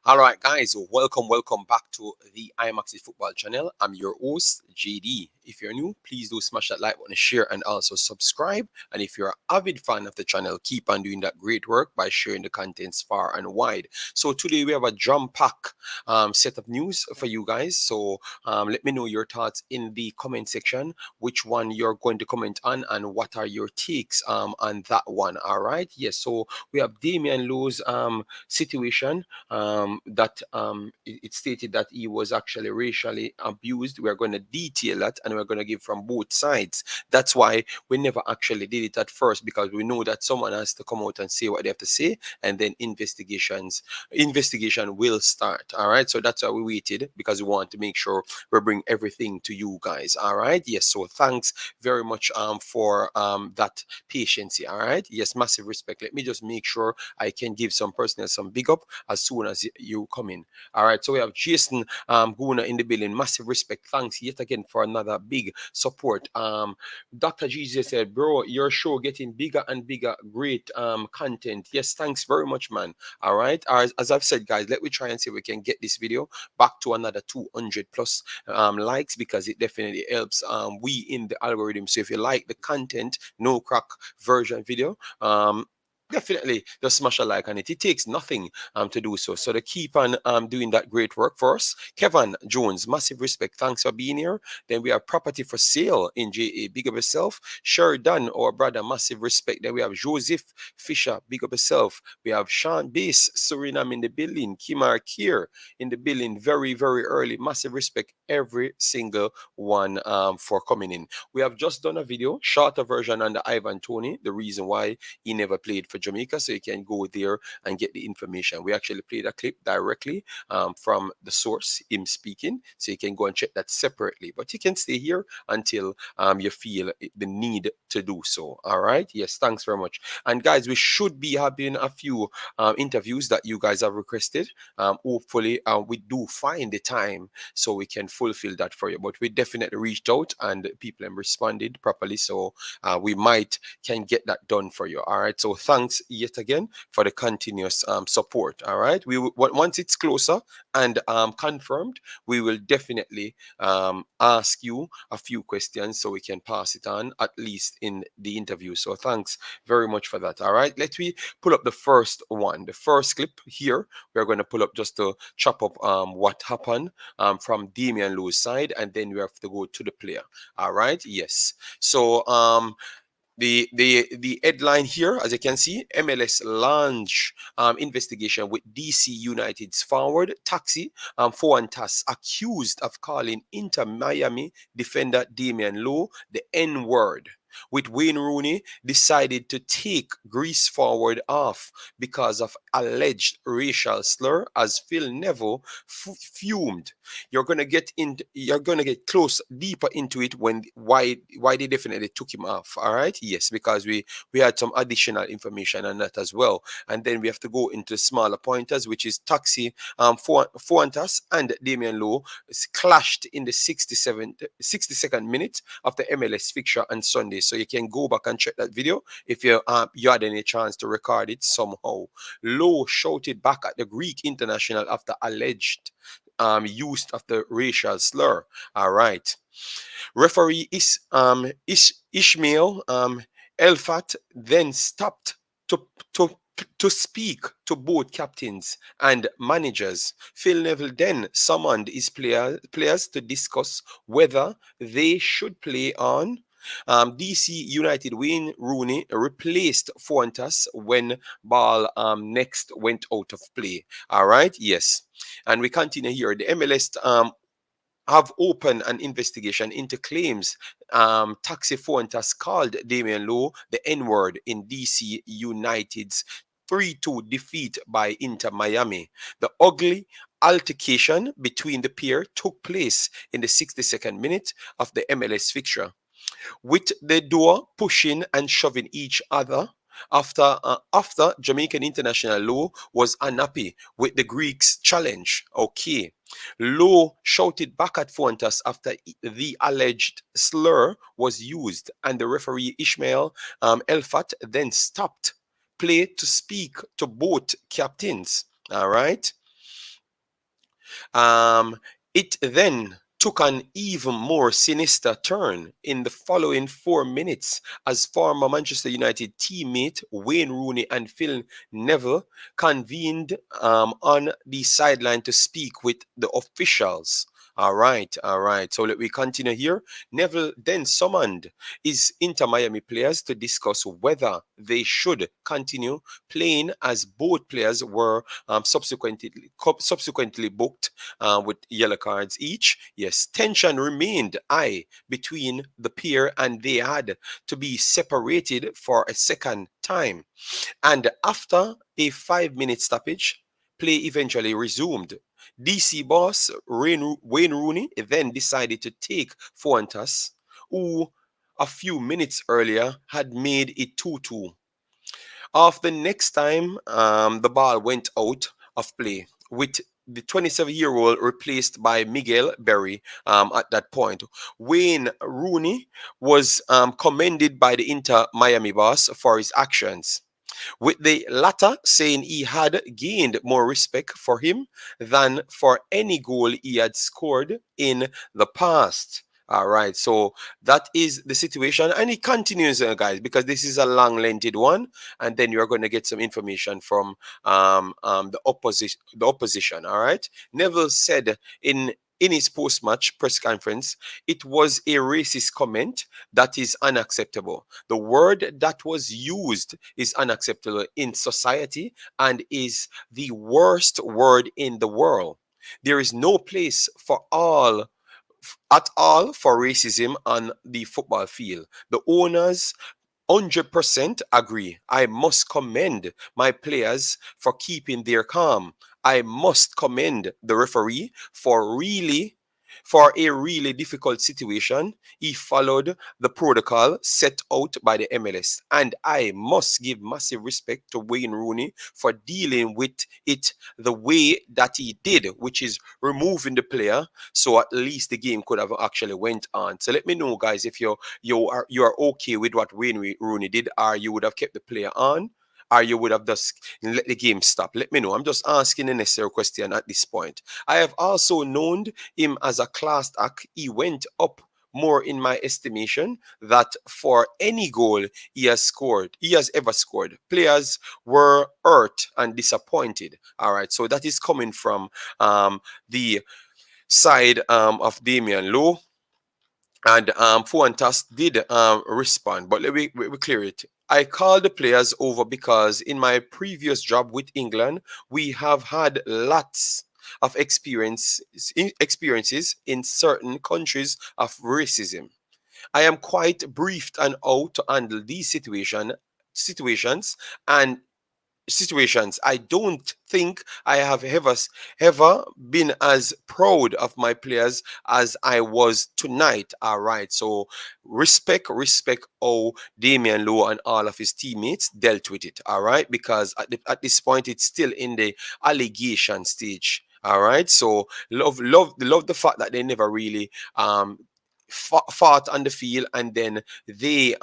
All right, guys, welcome back to the Imaxit football channel. I'm your host, JD. If you're new, please do smash that like button, share, and also subscribe. And if you're an avid fan of the channel, keep on doing that great work by sharing the contents far and wide. So today we have a jam-pack set of news for you guys. So let me know your thoughts in the comment section, which one you're going to comment on, and what are your takes on that one. All right, yes. So we have Damion Lowe's situation that it stated that he was actually racially abused. We're going to detail that and we're going to give from both sides. That's why we never actually did it at first, because we know that someone has to come out and say what they have to say, and then investigation will start. All right, so that's why we waited, because we want to make sure we bring everything to you guys. All right, yes. So thanks very much for that patience. All right, yes, massive respect. Let me just make sure I can give some personnel some big up as soon as you come in. All right, so we have Jason Guna in the building. Massive respect. Thanks yet again for another big support. Dr. Jesus said, bro, your show getting bigger and bigger. Great content. Yes, thanks very much, man. All right, as I've said, guys, let me try and see if we can get this video back to another 200 plus likes, because it definitely helps we in the algorithm. So if you like the content, no crack version video, definitely just smash a like on it. It takes nothing to do so. So to keep on doing that great work for us. Kevin Jones, massive respect. Thanks for being here. Then we have property for sale in JA. Big up yourself. Sheridan, our brother, massive respect. Then we have Joseph Fisher. Big up yourself. We have Sean Base, Suriname in the building. Kimar Kier in the building. Very, very early. Massive respect every single one for coming in. We have just done a video, shorter version on the Ivan Toney, the reason why he never played for Jamaica, so you can go there and get the information. We actually played a clip directly from the source, him speaking, so you can go and check that separately. But you can stay here until you feel the need to do so. All right. Yes. Thanks very much. And guys, we should be having a few interviews that you guys have requested. Hopefully, we do find the time so we can fulfill that for you. But we definitely reached out and people have responded properly, so we might can get that done for you. All right. So thanks yet again for the continuous support. All right. Once it's closer and confirmed, we will definitely ask you a few questions so we can pass it on at least in the interview. So thanks very much for that. All right. Let me pull up the first one, the first clip here. We're going to pull up just to chop up what happened from Damion Lowe's side, and then we have to go to the player. All right. Yes. So the headline here, as you can see, MLS launch investigation with DC United's forward Taxi Foutas accused of calling Inter Miami defender Damion Lowe the N-word, with Wayne Rooney decided to take Greece forward off because of alleged racial slur, as Phil Neville fumed. You're gonna get close deeper into it when why they definitely took him off. All right, yes, because we had some additional information on that as well. And then we have to go into smaller pointers, which is Taxi Foutas and Damion Lowe clashed in the 62nd minute of the MLS fixture on Sunday. So you can go back and check that video if you had any chance to record it somehow. Lowe shouted back at the Greek international after alleged use of the racial slur. All right. Referee Ishmael Elfat then stopped to to to speak to both captains and managers. Phil Neville then summoned his players to discuss whether they should play on. DC United Wayne Rooney replaced Foutas when ball next went out of play. All right, yes. And we continue here. The MLS have opened an investigation into claims Taxi Foutas called Damion Lowe the N-word in DC United's 3-2 defeat by Inter Miami. The ugly altercation between the pair took place in the 62nd minute of the MLS fixture, with the duo pushing and shoving each other after Jamaican international Lowe was unhappy with the Greeks' challenge. Okay. Lowe shouted back at Foutas after the alleged slur was used, and the referee Ishmael Elfat then stopped play to speak to both captains. All right. Um, it then took an even more sinister turn in the following 4 minutes as former Manchester United teammate Wayne Rooney and Phil Neville convened on the sideline to speak with the officials. All right, all right. So let me continue here. Neville then summoned his Inter Miami players to discuss whether they should continue playing, as both players were subsequently booked with yellow cards each. Yes, tension remained high between the pair and they had to be separated for a second time. And after a 5 minute stoppage, play eventually resumed. DC boss Wayne Rooney then decided to take Foutas, who a few minutes earlier had made it 2-2. Of the next time, the ball went out of play with the 27-year-old replaced by Miguel Berry at that point. Wayne Rooney was commended by the Inter Miami boss for his actions, with the latter saying he had gained more respect for him than for any goal he had scored in the past. All right, so that is the situation, and it continues, guys, because this is a long, lengthy one, and then you're going to get some information from the opposition. The opposition. All right, Neville said in his post-match press conference, it was a racist comment that is unacceptable. The word that was used is unacceptable in society and is the worst word in the world. There is no place for all at all for racism on the football field. The owners 100% agree. I must commend my players for keeping their calm. I must commend the referee for a really difficult situation. He followed the protocol set out by the MLS. And I must give massive respect to Wayne Rooney for dealing with it the way that he did, which is removing the player so at least the game could have actually went on. So let me know, guys, if you are okay with what Wayne Rooney did, or you would have kept the player on, or you would have just let the game stop. Let me know. I'm just asking a necessary question at this point. I have also known him as a class act. He went up more in my estimation that for any goal he has ever scored. Players were hurt and disappointed. All right, so that is coming from the side of Damion Lowe. And Fuentes did respond, but let me clear it. I called the players over because in my previous job with England, we have had lots of experiences in certain countries of racism. I am quite briefed and out to handle these situations and I don't think I have ever been as proud of my players as I was tonight. All right, so respect how Damion Lowe and all of his teammates dealt with it. All right, because at this point it's still in the allegation stage. All right, so love the fact that they never really fought on the field, and then they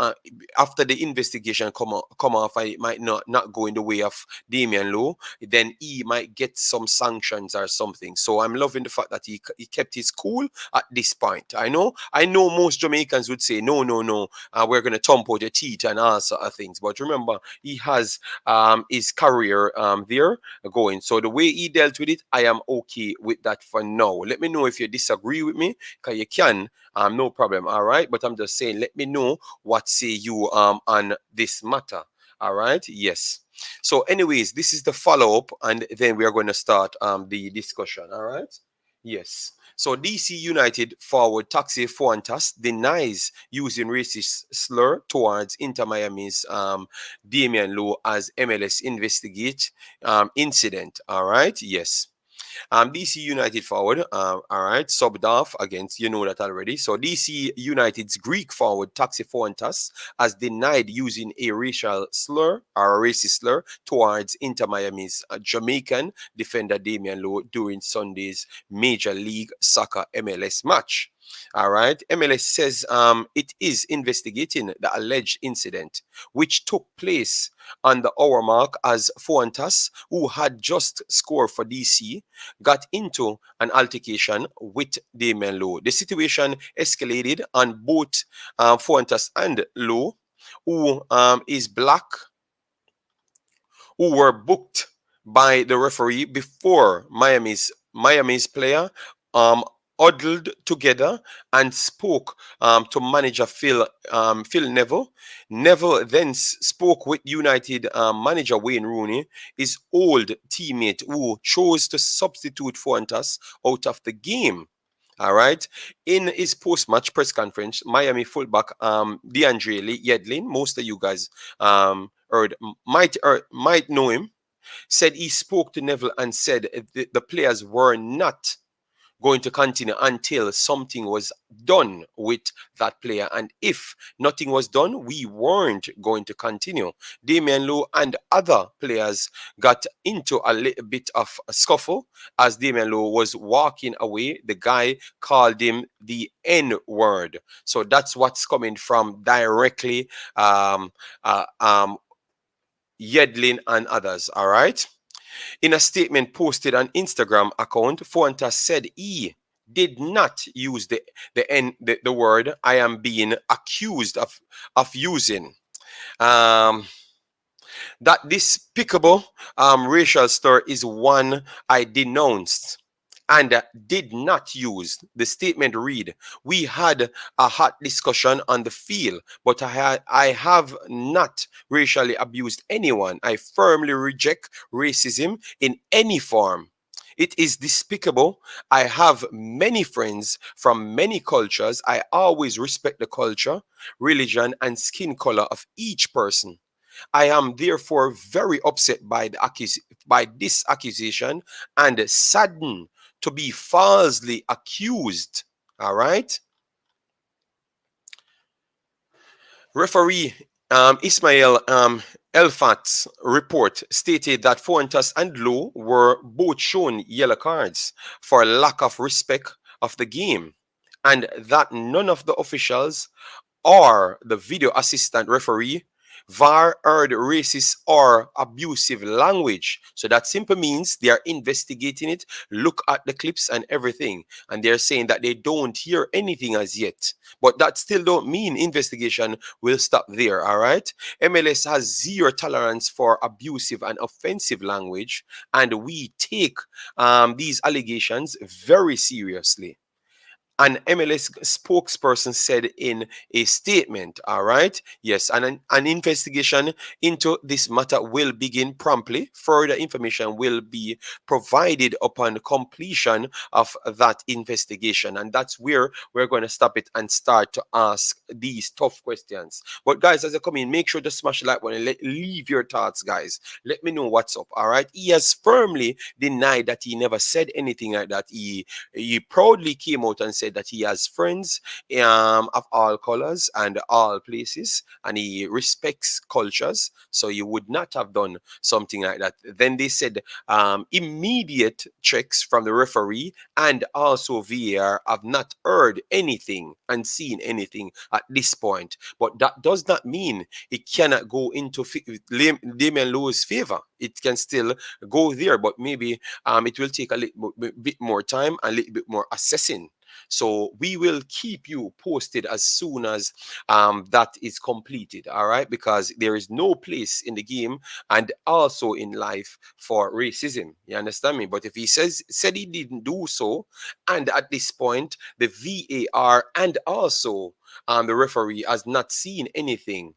after the investigation come off, and it might not go in the way of Damion Lowe, then he might get some sanctions or something. So I'm loving the fact that he kept his cool at this point. I know most Jamaicans would say no, we're gonna thump out your teeth and all sort of things, but remember he has his career there going. So the way he dealt with it, I am okay with that for now. Let me know if you disagree with me, because you can. No problem. All right, but I'm just saying, let me know what say you on this matter. All right. Yes. So, anyways, this is the follow up, and then we are going to start the discussion. All right. Yes. So DC United forward Taxi Fuentes denies using racist slur towards Inter Miami's Damion Lowe as MLS investigate incident. All right. Yes. DC United forward, all right, subbed off against, you know that already. So DC United's Greek forward, Taxi Fuentes, has denied using a racial slur or a racist slur towards Inter Miami's Jamaican defender Damion Lowe during Sunday's Major League Soccer MLS match. All right. MLS says it is investigating the alleged incident, which took place on the hour mark as Foutas, who had just scored for DC, got into an altercation with Damion Lowe. The situation escalated on both Foutas and Lowe, who is black, who were booked by the referee before Miami's player um, huddled together and spoke to manager Phil Neville. Neville then spoke with United manager Wayne Rooney, his old teammate who chose to substitute Fuentes out of the game. All right. In his post-match press conference, Miami fullback DeAndre Yedlin, most of you guys heard might know him, said he spoke to Neville and said the players were not going to continue until something was done with that player. And if nothing was done, we weren't going to continue. Damion Lowe and other players got into a little bit of a scuffle as Damion Lowe was walking away. The guy called him the N word. So that's what's coming from directly Yedlin and others. All right. In a statement posted on Instagram account, Fuentes said he did not use the word I am being accused of using. Um, that despicable racial slur is one I denounced and did not use. The statement read, "We had a hot discussion on the field, but I have not racially abused anyone. I firmly reject racism in any form. It is despicable. I have many friends from many cultures. I always respect the culture, religion, and skin color of each person. I am therefore very upset by by this accusation and saddened to be falsely accused." All right. Referee Ismail Elfat's report stated that Fuentes and Lowe were both shown yellow cards for lack of respect of the game, and that none of the officials or the video assistant referee VAR heard racist or abusive language. So that simply means they are investigating it, look at the clips and everything, and they're saying that they don't hear anything as yet. But that still don't mean investigation will stop there, all right? MLS has zero tolerance for abusive and offensive language, and we take these allegations very seriously. An MLS spokesperson said in a statement. All right. Yes. And an investigation into this matter will begin promptly. Further information will be provided upon completion of that investigation. And that's where we're going to stop it and start to ask these tough questions. But guys, as I come in, make sure to smash the like button and leave your thoughts, guys. Let me know what's up. All right. He has firmly denied that he never said anything like that. He proudly came out and said that he has friends of all colors and all places, and he respects cultures. So he would not have done something like that. Then they said immediate checks from the referee and also VAR have not heard anything and seen anything at this point. But that does not mean it cannot go into Damion Lowe's favor. It can still go there, but maybe it will take a little bit more time, a little bit more assessing. So we will keep you posted as soon as that is completed. All right, because there is no place in the game and also in life for racism. You understand me? But if he said he didn't do so, and at this point the VAR and also the referee has not seen anything,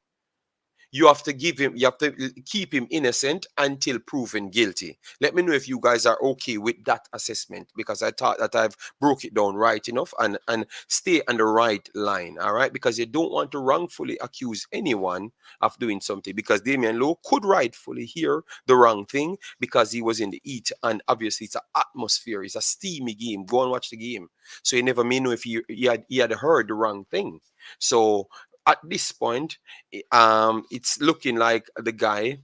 you have to keep him innocent until proven guilty. Let me know if you guys are okay with that assessment, because I thought that I've broke it down right enough and stay on the right line. All right, because you don't want to wrongfully accuse anyone of doing something, because Damion Lowe could rightfully hear the wrong thing because he was in the heat, and obviously it's an atmosphere, it's a steamy game. Go and watch the game. So you never may know if he had heard the wrong thing. So at this point, it's looking like the guy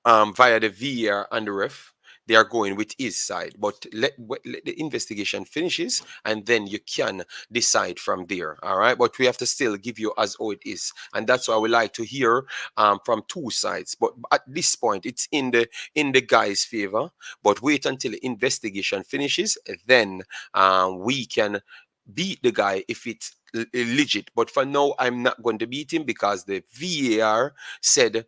via the VAR and the ref, they are going with his side. But let the investigation finishes, and then you can decide from there. All right. But we have to still give you as how it is. And that's why we like to hear from two sides. But at this point, it's in the guy's favor. But wait until the investigation finishes, then we can beat the guy if it's legit. But for now, I'm not going to beat him because the VAR said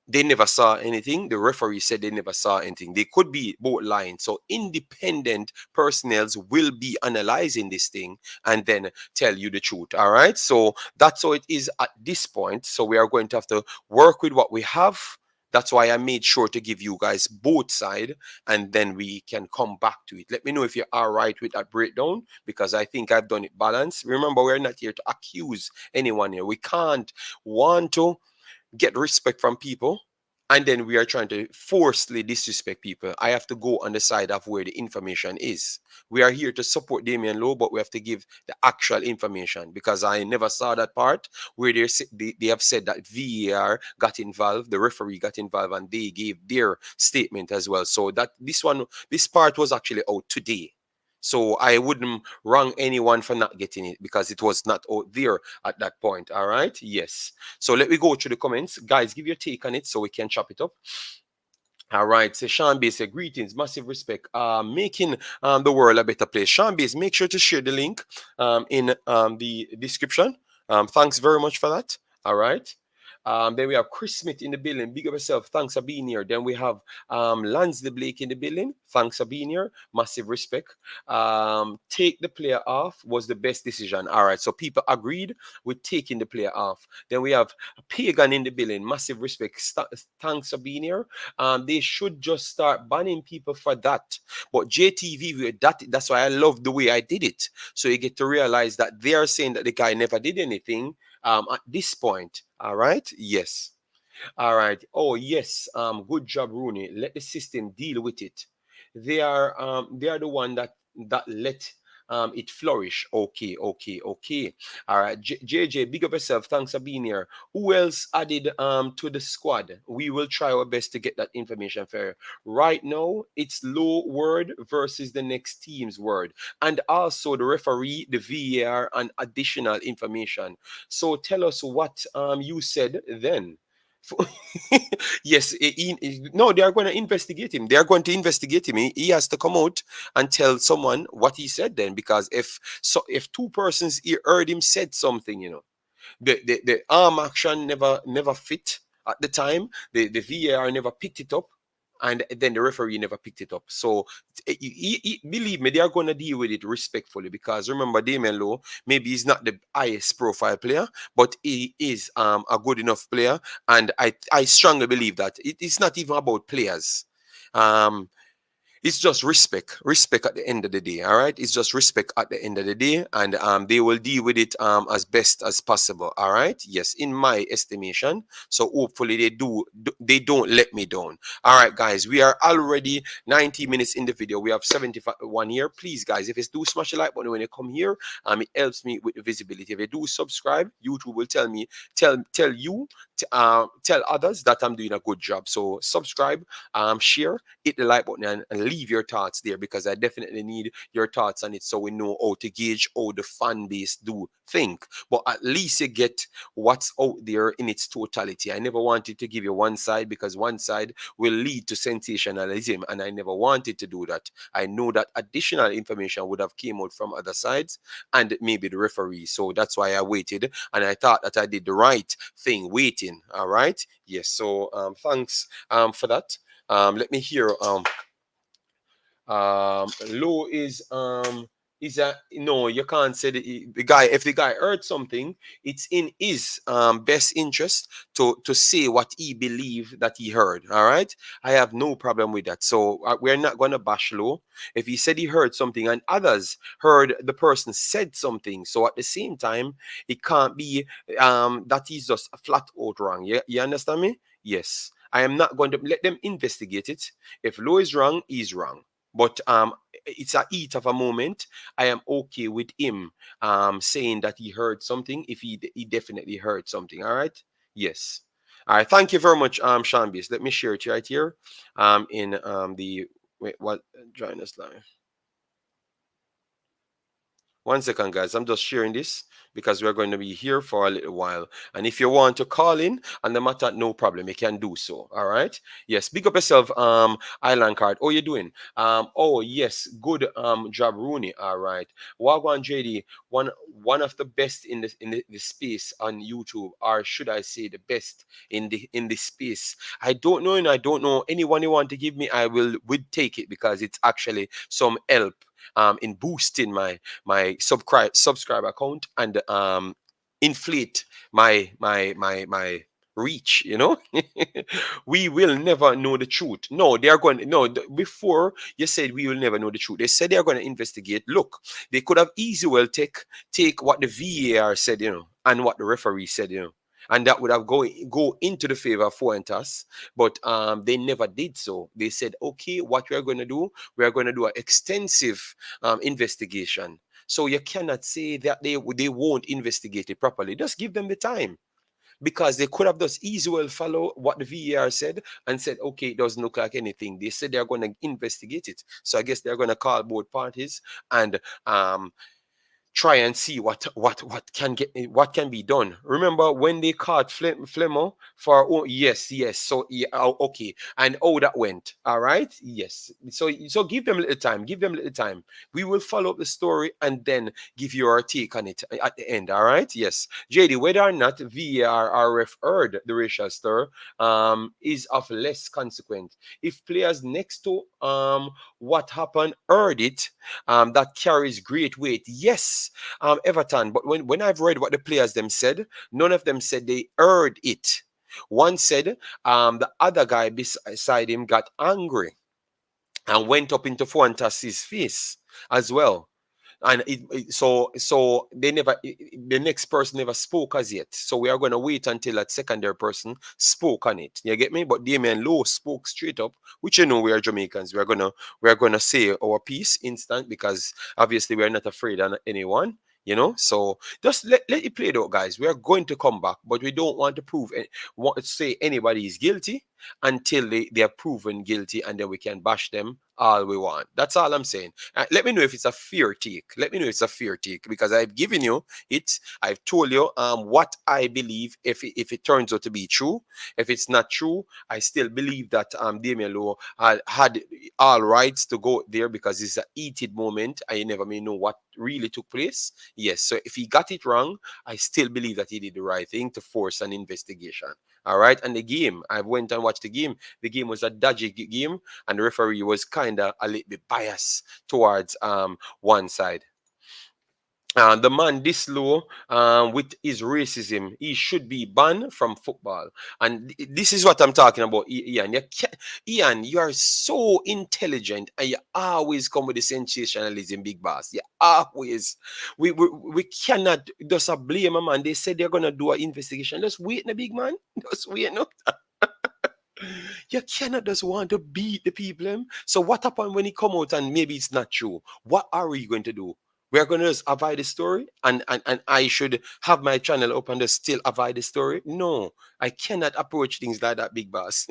they never saw anything. The referee said they never saw anything. They could be both lying. So independent personnel will be analyzing this thing and then tell you the truth. All right. So that's how it is at this point. So we are going to have to work with what we have. That's why I made sure to give you guys both sides, and then we can come back to it. Let me know if you're all right with that breakdown, because I think I've done it balanced. Remember, we're not here to accuse anyone here. We can't want to get respect from people, and then we are trying to forcefully disrespect people. I have to go on the side of where the information is. We are here to support Damion Lowe, but we have to give the actual information, because I never saw that part where they have said that VAR got involved, the referee got involved, and they gave their statement as well. So that this part was actually out today. So I wouldn't wrong anyone for not getting it, because it was not out there at that point. All right. Yes. So let me go through the comments. Guys, give your take on it so we can chop it up. All right, so Sean Bay said, greetings, massive respect. Making the world a better place. Sean Bay, make sure to share the link in the description. Thanks very much for that. All right. Then we have Chris Smith in the building. Big up yourself. Thanks for being here. Then we have Lance Blake in the building. Thanks for being here. Massive respect. Take the player off was the best decision. All right. So people agreed with taking the player off. Then we have Pagan in the building. Massive respect. Thanks for being here. They should just start banning people for that. But JTV, that's why I love the way I did it. So you get to realize that they are saying that the guy never did anything at this point. All right. Yes. All right. Oh yes. Good job, Rooney. Let the system deal with it. They are the one that let it flourish. Okay, okay, okay. All right. JJ, big up yourself. Thanks for being here. Who else added to the squad? We will try our best to get that information fair. Right now, it's low word versus the next team's word, and also the referee, the VAR, and additional information. So tell us what you said then. Yes, no, they are going to investigate him. They are going to investigate him. He has to come out and tell someone what he said then, because if two persons heard him said something, the arm action never fit at the time. The VAR never picked it up, and then the referee never picked it up. So believe me, they are going to deal with it respectfully, because remember, Damion Lowe, maybe he's not the highest profile player, but he is a good enough player, and I strongly believe that it's not even about players. Um, it's just respect at the end of the day. All right, it's just respect at the end of the day, and they will deal with it as best as possible. All right, yes, in my estimation. So hopefully they don't let me down. All right, guys, we are already 90 minutes in the video. We have 71 here. Please, guys, if it's do smash the like button when you come here, it helps me with the visibility. If you do subscribe, YouTube will tell me tell you tell others that I'm doing a good job. So subscribe, share, hit the like button, and leave your thoughts there, because I definitely need your thoughts on it, so we know how to gauge how the fan base do think. But at least you get what's out there in its totality. I never wanted to give you one side, because one side will lead to sensationalism, and I never wanted to do that. I know that additional information would have came out from other sides and maybe the referee. So that's why I waited, and I thought that I did the right thing waiting. All right. Yes. So thanks for that. Let me hear Low is a no, you can't say the guy, if the guy heard something, it's in his best interest to say what he believe that he heard. All right, I have no problem with that. So we're not gonna bash Low if he said he heard something and others heard the person said something. So at the same time, it can't be that he's just flat out wrong. You understand me? Yes, I am not going to let them investigate it. If Low is wrong, he's wrong. But it's a heat of a moment. I am okay with him saying that he heard something, if he definitely heard something. All right. Yes. All right. Thank you very much, Sean Beast. Let me share it right here in the Wait, what? Join us live. 1 second, guys. I'm just sharing this because we're going to be here for a little while. And if you want to call in on the matter, no problem. You can do so. All right. Yes. Big up yourself, Island Card. How you doing? Oh yes, good job, Rooney. All right. Wagwan JD, one of the best in the space on YouTube, or should I say the best in the space. I don't know, and I don't know anyone you want to give me. I would take it because it's actually some help in boosting my subscriber account and inflate my reach, you know. We will never know the truth. No, they are going, no, before you said we will never know the truth, they said they are going to investigate. Look, they could have easily well take what the VAR said, you know, and what the referee said, you know, and that would have go into the favor of Fuentes, but they never did so. They said, okay, what we are going to do, we are going to do an extensive investigation. So you cannot say that they won't investigate it properly. Just give them the time, because they could have just easily well follow what the VAR said and said, okay, it doesn't look like anything. They said they're going to investigate it. So I guess they're going to call both parties and try and see what can be done. Remember when they caught Flemo for, oh yes, yes. So yeah, oh, okay, and oh, that went all right. Yes. So give them a little time. Give them a little time. We will follow up the story and then give you our take on it at the end. All right. Yes, JD. Whether or not VAR or ref heard the racial slur is of less consequence. If players next to what happened heard it, that carries great weight. Yes, Everton. But when I've read what the players them said, none of them said they heard it. One said the other guy beside him got angry and went up into Fuentes' face as well. And so they never, the next person never spoke as yet. So we are going to wait until that secondary person spoke on it. You get me? But Damion Lowe spoke straight up, which, you know, we are Jamaicans. We are gonna say our piece instant, because obviously we are not afraid of anyone. You know, so just let it play it out, guys. We are going to come back, but we don't want to want to say anybody is guilty until they are proven guilty, and then we can bash them all we want. That's all I'm saying. Let me know if it's a fair take. Let me know if it's a fair take, because I've given you it. I've told you what I believe. If it turns out to be true, if it's not true, I still believe that Damion Lowe had all rights to go there, because it's a heated moment. I never may know what really took place. Yes, so if he got it wrong, I still believe that he did the right thing to force an investigation. All right, and the game, I went and watched the game. The game was a dodgy game, and the referee was kind of a little bit biased towards one side. The man this low with his racism, he should be banned from football. And this is what I'm talking about, Ian. Ian, you are so intelligent, and you always come with the sensationalism, big boss. You always. We cannot just blame a man. They said they're gonna do an investigation. Just wait, the big man. Just wait, no. You cannot just want to beat the people. So what happened when he come out and maybe it's not true? What are we going to do? We're going to just avoid the story, and I should have my channel open to still avoid the story? No, I cannot approach things like that, big boss.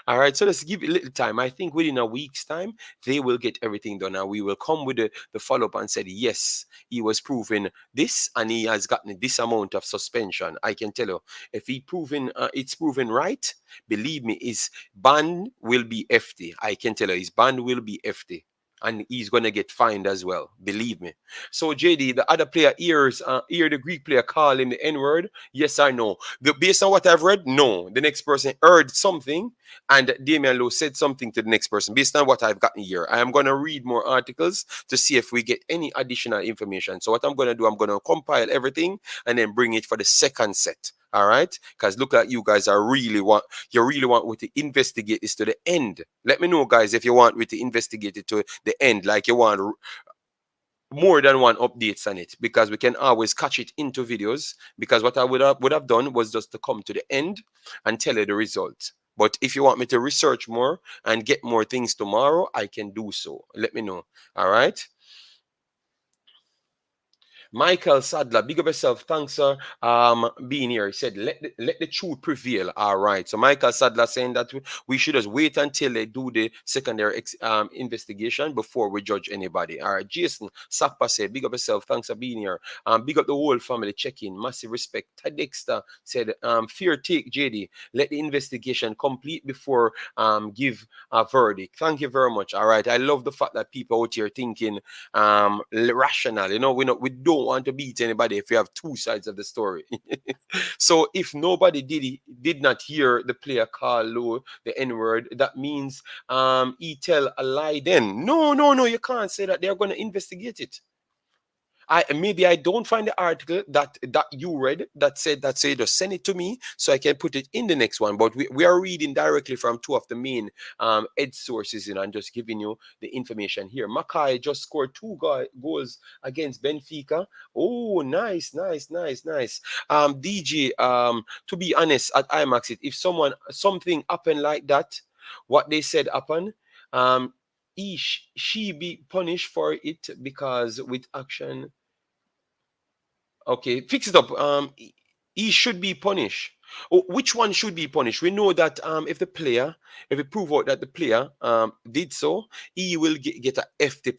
All right, so let's give it a little time. I think within a week's time, they will get everything done. And we will come with the follow up and said, yes, he was proven this and he has gotten this amount of suspension. I can tell you, if it's proven right, believe me, his ban will be hefty. I can tell you, his ban will be hefty. And he's gonna get fined as well. Believe me. So JD, the other player hear the Greek player call him the N word. Yes or no? Based on what I've read, no. The next person heard something, and Damion Lowe said something to the next person. Based on what I've gotten here, I am gonna read more articles to see if we get any additional information. So what I'm gonna do, I'm gonna compile everything and then bring it for the second set. All right, because look at you guys are really want me to investigate this to the end. Let me know, guys, if you want me to investigate it to the end, like you want more than one updates on it, because we can always catch it into videos. Because what I would have done was just to come to the end and tell you the result. But if you want me to research more and get more things tomorrow, I can do so. Let me know. All right. Michael Sadler, big up yourself. Thanks, sir. Being here. He said, let the truth prevail. All right. So Michael Sadler saying that we should just wait until they do the secondary investigation before we judge anybody. All right. Jason Sakpa said, big up yourself. Thanks for being here. Big up the whole family. Check in. Massive respect. Tad Dexter said, fear take JD. Let the investigation complete before give a verdict. Thank you very much. All right. I love the fact that people out here thinking rational. You know, we don't want to beat anybody if we have two sides of the story. So if nobody did not hear the player call Lowe the N-word, that means he tell a lie then. No, you can't say that. They're going to investigate it. I don't find the article that you read that said that, so you just send it to me so I can put it in the next one. But we are reading directly from two of the main ed sources, you know, and just giving you the information here. Mackay just scored goals against Benfica. Oh, nice. DJ, to be honest, at Imaxit, if something happened like that, what they said happened, she be punished for it because with action. Okay, fix it up. He should be punished. Oh, which one should be punished? We know that if it prove out that the player did so, he will get a FT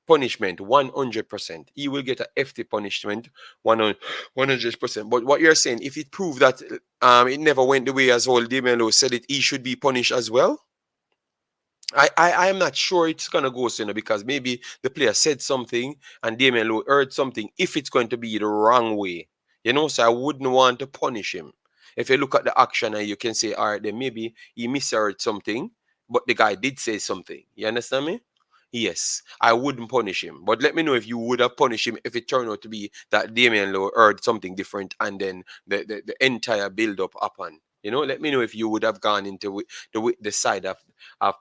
punishment 100%. He will get a FT punishment 100%. But what you're saying, if it proved that it never went the way as old Damion Lowe said it, he should be punished as well. I am not sure it's gonna go so, you know, because maybe the player said something and Damion Lowe heard something. If it's going to be the wrong way, you know, so I wouldn't want to punish him. If you look at the action and you can say, all right, then maybe he misheard something, but the guy did say something. You understand me? Yes, I wouldn't punish him. But let me know if you would have punished him if it turned out to be that Damion Lowe heard something different and then the entire build up happened. You know, let me know if you would have gone into the side of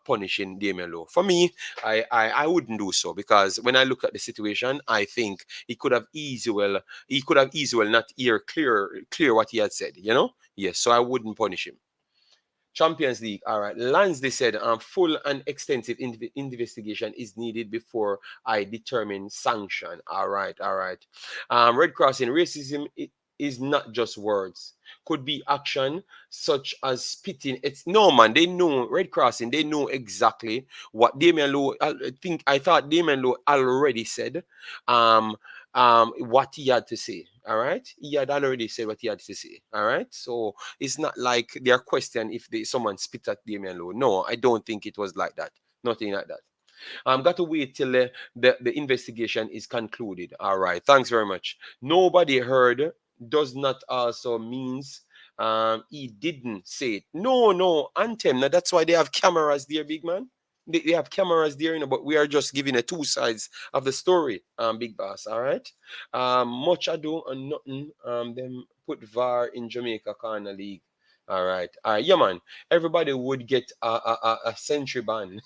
punishing Damion Lowe. For me, I wouldn't do so because when I look at the situation, I think he could have easily well not hear clear what he had said. You know, yes. So I wouldn't punish him. Champions League. All right. Lansdale said, full and extensive investigation is needed before I determine sanction. All right. Red Crossing, racism is not just words. Could be action such as spitting. It's no man. They know Red Crossing. They know exactly what Damion Lowe. I thought Damion Lowe already said. What he had to say. All right. He had already said what he had to say. All right. So it's not like they're questioning if someone spit at Damion Lowe. No, I don't think it was like that. Nothing like that. Got to wait till the investigation is concluded. All right. Thanks very much. Nobody heard does not also means he didn't say it. No, Anthem. Now that's why they have cameras there, big man. They have cameras there, you know, but we are just giving the two sides of the story, big boss. All right. Much ado and nothing. Them put VAR in Jamaica Corner League. All right. Yeah, man. Everybody would get a century ban.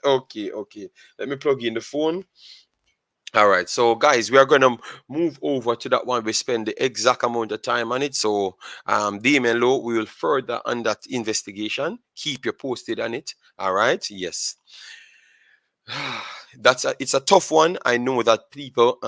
Okay. Let me plug in the phone. All right, so guys, we are gonna move over to that one. We spend the exact amount of time on it. So, Damion Lowe, we will further on that investigation. Keep you posted on it. All right, yes. It's a tough one. I know that people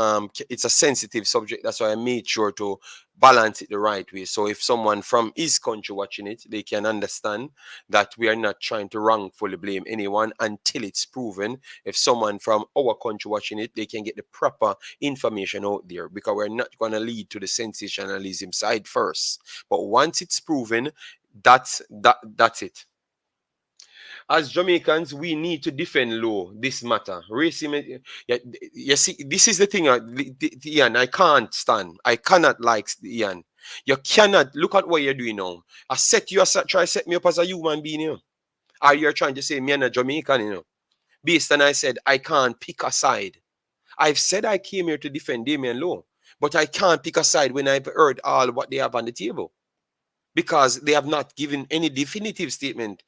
it's a sensitive subject. That's why I made sure to balance it the right way. So if someone from his country watching it, they can understand that we are not trying to wrongfully blame anyone until it's proven. If someone from our country watching it, they can get the proper information out there, because we're not going to lead to the sensationalism side first. But once it's proven, that's it. As Jamaicans, we need to defend Lowe this matter. Racism, yeah, you see, this is the thing, Ian, I can't stand. I cannot like Ian. You cannot look at what you're doing now. Try to set me up as a human being, you know. Or you're trying to say me and a Jamaican, you know. Based on I said I can't pick a side. I've said I came here to defend Damion Lowe, but I can't pick a side when I've heard all what they have on the table, because they have not given any definitive statement.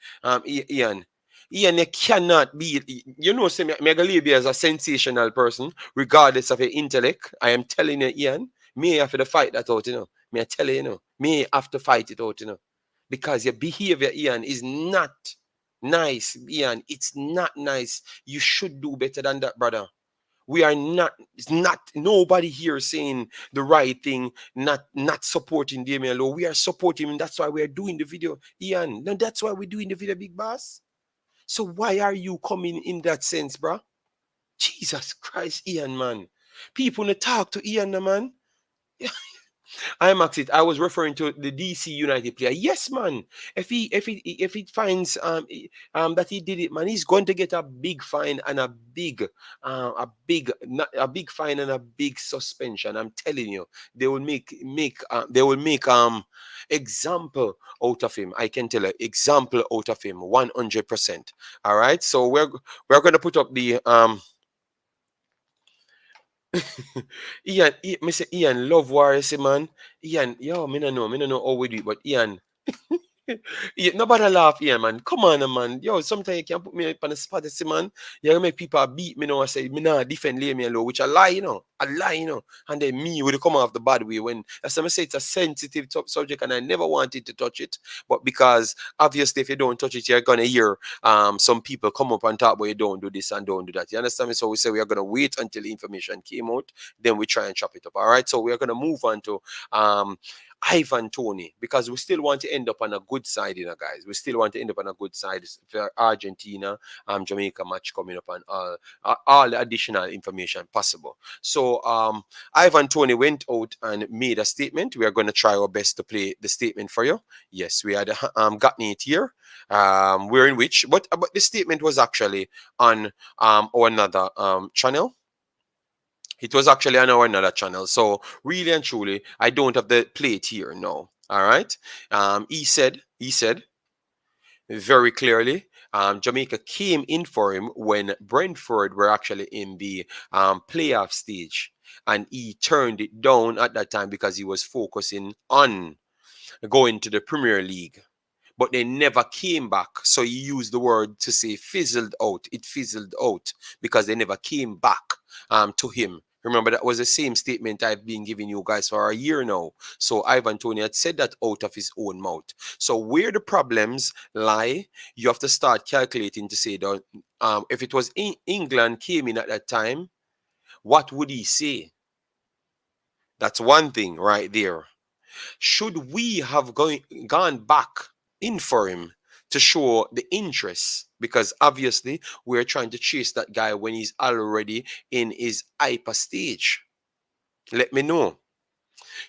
Ian, you cannot be, you know, say me gonna be as a sensational person, regardless of your intellect. I am telling you, Ian, me have to fight that out, you know. Me I tell you, you know, me have to fight it out, you know, because your behavior, Ian, is not nice, Ian. It's not nice. You should do better than that, brother. We are not, it's not nobody here saying the right thing, not supporting Damion Lowe. We are supporting him. That's why we are doing the video, Ian. No, that's why we're doing the video, big boss. So why are you coming in that sense, bruh? Jesus Christ, Ian, man. People wanna talk to Ian, man. Imaxit. I was referring to the DC United player. Yes, man. If he finds that he did it, man, he's going to get a big fine and a big fine and a big suspension. I'm telling you, they will make example out of him. I can tell you, example out of him, 100%. All right. So we're gonna put up the Ian, me say Ian love Warriors, man. Ian, yo, me no know how we do it, but Ian, yeah, nobody laugh here, man. Come on, man. Yo, sometimes you can put me up on the spot, you see, man. You can make people beat me now and say, me nah defend Damion Lowe, which I lie, you know. I lie, you know. And then me will come off the bad way when, as I say, it's a sensitive subject and I never wanted to touch it. But because obviously, if you don't touch it, you're going to hear some people come up and talk, but you don't do this and don't do that. You understand me? So we say we are going to wait until the information came out, then we try and chop it up. All right. So we are going to move on to Ivan Toney, because we still want to end up on a good side, you know, guys. We still want to end up on a good side for Argentina, Jamaica match coming up, and all the additional information possible. So Ivan Toney went out and made a statement. We are going to try our best to play the statement for you. Yes, we had gotten it here. We're in which, but the statement was actually on our another channel. It was actually on our another channel. So really and truly, I don't have the plate here now. All right. He said very clearly, Jamaica came in for him when Brentford were actually in the playoff stage. And he turned it down at that time because he was focusing on going to the Premier League, but they never came back. So he used the word to say fizzled out. It fizzled out because they never came back to him. Remember, that was the same statement I've been giving you guys for a year now. So Ivan Toney had said that out of his own mouth. So where the problems lie, you have to start calculating to say that if it was England came in at that time, what would he say? That's one thing right there. Should we have gone back in for him to show the interest? Because obviously we're trying to chase that guy when he's already in his hyper stage. Let me know.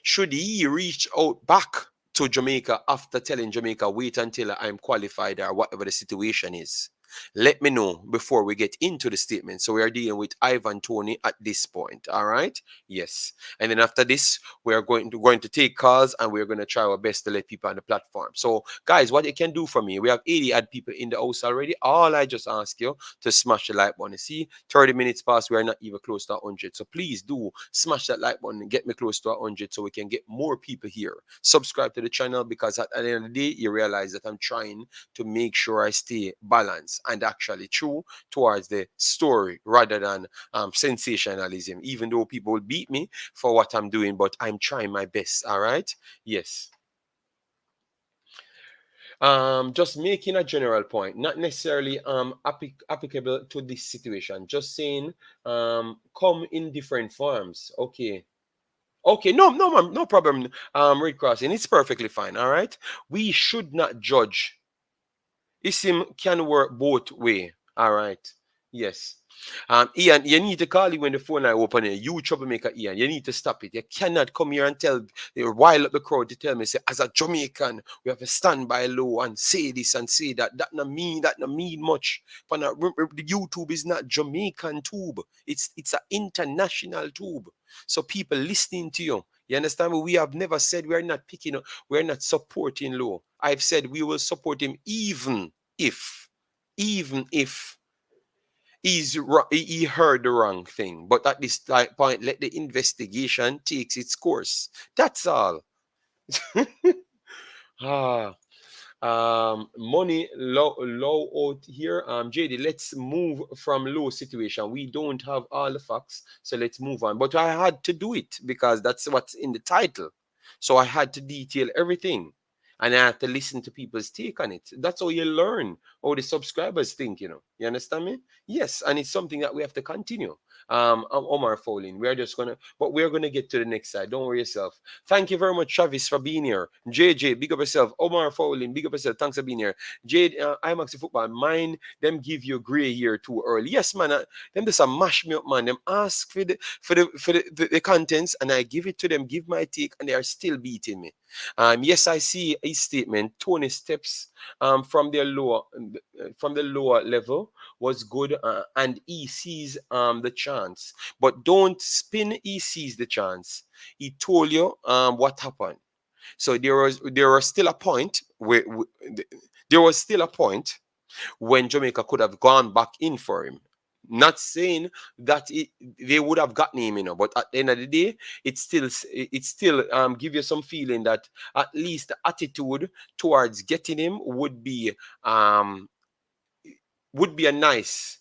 Should he reach out back to Jamaica after telling Jamaica, wait until I'm qualified or whatever the situation is? Let me know before we get into the statement. So we are dealing with Ivan Toney at this point. All right. Yes. And then after this, we are going to take calls and we're going to try our best to let people on the platform. So guys, what you can do for me, we have 80 odd people in the house already. All I just ask you to smash the like button. See, 30 minutes past, we are not even close to 100. So please do smash that like button and get me close to 100 so we can get more people here. Subscribe to the channel, because at the end of the day, you realize that I'm trying to make sure I stay balanced and actually true towards the story rather than sensationalism, even though people will beat me for what I'm doing, but I'm trying my best. All right. Yes. Just making a general point, not necessarily applicable to this situation, just saying come in different forms. Okay. Okay, no, ma'am, no problem. Red crossing, it's perfectly fine. All right. We should not judge. Isim can work both way. All right. Yes. Ian, you need to call you when the phone line open here. You troublemaker, Ian. You need to stop it. You cannot come here and tell, rile up the crowd to tell me, say, as a Jamaican, we have to stand by low and say this and say that. That not mean much. But the YouTube is not Jamaican tube. It's an international tube. So people listening to you. You understand me? We have never said we are not picking up, we're not supporting Low. I've said we will support him if, even if he heard the wrong thing. But at this point, let the investigation takes its course. That's all. ah, money low out here. JD, let's move from low situation. We don't have all the facts, so let's move on. But I had to do it because that's what's in the title. So I had to detail everything. And I had to listen to people's take on it. That's how you learn how the subscribers think, you know. You understand me? Yes, and it's something that we have to continue. Omar Fowling, we're gonna get to the next side. Don't worry yourself. Thank you very much, Travis, for being here. JJ, big up yourself. Omar Fowling, big up yourself. Thanks for being here. Jade, Imaxit football. Mine, them give you a gray hair too early. Yes, man. Them just a mash me up, man. Them ask for the contents, and I give it to them. Give my take, and they are still beating me. Yes, I see a statement. Toney steps from their lower from the lower level was good, and he sees the chance, but don't spin. He sees the chance. He told you what happened. So there was still a point there was still a point when Jamaica could have gone back in for him. Not saying that they would have gotten him, but at the end of the day, it still give you some feeling that at least the attitude towards getting him um would be a nice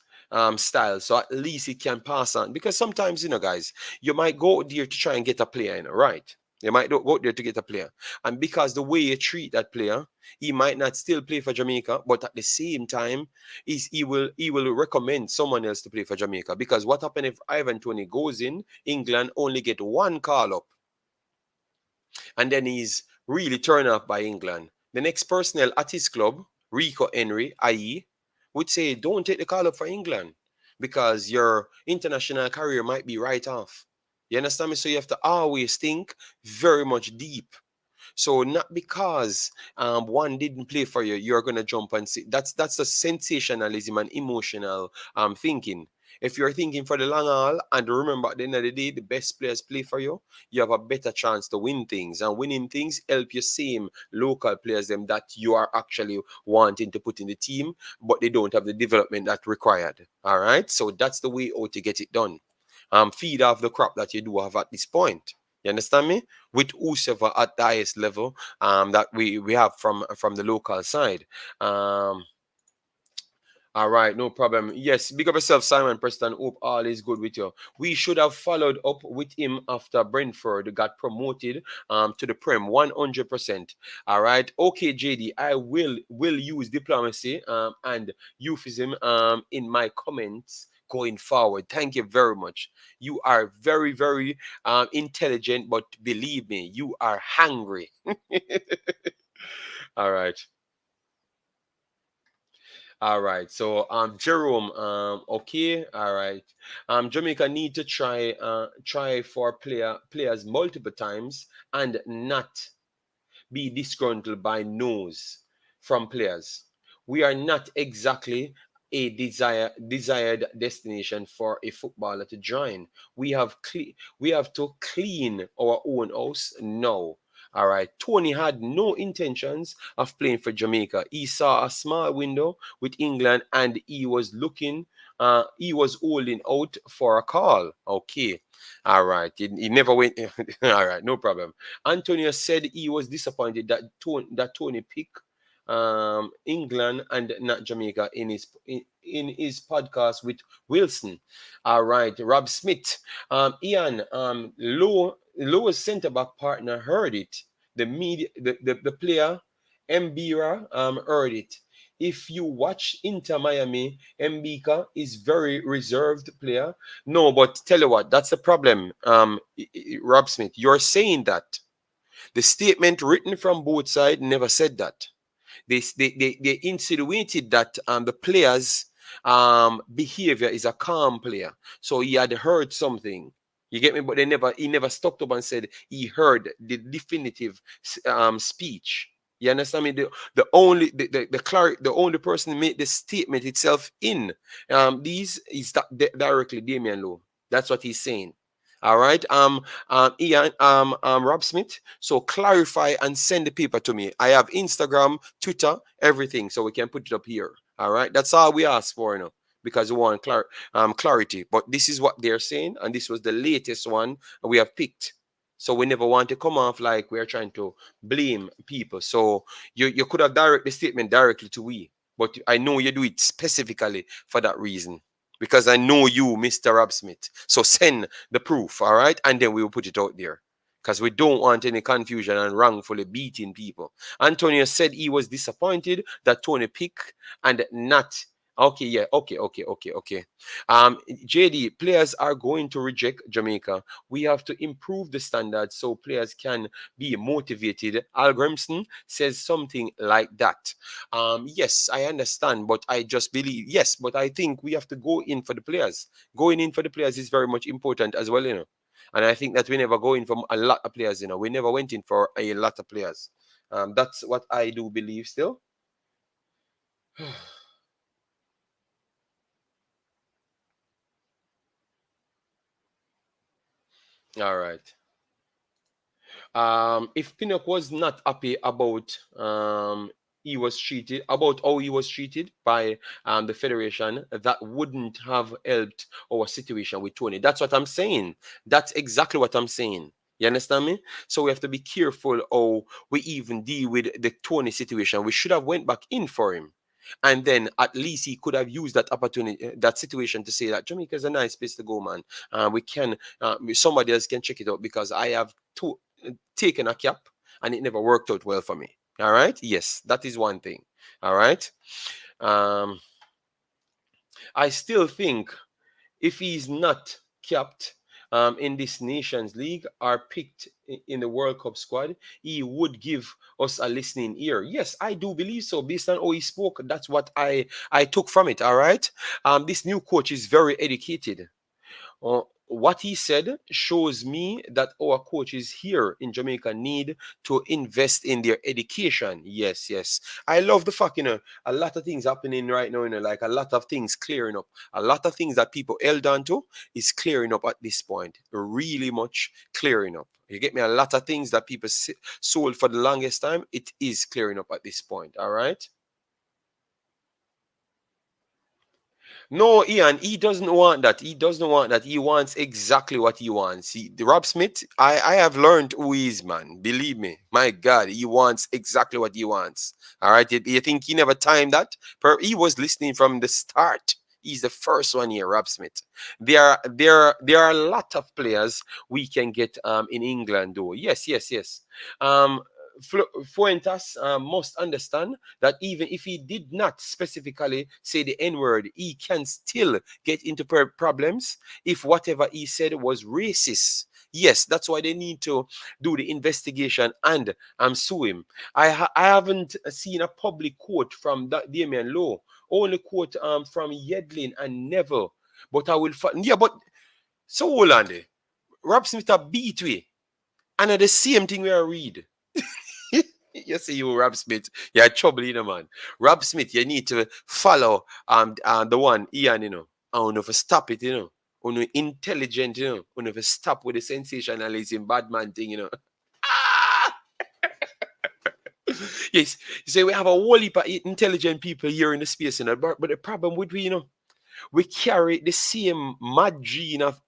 style. So at least it can pass on. Because sometimes, guys, you might go out there to try and get a player, right? You might go out there to get a player. And because the way you treat that player, he might not still play for Jamaica, but at the same time, he will recommend someone else to play for Jamaica. Because what happens if Ivan Toney goes in, England only get one call up, and then he's really turned off by England. The next personnel at his club, Rico Henry, i.e., would say, don't take the call up for England because your international career might be right off. You understand me? So you have to always think very much deep. So not because one didn't play for you, you're gonna jump and see. That's the sensationalism and emotional thinking. If you're thinking for the long haul, and remember at the end of the day, the best players play for you, you have a better chance to win things. And winning things help your same local players them that you are actually wanting to put in the team, but they don't have the development that required. All right. So that's the way out to get it done. Feed off the crop that you do have at this point. You understand me? With whosoever at the highest level that we have from the local side. All right, no problem. Yes, big up yourself, Simon Preston. Hope all is good with you. We should have followed up with him after Brentford got promoted to the Prem 100%. All right, okay, JD. I will use diplomacy and euphemism in my comments going forward. Thank you very much. You are very, very intelligent, but believe me, you are hungry. All right. All right. So Jerome, okay, all right. Jamaica need to try for players multiple times and not be disgruntled by no's from players. We are not exactly a desired destination for a footballer to join. We have to clean our own house now. All right. Toney had no intentions of playing for Jamaica. He saw a small window with England and he was holding out for a call. Okay. All right. He never went. All right. No problem. Antonio said he was disappointed that Toney picked England and not Jamaica in his podcast with Wilson. All right, Rob Smith. Ian, Lowe's centre back partner heard it. The media, the player Mbira heard it. If you watch Inter Miami, Mbika is very reserved player. No, but tell you what, that's the problem. Rob Smith, you're saying that. The statement written from both sides never said that. They insinuated that the player's behavior is a calm player. So he had heard something. You get me? But he never stopped up and said he heard the definitive speech. You understand me? The only person who made the statement itself in these is directly Damion Lowe. That's what he's saying. All right. Ian, Rob Smith. So clarify and send the paper to me. I have Instagram, Twitter, everything, so we can put it up here. All right. That's all we ask for, because we want clarity. But this is what they're saying, and this was the latest one we have picked. So we never want to come off like we're trying to blame people. So you could have direct the statement directly to we, but I know you do it specifically for that reason. Because I know you, Mr. Rob Smith. So send the proof, all right? And then we will put it out there. Because we don't want any confusion and wrongfully beating people. Antonio said he was disappointed that Toney picked and not Okay, yeah, okay. JD, players are going to reject Jamaica. We have to improve the standards so players can be motivated. Hallgrimsson says something like that. Yes, I understand, but I just believe, yes, but I think we have to go in for the players. Going in for the players is very much important as well, you know. And I think that we never go in for a lot of players, you know. We never went in for a lot of players. That's what I do believe still. All right. If Pinnock was not happy about he was treated about how he was treated by the federation, that wouldn't have helped our situation with Toney. That's what I'm saying. That's exactly what I'm saying. You understand me? So we have to be careful how we even deal with the Toney situation. We should have went back in for him. And then at least he could have used that opportunity, that situation to say that Jamaica is a nice place to go, man. We can, somebody else can check it out because I have taken a cap and it never worked out well for me. All right. Yes, that is one thing. All right. Um, I still think if he's not capped in this Nations League or picked in the World Cup squad, he would give us a listening ear. Yes, I do believe so. Based on how he spoke, that's what I took from it. All right. This new coach is very educated. What he said shows me that our coaches here in Jamaica need to invest in their education. Yes, yes. I love the fact, you know, a lot of things happening right now, you know, like a lot of things clearing up. A lot of things that people held on to is clearing up at this point. Really much clearing up. You get me? A lot of things that people sold for the longest time, it is clearing up at this point. All right. No, Ian, he doesn't want that. He doesn't want that. He wants exactly what he wants. The Rob Smith, I have learned who he is, man. Believe me. My God, he wants exactly what he wants. All right. You think he never timed that? He was listening from the start. He's the first one here, Rob Smith. There are a lot of players we can get in England, though. Yes, yes, yes. Um, Fuentes must understand that even if he did not specifically say the N word, he can still get into problems if whatever he said was racist. Yes, that's why they need to do the investigation and sue him. I haven't seen a public quote from Damion Lowe, only quote from Yedlin and Neville. But I will, yeah, but so hold on there. Rob Smith a beat we, and the same thing we are read. You see, you Rob Smith, you're trouble, you know, man. Rob Smith, you need to follow the one Ian, you know. I don't know if stop it, you know. On intelligent, you know. On if stop with the sensationalism, bad man thing, you know. Yes, you say we have a whole heap of intelligent people here in the space, you know. But the problem with we, you know, we carry the same mad gene of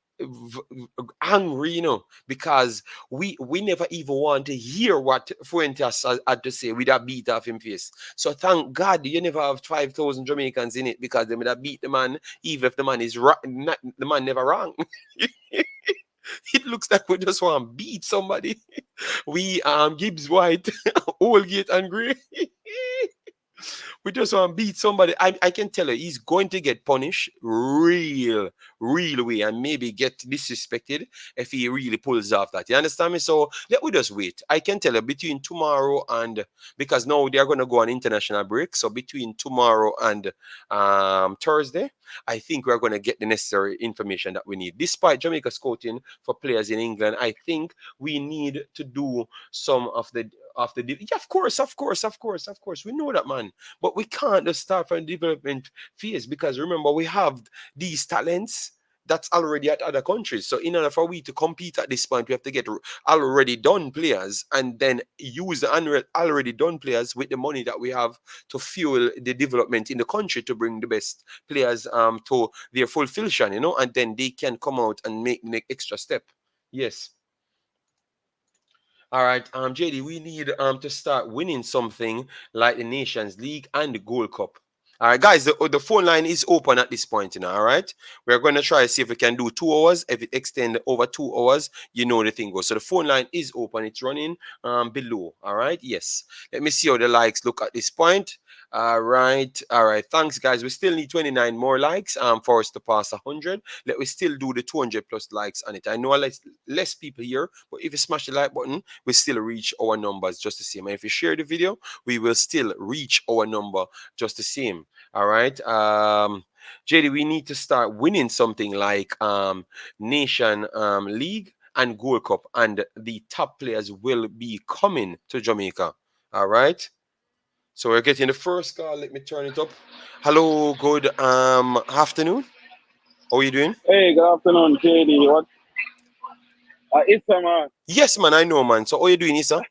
angry, you know, because we never even want to hear what Fuentes had to say with a beat off him face. So thank God you never have 5,000 Jamaicans in it because they would have beat the man, even if the man is not, the man never wrong. It looks like we just want to beat somebody. We Gibbs White, Oldgate and Gray. We just want to beat somebody. I can tell you, he's going to get punished real way, and maybe get disrespected if he really pulls off that. You understand me? So let we just wait. I can tell you between tomorrow and because now they're going to go on international break. So between tomorrow and Thursday, I think we're going to get the necessary information that we need. Despite Jamaica scouting for players in England, I think we need to do some yeah, of course, we know that, man. But we can't just start from development phase because remember we have these talents that's already at other countries. So in order for we to compete at this point, we have to get already done players and then use the already done players with the money that we have to fuel the development in the country to bring the best players to their full fruition, you know, and then they can come out and make the extra step. Yes. All right, JD, we need to start winning something like the Nations League and the Gold Cup. All right, guys, the phone line is open at this point, you know. All right, we're going to try to see if we can do 2 hours. If it extend over 2 hours, you know the thing goes. So the phone line is open. It's running below. All right, yes. Let me see how the likes look at this point. All right, all right. Thanks, guys. We still need 29 more likes for us to pass 100. Let we still do the 200 plus likes on it. I know less people here, but if you smash the like button, we still reach our numbers just the same. And if you share the video, we will still reach our number just the same. All right. JD, we need to start winning something like Nation League and Gold Cup, and the top players will be coming to Jamaica. All right. So we're getting the first call. Let me turn it up. Hello, good afternoon. How are you doing? Hey, good afternoon, KD. What? It's man. Yes, man, I know, man. So how are you doing, Issa?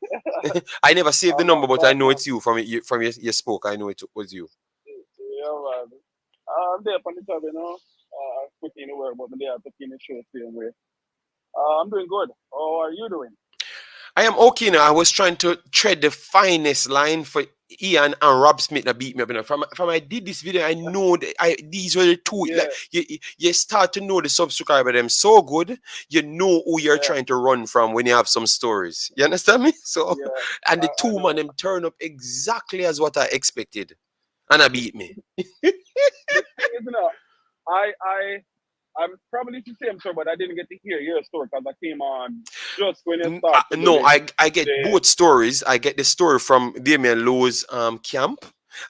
I never saved the I'm number, not but I bad, know man. it's you from your spoke. I know it was you. Yeah, man. I'm there on the job, I'm putting in the work, but I'm there taking the show same way. I'm doing good. How are you doing? I am okay now. I was trying to tread the finest line for Ian and Rob Smith that beat me up. You know. From I did this video, I know that these were the two. Like Yeah, you start to know the subscriber them so good. You know who you're yeah, trying to run from when you have some stories. You understand me? So yeah. and the I two man know. them turn up exactly as what I expected, and I beat me. The thing is, I'm probably the same story, but I didn't get to hear your story because I came on just when you start to do No, I get the. both stories. I get the story from Damion Lowe's camp,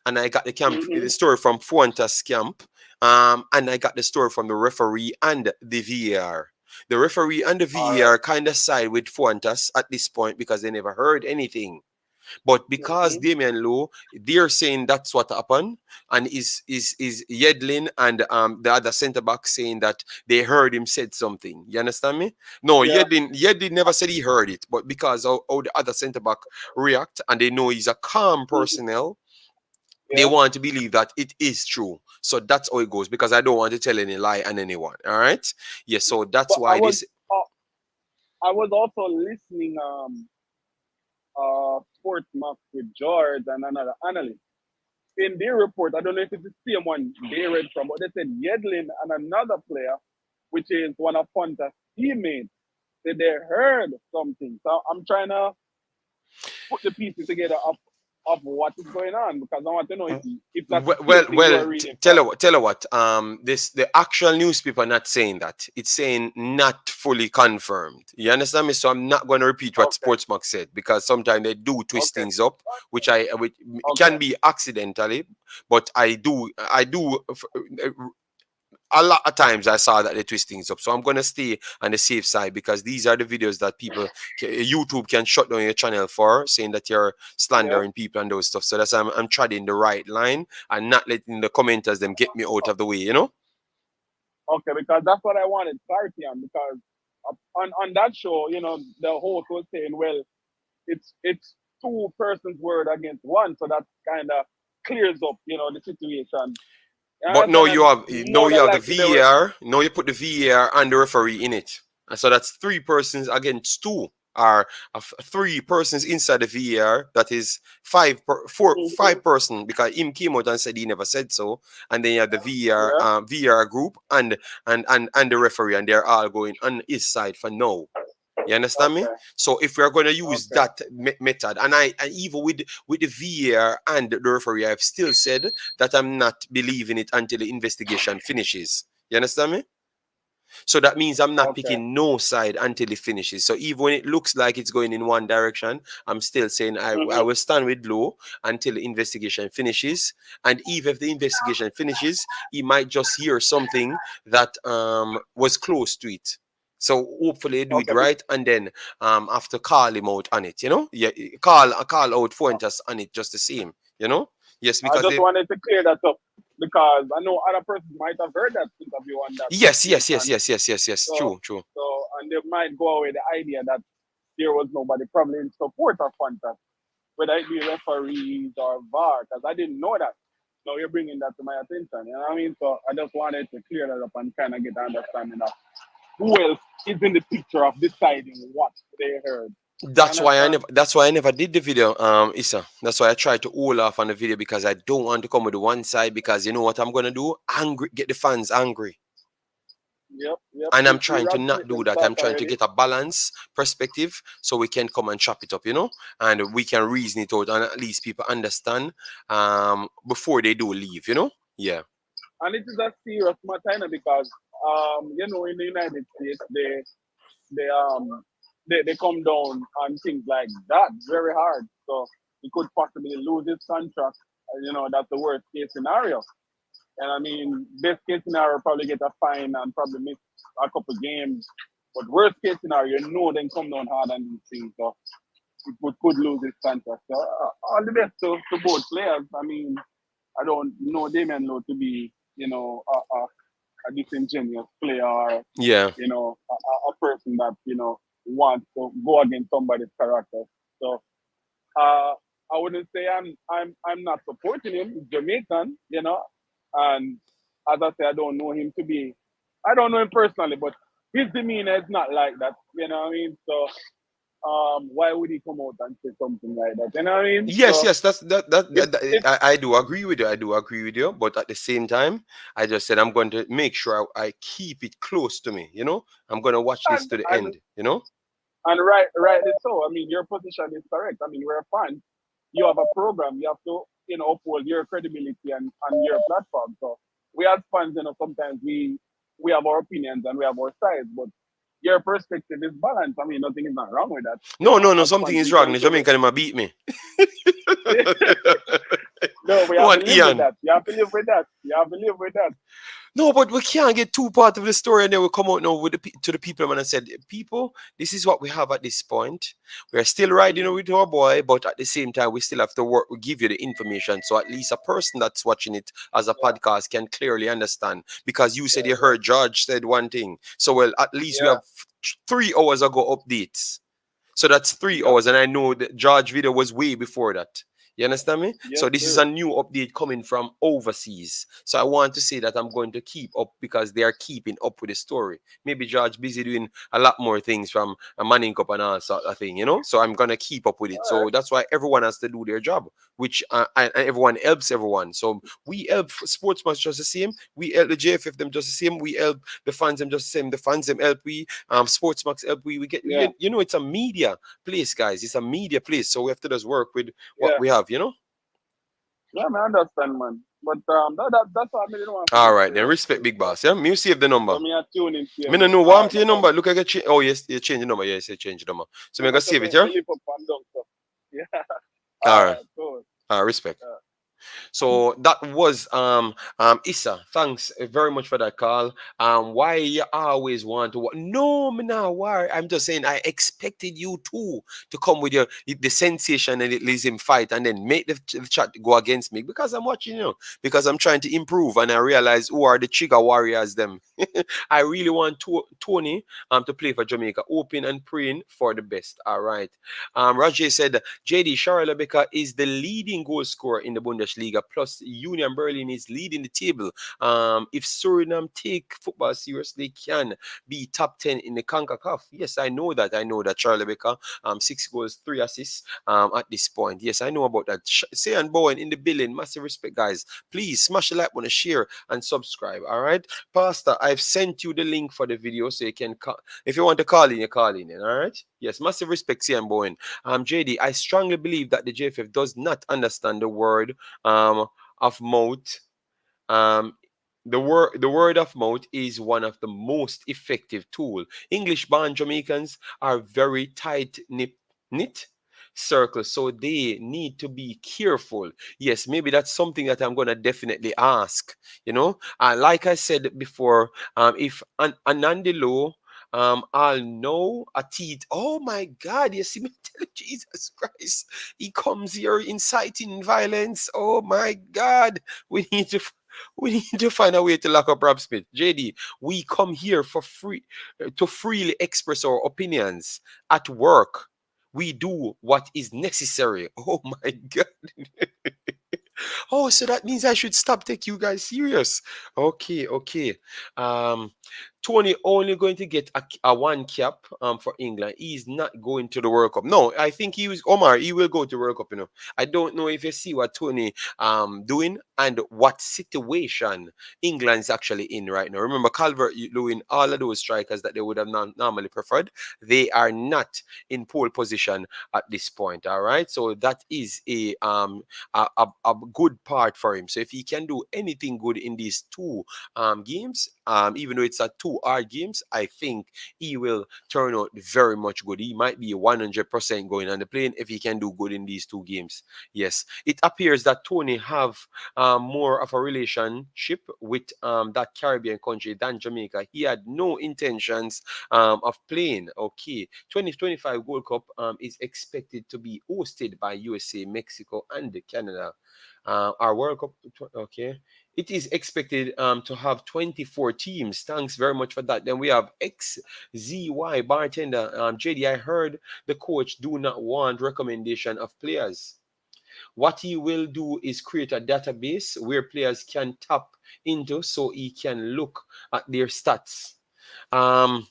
and I got the Mm-hmm. story from Foutas camp, and I got the story from the referee and the VAR. The referee and the All right. VAR kind of side with Foutas at this point because they never heard anything. But because Mm-hmm. Damian Lowe, they're saying that's what happened, and is Yedlin and the other centre back saying that they heard him said something. You understand me? No, Yeah, Yedlin never said he heard it, but because how the other centre back react and they know he's a calm mm-hmm. personnel, they Yeah. want to believe that it is true. So that's how it goes because I don't want to tell any lie on anyone. All right? Yes. So that's But I why was, this. uh, I was also listening. Sports map with George and another analyst. In their report, I don't know if it's the same one they read from, but they said Yedlin and another player, which is one of Fonta's teammates, said they heard something. So I'm trying to put the pieces together of what is going on because I want to know if that's the Well, same thing you well, are reading from. tell her what. This the actual newspaper not saying that. It's saying not fully confirmed. You understand me? So I'm not going to repeat what Okay, Sportsmark said because sometimes they do twist okay, things up, which okay, can be accidentally, but I do a lot of times I saw that they twist things up. So I'm gonna stay on the safe side because these are the videos that YouTube can shut down your channel for, saying that you're yeah, slandering people and those stuff. So that's I'm treading the right line and not letting the commenters them get me out of the way. You know. okay, because that's what I wanted clarity on because on that show, the host was saying, well, it's two persons word against one, so that kind of clears up, the situation. You But understand? And now more you than have the likely, VAR. Now you put the VAR and the referee in it, and so that's three persons against two. Are three persons inside the VAR. That is Mhm. five person because him came out and said he never said so. And then you have the Yeah. VAR group and the referee, and they're all going on his side for now. You understand me? Okay. So if we are going to use Okay. that method, and even with the VAR and the referee, I've still said that I'm not believing it until the investigation finishes. You understand me? So that means I'm not Okay. picking no side until it finishes. So even when it looks like it's going in one direction, I'm still saying I Hmm. will stand with Low until the investigation finishes. And even if the investigation finishes, he might just hear something that was close to it. So hopefully do it Okay. right, and then have to call him out on it. Yeah, call out Fuentes on it just the same. Yes, I because just they. wanted to clear that up because I know other persons might have heard that interview on that Yes, yes, yes, station. yes, yes, yes, yes. So, True, true. so, and they might go away the idea that there was nobody probably in support of Fanta, whether it be referees or VAR, because I didn't know that. So you're bringing that to my attention. You know what I mean? So I just wanted to clear that up and kind of get an understanding of who else is in the picture of deciding what they heard. You understand? That's why I never did the video, Issa. That's why I tried to hold off on the video because I don't want to come with the one side because you know what I'm gonna do? Angry, get the fans angry. Yep. And I'm We trying to Rod not Smith do them that. start I'm trying to already. get a balance perspective so we can come and chop it up, and we can reason it out, and at least people understand before they do leave. Yeah. And it is a serious matter, because in the United States they come down on things like that very hard. So he could possibly lose his contract. That's the worst case scenario. And I mean, best case scenario, probably get a fine and probably miss a couple games. But worst case scenario, then come down hard on these things. So it could lose his contract. So all the best to both players. I mean, I don't know Damion Lowe to be, a disingenuous player, or Yeah. a person that wants to go against somebody's character. So uh, I wouldn't say I'm not supporting him. He's Jamaican, and as I say, I don't know him personally, but his demeanor is not like that. You know what I mean? So why would he come out and say something like that? You know what I mean? Yes, So yes, that's it's I do agree with you. I do agree with you. But at the same time, I just said I'm going to make sure I keep it close to me. I'm going to watch this and to the and end. and rightly so. I mean, your position is correct. I mean, we're fans. You have a program. You have to, uphold your credibility and your platform. So we as fans, sometimes we have our opinions and we have our sides, but your perspective is balanced. I mean, nothing is not wrong with that. No, no, no. As Something fans, is we wrong. can The give Jamaican them a beat me. it. No, we have to One live with Ian. that. You have to live with that. You have to live with that. No, but we can't get too part of the story, and then we come out now with to the people and I said, people, this is what we have at this point. We are still riding Mhm. with our boy, but at the same time, we still have to work. We give you the information, so at least a person that's watching it as a Yeah, podcast can clearly understand. Because you said yeah, you yeah, heard George said one thing, so well, at least we yeah. have 3 hours ago updates. So that's three Yep, hours, and I know the George video was way before that. You understand me? yes, So this is sir. a new update coming from overseas. So I want to say that I'm going to keep up because they are keeping up with the story. Maybe George busy doing a lot more things from a manning cup and all sort of thing. So I'm gonna keep up with it. All right. So that's why everyone has to do their job, which and everyone helps everyone. So we help sportsmen just the same. We help the JFF them just the same. We help the fans them just the same. The fans them help we. Sportsmax help we. We get Yeah, it's a media place, guys. It's a media place, so we have to just work with what yeah, we have. yeah. Man, I understand, man. But that's what I mean. I don't want to All get right, then respect serious. big So boss. Yeah, me save the number. so me I tune into you, Me no man. know All what right, to no your number. problem. Look, I get change. Oh yes, you change the number. Yes, you change the number. So me No, gonna so save it, me yeah. live up and down. So yeah. All All right. right, cool. Respect. Uh, So that was Issa. Thanks very much for that call. Why you always want to no me now why I'm just saying I expected you to come with your the sensation and it leaves him fight and then make the chat go against me because I'm watching you because I'm trying to improve and I realize who are the trigger warriors them. I really want Toney to play for Jamaica, hoping and praying for the best. All right. Roger said JD Charles is the leading goal scorer in the Bundesliga, plus Union Berlin is leading the table. If Suriname take football seriously, can be top 10 in the Concacaf. Yes, I know that. I know that Charlie Becker, 6 goals, 3 assists at this point. Yes, I know about that. Say and Bowen in the building. Massive respect, guys. Please smash the like button, share, and subscribe. All right. Pastor, I've sent you the link for the video so you can if you want to call in, you call in. All right. Yes, massive respect, Say and Bowen. JD, I strongly believe that the JFF does not understand the word of mouth. Um, the word of mouth is one of the most effective tool. English born Jamaicans are very knit circles, so they need to be careful. Yes, maybe that's something that I'm gonna definitely ask. Like I said before, if Anandi Lowe I'll know a teeth. Oh my God, you see me tell Jesus Christ. He comes here inciting violence. Oh my God. We need to we need to find a way to lock up Rob Smith. JD, we come here for free to freely express our opinions at work. We do what is necessary. Oh my God. Oh, so that means I should stop take you guys serious. Okay, okay. Um Toney only going to get a one cap for England. He's not going to the World Cup. No, I think he was Omar. He will go to World Cup. I don't know if you see what Toney doing and what situation England is actually in right now. Remember, Calvert-Lewin, all of those strikers that they would have normally preferred, they are not in pole position at this point. All right, so that is a good part for him. So if he can do anything good in these two games, even though it's a two hard games, I think he will turn out very much good. He might be 100% going on the plane if he can do good in these two games. Yes, it appears that Toney have more of a relationship with that Caribbean country than Jamaica. He had no intentions of playing. Okay, 2025 World Cup is expected to be hosted by USA, Mexico, and Canada. Our World Cup, okay. It is expected to have 24 teams. Thanks very much for that. Then we have XZY bartender. JD, I heard the coach do not want recommendation of players. What he will do is create a database where players can tap into so he can look at their stats. Um,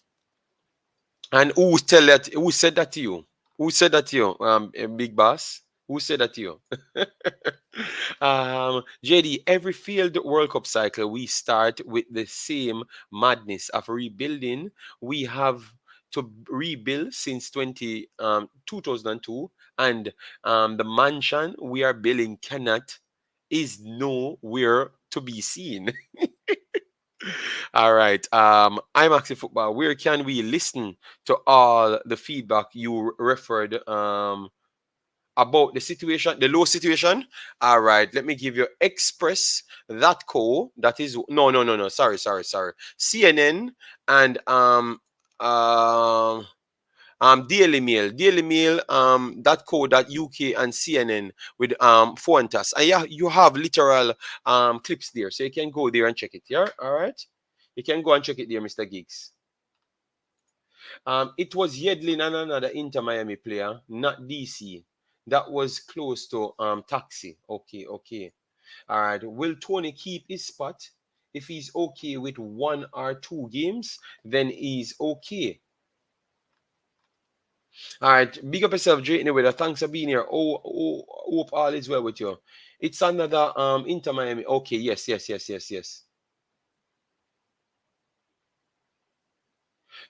and who said that to you? Who said that to you? Big boss? Who said that to you? JD, every field World Cup cycle, we start with the same madness of rebuilding. We have to rebuild since 2002, and the mansion we are building cannot is nowhere to be seen. All right. Imaxit football. Where can we listen to all the feedback you referred about the situation, the low situation? All right. Let me give you Express that co. That is no. Sorry. CNN and Daily Mail, .co.uk and CNN with Foutas. And yeah, you have literal clips there. So you can go there and check it. Yeah, all right. You can go and check it there, Mr. Giggs. It was Yedlin and another Inter Miami player, not DC. That was close to Taxi. Okay. All right. Will Toney keep his spot? If he's okay with 1 or 2 games, then he's okay. All right, big up yourself, Drayton with thanks for being here. Hope all is well with you. It's another Inter Miami. Okay, yes.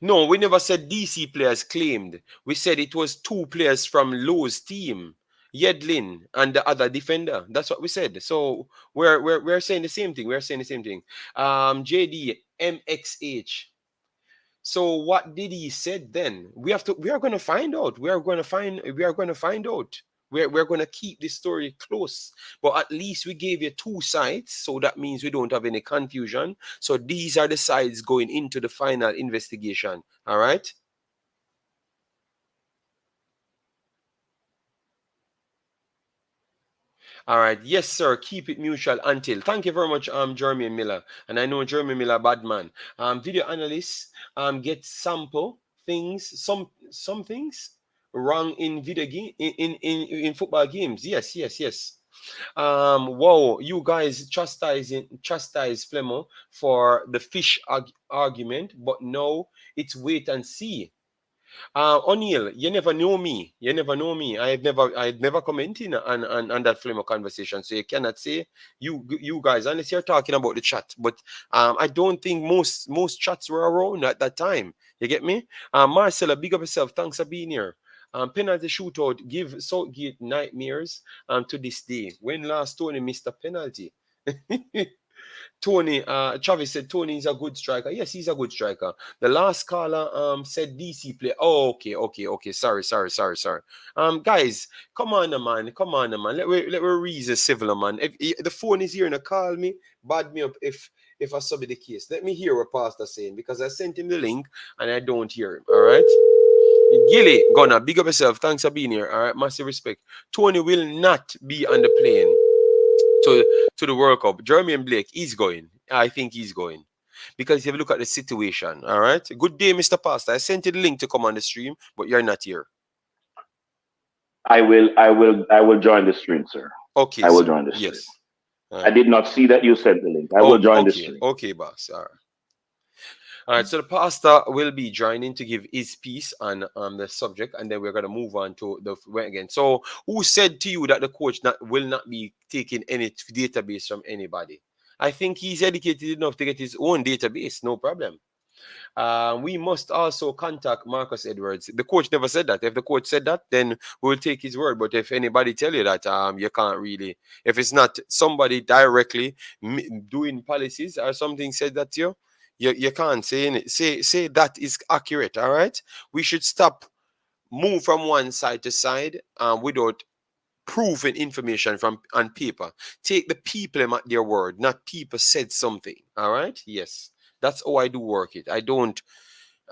No, we never said DC players claimed. We said it was 2 players from Lowe's team, Yedlin and the other defender. That's what we said. So we're saying the same thing. We're saying the same thing. JD MXH. So what did he said then? We are going to find out. We are going to find out. We're going to keep this story close. But at least we gave you 2 sides, so that means we don't have any confusion. So these are the sides going into the final investigation. All right? All right. Yes, sir. Keep it mutual until. Thank you very much, Jeremy Miller. And I know Jeremy Miller, bad man. Video analysts get sample things, some things wrong in video game in football games. Yes. Wow, you guys chastise Flemo for the fish argument, but no, it's wait and see. O'Neill, you never know me. You never know me. I've never commented on that flame of conversation. So you cannot say you guys unless you're talking about the chat. But I don't think most chats were around at that time. You get me? Marcella, big up yourself. Thanks for being here. Penalty shootout give Southgate nightmares to this day. When last Toney missed a penalty? Toney, Travis said Toney is a good striker. Yes, he's a good striker. The last caller said DC play. Oh, okay. Sorry. Guys, come on, man. Let me reason civil, man. If the phone is here and call me, bad me up if I sub the case. Let me hear what Pastor saying because I sent him the link and I don't hear him. All right. Gilly, gonna big up yourself. Thanks for being here. All right, massive respect. Toney will not be on the plane to the World Cup. Jeremy and Blake, he's going. I think he's going. Because if you look at the situation, all right? Good day, Mr. Pastor. I sent you the link to come on the stream, but you're not here. I will join the stream, sir. Okay, I will sir. join the stream. Yes. I did not see that you sent the link. I will join the stream. Okay, boss. All right. All right, so the pastor will be joining to give his piece on the subject, and then we're gonna move on to the again. So, who said to you that the coach will not be taking any database from anybody? I think he's educated enough to get his own database, no problem. We must also contact Marcus Edwards. The coach never said that. If the coach said that, then we'll take his word. But if anybody tell you that, you can't really. If it's not somebody directly doing policies or something said that to you, you can't say say that is accurate. All right, we should stop move from one side to side without proven information from on paper. Take the people at their word, not people said something. All right, yes, that's how I do work it. I don't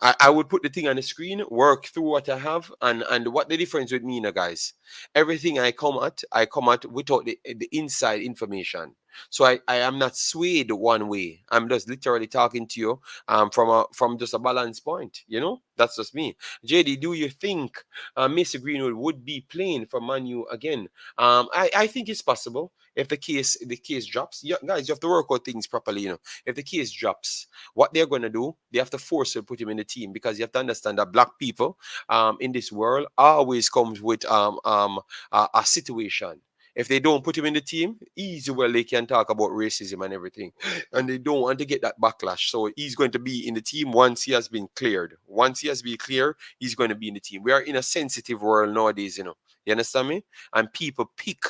I would put the thing on the screen, work through what I have, and what the difference with me now, guys. Everything I come at without the inside information. So I am not swayed one way. I'm just literally talking to you from just a balance point. You know, that's just me. JD, do you think Mr. Greenwood would be playing for Manu again? I think it's possible if the case drops. Yeah, guys, you have to work out things properly. You know, if the case drops, what they're going to do, they have to force to put him in the team because you have to understand that black people in this world always comes with a situation. If they don't put him in the team, easy well they can talk about racism and everything, and they don't want to get that backlash. So he's going to be in the team once he has been cleared. Once he has been cleared, he's going to be in the team. We are in a sensitive world nowadays, you know. You understand me? And people pick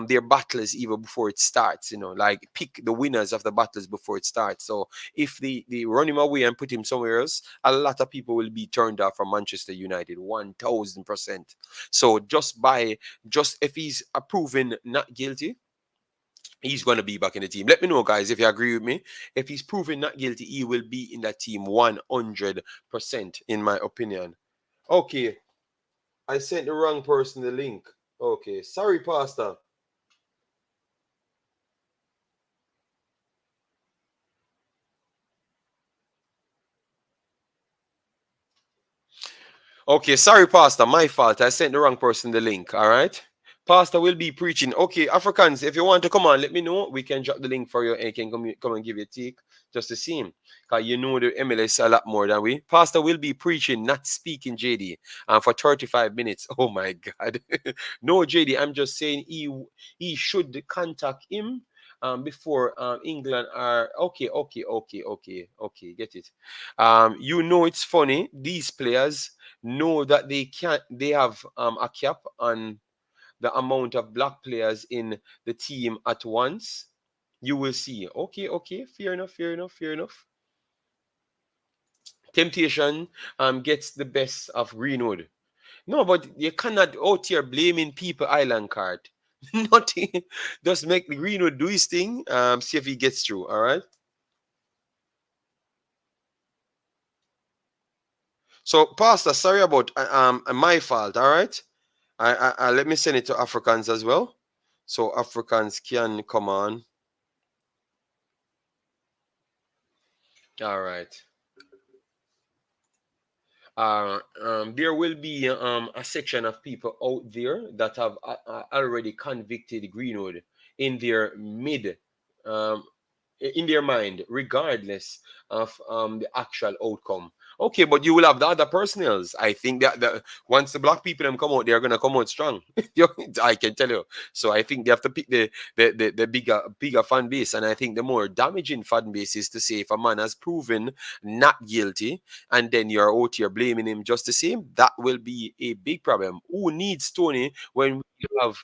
their battles even before it starts. You know, like pick the winners of the battles before it starts. So if they run him away and put him somewhere else, a lot of people will be turned off from Manchester United, 1000%. So just if he's proven not guilty, he's going to be back in the team. Let me know, guys, if you agree with me. If he's proven not guilty, he will be in that team 100%, in my opinion. Okay, I sent the wrong person the link. Okay, sorry, Pastor. Okay, sorry, Pastor. My fault. I sent the wrong person the link. All right. Pastor will be preaching. Okay, Africans, if you want to come on, let me know. We can drop the link for you and you can come and give you a take just to see him. Because you know the MLS a lot more than we. Pastor will be preaching, not speaking, JD, for 35 minutes. Oh my God. No, JD, I'm just saying he should contact him before England are okay, get it. You know it's funny. These players know that they have a cap on the amount of black players in the team at once. You will see. Okay, fair enough, fair enough, fair enough. Temptation gets the best of Greenwood. No, but you cannot out here blaming people island card. Nothing. Just make the Greenwood do his thing. See if he gets through. All right. So, Pastor, sorry about my fault. All right. I let me send it to Africans as well, so Africans can come on. All right. There will be a section of people out there that have already convicted Greenwood in their mid, um, in their mind, regardless of the actual outcome. Okay, but you will have the other personnels. I think that once the black people them come out, they're gonna come out strong. I can tell you. So I think they have to pick the bigger fan base, and I think the more damaging fan base is to say if a man has proven not guilty, and then you're out here blaming him just the same, that will be a big problem. Who needs Toney when we have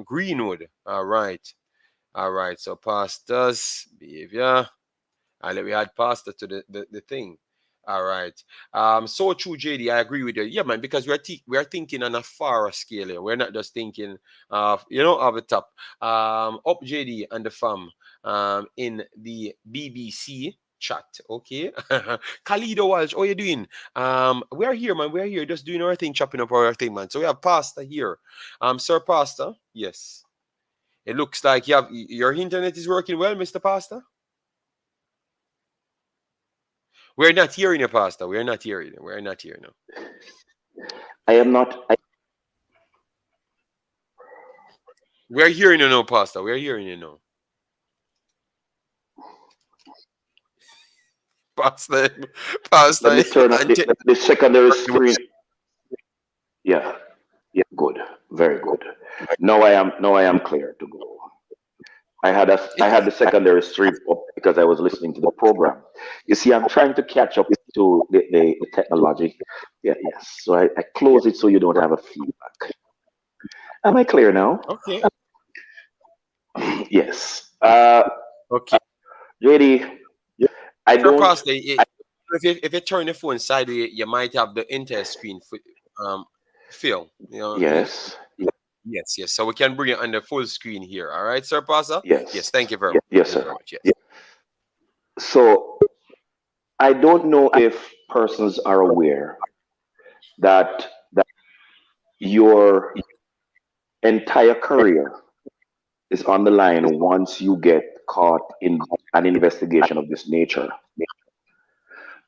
Greenwood? All right. All right, so pastors, behavior. And we add pastor to the thing. All right. So true, JD. I agree with you. Yeah, man, because we are thinking on a far scale here. We're not just thinking of of the top. Up JD and the fam in the BBC chat. Okay. Khalido Walsh, how you doing? We are here, man. We are here just doing our thing, chopping up our thing, man. So we have Pastor here. Sir Pastor, yes. It looks like your internet is working well, Mr. Pastor. We're not hearing you, Pastor. We're not hearing you. We're not hearing you. I am not. We're hearing you now, Pastor. We're hearing you now. Pastor, Pastor, Let me turn on and the secondary screen. Yeah, yeah, good, very good. Now I am clear to go. I had the secondary stream up because I was listening to the program. You see, I'm trying to catch up to the technology. Yeah, yes. So I close it so you don't have a feedback. Am I clear now? okay, Yes. okay. JD, I So, don't. Pastor, if you turn the phone sideways, you might have the entire screen um fill. Yes, Yes, yes. So we can bring it on the full screen here. All right, Sir Pastor. Yes, yes, thank you very much. yes, Thank you sir. very much. Yes. So I don't know if persons are aware that your entire career is on the line once you get caught in an investigation of this nature.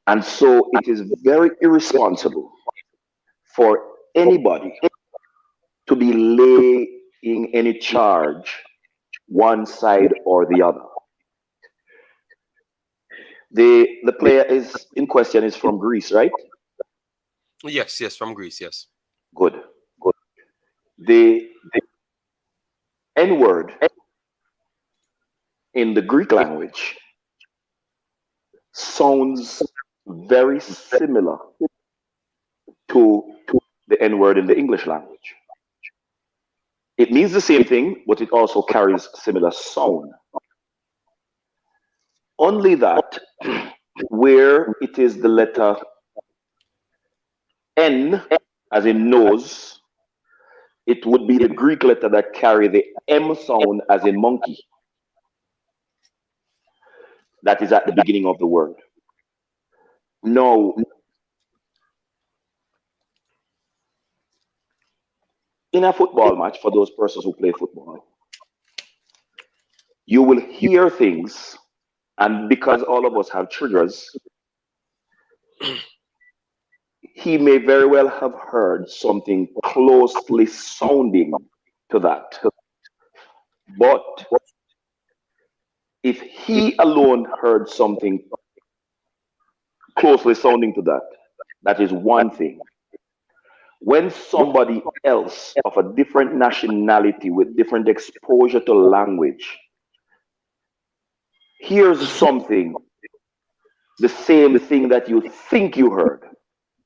And so it is very irresponsible for anybody to be laying any charge one side or the other. The player is in question is from Greece, right? Yes, yes, from Greece. Yes. Good. The N word in the Greek language sounds very similar to the N word in the English language. It means the same thing, but it also carries similar sound. Only that where it is the letter N, as in nose, it would be the Greek letter that carry the M sound, as in monkey, that is at the beginning of the word. Now, in a football match, for those persons who play football, you will hear things, and because all of us have triggers, he may very well have heard something closely sounding to that. But if he alone heard something closely sounding to that, that is one thing. When somebody else of a different nationality with different exposure to language hears something, the same thing that you think you heard,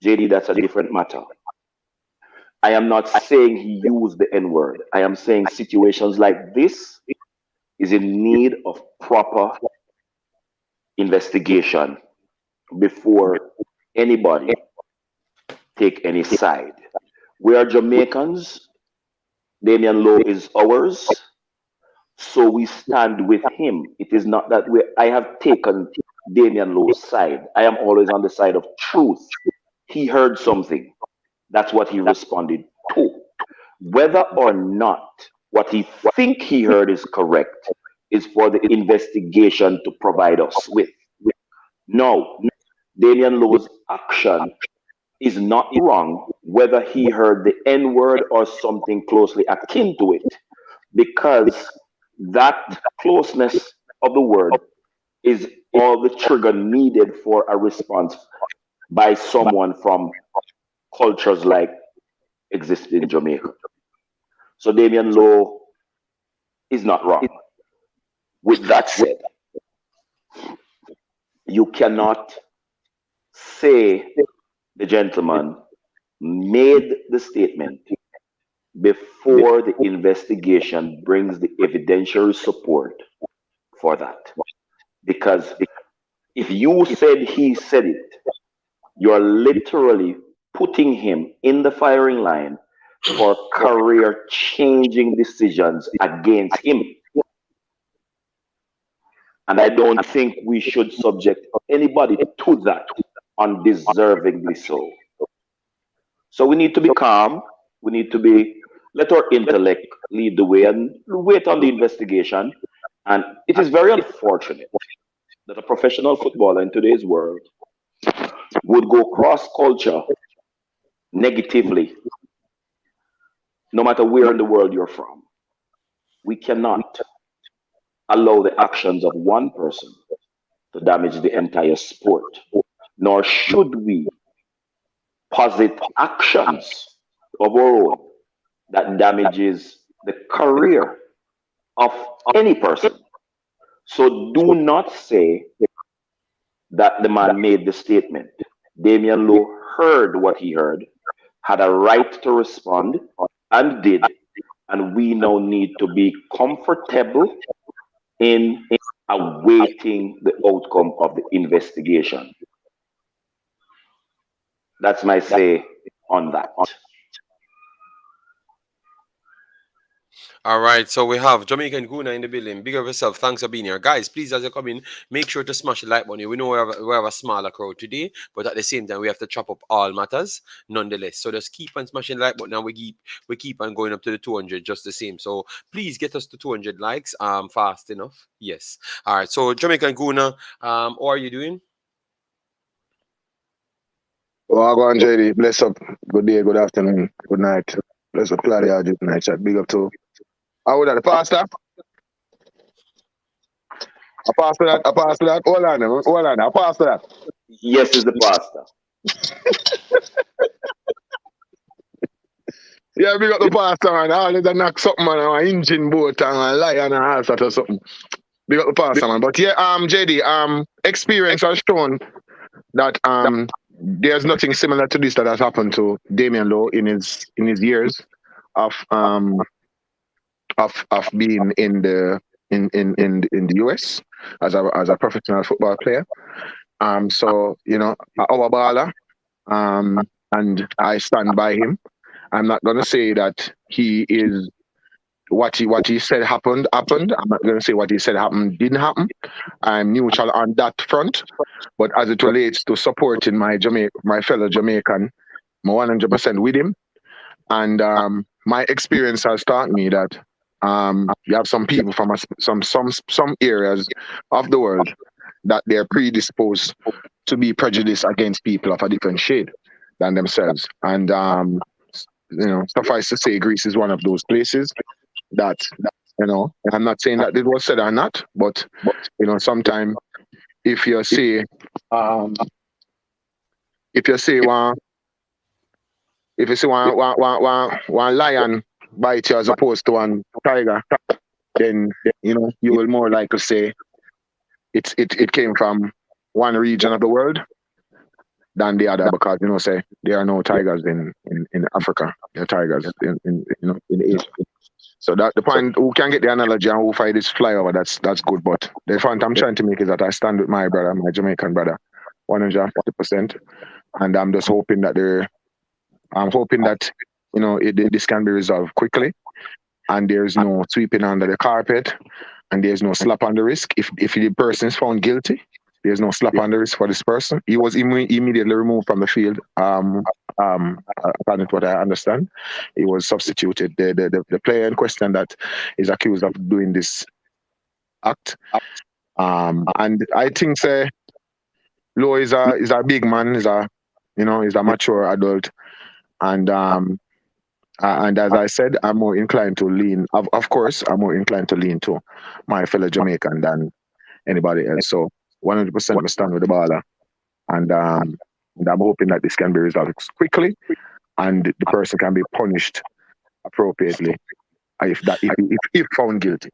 JD, that's a different matter. I am not saying he used the N word. I am saying situations like this is in need of proper investigation before anybody take any side. We are Jamaicans. Damion Lowe is ours. So we stand with him. It is not that I have taken Damion Lowe's side. I am always on the side of truth. He heard something. That's what he responded to. Whether or not what he think he heard is correct is for the investigation to provide us with. No, Damion Lowe's action is not wrong, whether he heard the N word or something closely akin to it, because that closeness of the word is all the trigger needed for a response by someone from cultures like exist in Jamaica. So Damion Lowe is not wrong. With that said, you cannot say the gentleman made the statement before the investigation brings the evidentiary support for that. Because if you said he said it, you're literally putting him in the firing line for career changing decisions against him. And I don't think we should subject anybody to that undeservingly so. So we need to be calm. We need to let our intellect lead the way and wait on the investigation. And it is very unfortunate that a professional footballer in today's world would go cross culture negatively, no matter where in the world you're from. We cannot allow the actions of one person to damage the entire sport, nor should we posit actions of our own that damages the career of any person. So do not say that the man made the statement. Damion Lowe heard what he heard, had a right to respond, and did. And we now need to be comfortable in awaiting the outcome of the investigation. That's my say on that. All right, so we have Jamaican Guna in the building. Big up yourself. Thanks for being here. Guys, please, as you come in, make sure to smash the like button. We know we have a smaller crowd today, but at the same time, we have to chop up all matters nonetheless. So just keep on smashing the like button, and we keep on going up to the 200 just the same. So please get us to 200 likes fast enough. Yes. All right, so Jamaican Guna, how are you doing? Oh, go on, JD. Bless up. Good day, good afternoon, good night. Bless up, Claudia. Good night, chat. Big up to. How would that? The pastor? A pastor that? A pastor that? Hold on. A pastor that? Yes, is the pastor. Yeah, big up the pastor, man. All this a knock something, man. An engine boat and a lion and all sort of something. Big up the pastor, man. But yeah, JD, experience has shown that there's nothing similar to this that has happened to Damion Lowe in his years of being in the US as a professional football player. So our baller, and I stand by him. I'm not gonna say that he is what he said happened. I'm not gonna say what he said happened didn't happen. I'm neutral on that front. But as it relates to supporting my fellow Jamaican, I'm 100% with him. And my experience has taught me that you have some people from some areas of the world that they're predisposed to be prejudiced against people of a different shade than themselves. And suffice to say, Greece is one of those places that I'm not saying that it was said or not, but sometimes if you say one lion bite you as opposed to one tiger, then you will more likely say it came from one region of the world than the other, because say there are no tigers in Africa. There are tigers in Asia. So that the point, who can get the analogy and who fight this flyover, that's good. But the point I'm trying to make is that I stand with my brother, my Jamaican brother, 140%, and I'm just hoping that this can be resolved quickly, and there's no sweeping under the carpet, and there's no slap on the wrist. If the person is found guilty, there's no slap on the wrist for this person. He was immediately removed from the field. According to what I understand, he was substituted. The player in question that is accused of doing this act, and I think Lowe is a big man. He's a mature adult, and as I said, I'm more inclined to lean. Of course, I'm more inclined to lean to my fellow Jamaican than anybody else. So 100% we stand with the baller, and I'm hoping that this can be resolved quickly, and the person can be punished appropriately if found guilty.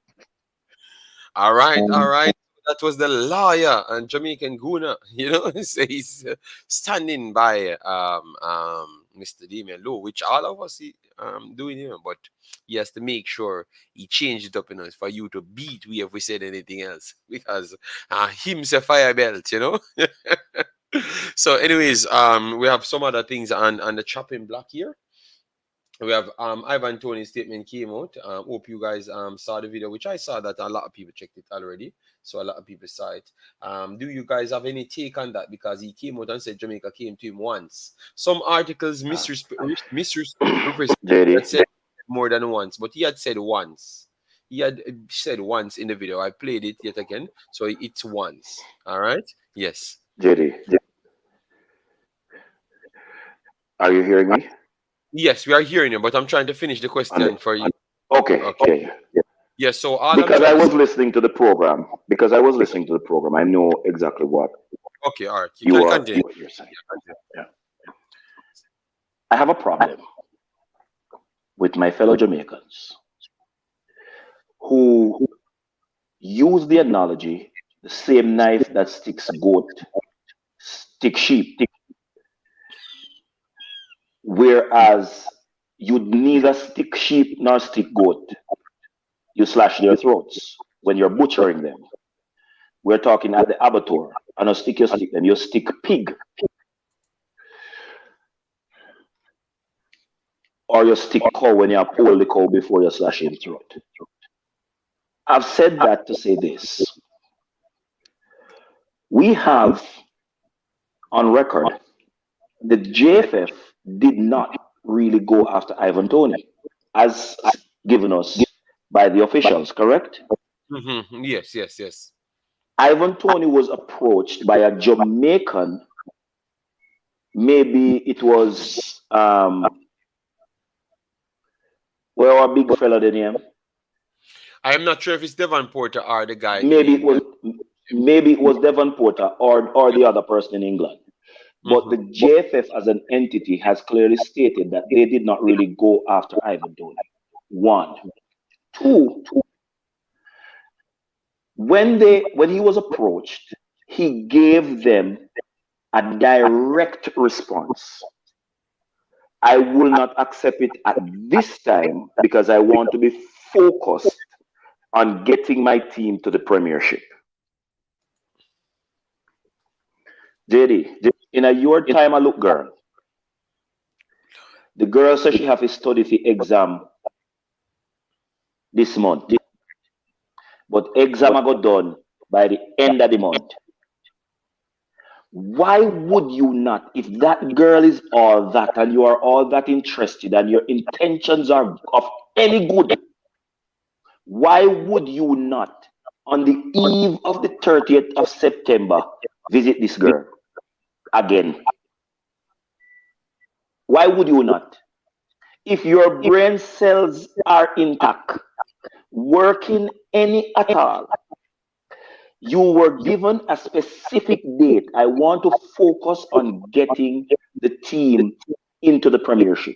All right. That was the lawyer and Jamaican Guna. So he's standing by Mr. Damion Lowe, which all of us doing, but he has to make sure he changed it up, for you to beat we if we said anything else, because him's a fire belt, So anyways, we have some other things on the chopping block here. We have Ivan Toney's statement came out. Hope you guys saw the video, which I saw that a lot of people checked it already. So a lot of people saw it. Do you guys have any take on that? Because he came out and said Jamaica came to him once. Some articles misrepresented said more than once, but he had said once. He had said once in the video. I played it yet again. So it's once. All right? Yes. JD, are you hearing me? Yes, we are hearing you, but I'm trying to finish the question for you. Okay. Yeah, so all because I was listening to the program because I was listening to the program. I know exactly Okay, all right. You can continue. what you're saying. Yeah. I have a problem with my fellow Jamaicans who use the analogy, the same knife that sticks goat, stick sheep, whereas you'd neither stick sheep nor stick goat. You slash their throats when you're butchering them. We're talking at the abattoir. And you stick them. You stick pig. Or you stick cow when you pull the cow before you slash his throat. I've said that to say this. We have on record the JFF did not really go after Ivan Toney, as given us by the officials, correct? Yes. Ivan Toney was approached by a Jamaican. Maybe it was well, a big fella the name. I am not sure if it's Devon Porter or the guy. Maybe it was Devon Porter or the other person in England. But the JFF as an entity has clearly stated that they did not really go after Ivan Toney. One. Two, when he was approached, he gave them a direct response. I will not accept it at this time because I want to be focused on getting my team to the Premiership. JD, in a your time I look girl. The girl says she have to study for exam this month. But exam I got done by the end of the month. Why would you not, if that girl is all that and you are all that interested and your intentions are of any good, why would you not, on the eve of the 30th of September, visit this girl again? Why would you not? If your brain cells are intact, working any at all, you were given a specific date. I want to focus on getting the team into the Premiership.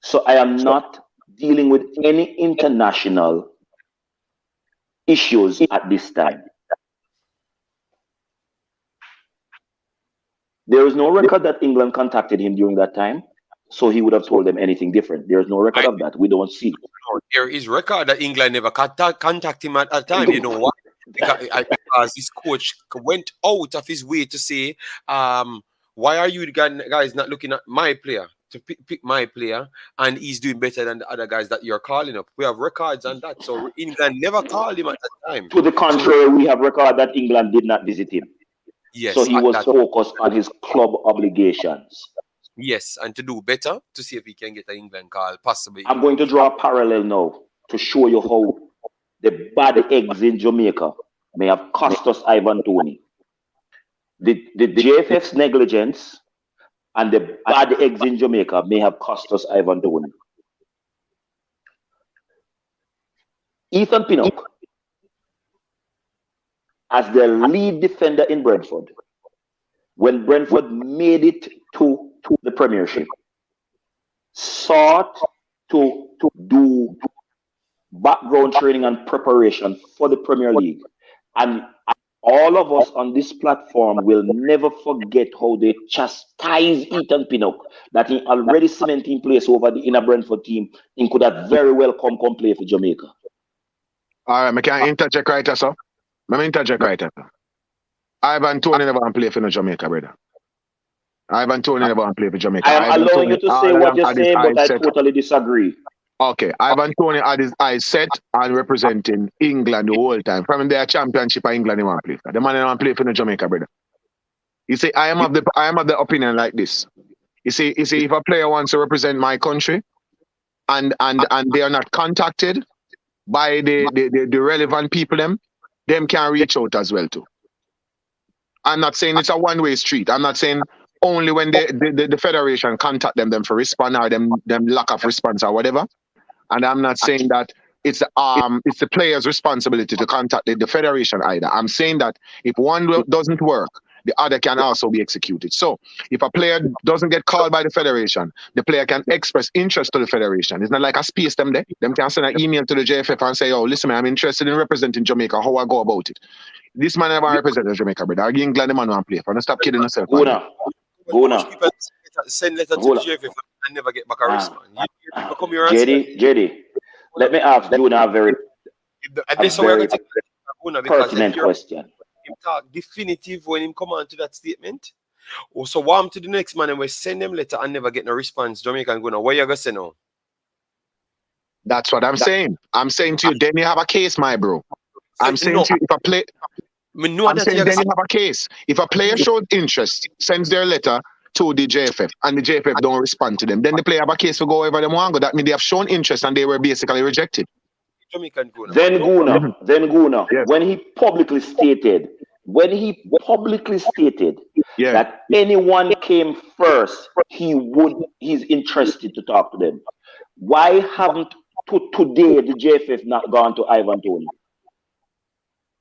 So I am not dealing with any international issues at this time. There is no record that England contacted him during that time, so he would have told them anything different. There is no record of that. We don't see. There is record that England never contact him at that time. You know why? Because his coach went out of his way to say, why are you guys not looking at my player, to pick my player, and he's doing better than the other guys that you're calling up. We have records on that. So England never called him at that time. To the contrary, we have record that England did not visit him. Yes. So he was focused on his club obligations. Yes, and to do better, to see if he can get an England call, possibly. I'm going to draw a parallel now to show you how the bad eggs in Jamaica may have cost us Ivan Toney. The JFF's negligence and the bad eggs in Jamaica may have cost us Ivan Toney. Ethan Pinnock, as the lead defender in Brentford, when Brentford made it to the Premiership, sought to do background training and preparation for the Premier League. And all of us on this platform will never forget how they chastised Ethan Pinnock, that he already cementing place over the inner Brentford team. He could have very well come play for Jamaica. All right, I can interject right there, sir. Let me interject right there. Ivan Toney never play for Jamaica, brother. Ivan Toney never play for Jamaica. I am allowing you to say what you say, but I totally disagree. Okay, Ivan Toney had his eyes set on representing England the whole time. From their championship of England, he want to play for. The man don't play for Jamaica, brother. You see, I am of the opinion like this. You see, if a player wants to represent my country, and they are not contacted by the relevant people, them can reach out as well too. I'm not saying it's a one-way street. I'm not saying only when the federation contact them for response or them lack of response or whatever. And I'm not saying that it's the player's responsibility to contact the federation either. I'm saying that if one doesn't work, the other can also be executed. So if a player doesn't get called by the federation, the player can express interest to the federation. It's not like a space them there. Them can send an email to the JFF and say, oh, listen, man, I'm interested in representing Jamaica. How I go about it? This man never represented Jamaica, brother. I England the man want play for. Don't stop kidding yourself, man. Guna, How much Guna, people send letter to hold the on. JFF and never get back a Ah, response? You people come here and say, JD, let me ask Guna and a this is how we're very going to take Laguna, because if pertinent you're question. him talk definitive when him come on to that statement. Oh, so warm to the next man and we send them letter and never get no response. Jamaica and Guna, what you gonna say now? That's what I'm saying. I'm saying to you, then you have a case, my bro. I'm saying No, to you, if a play, I know I'm that saying you then gonna you have a case. If a player shows interest, sends their letter to the JFF, and the JFF don't respond to them, then the player have a case to go wherever they want to go. That means they have shown interest and they were basically rejected. Jamaica and Guna. Then No problem. Guna, then Guna, Yes. when he publicly stated Yeah. that anyone came first, he's interested to talk to them. Why haven't today the JFF not gone to Ivan Toney?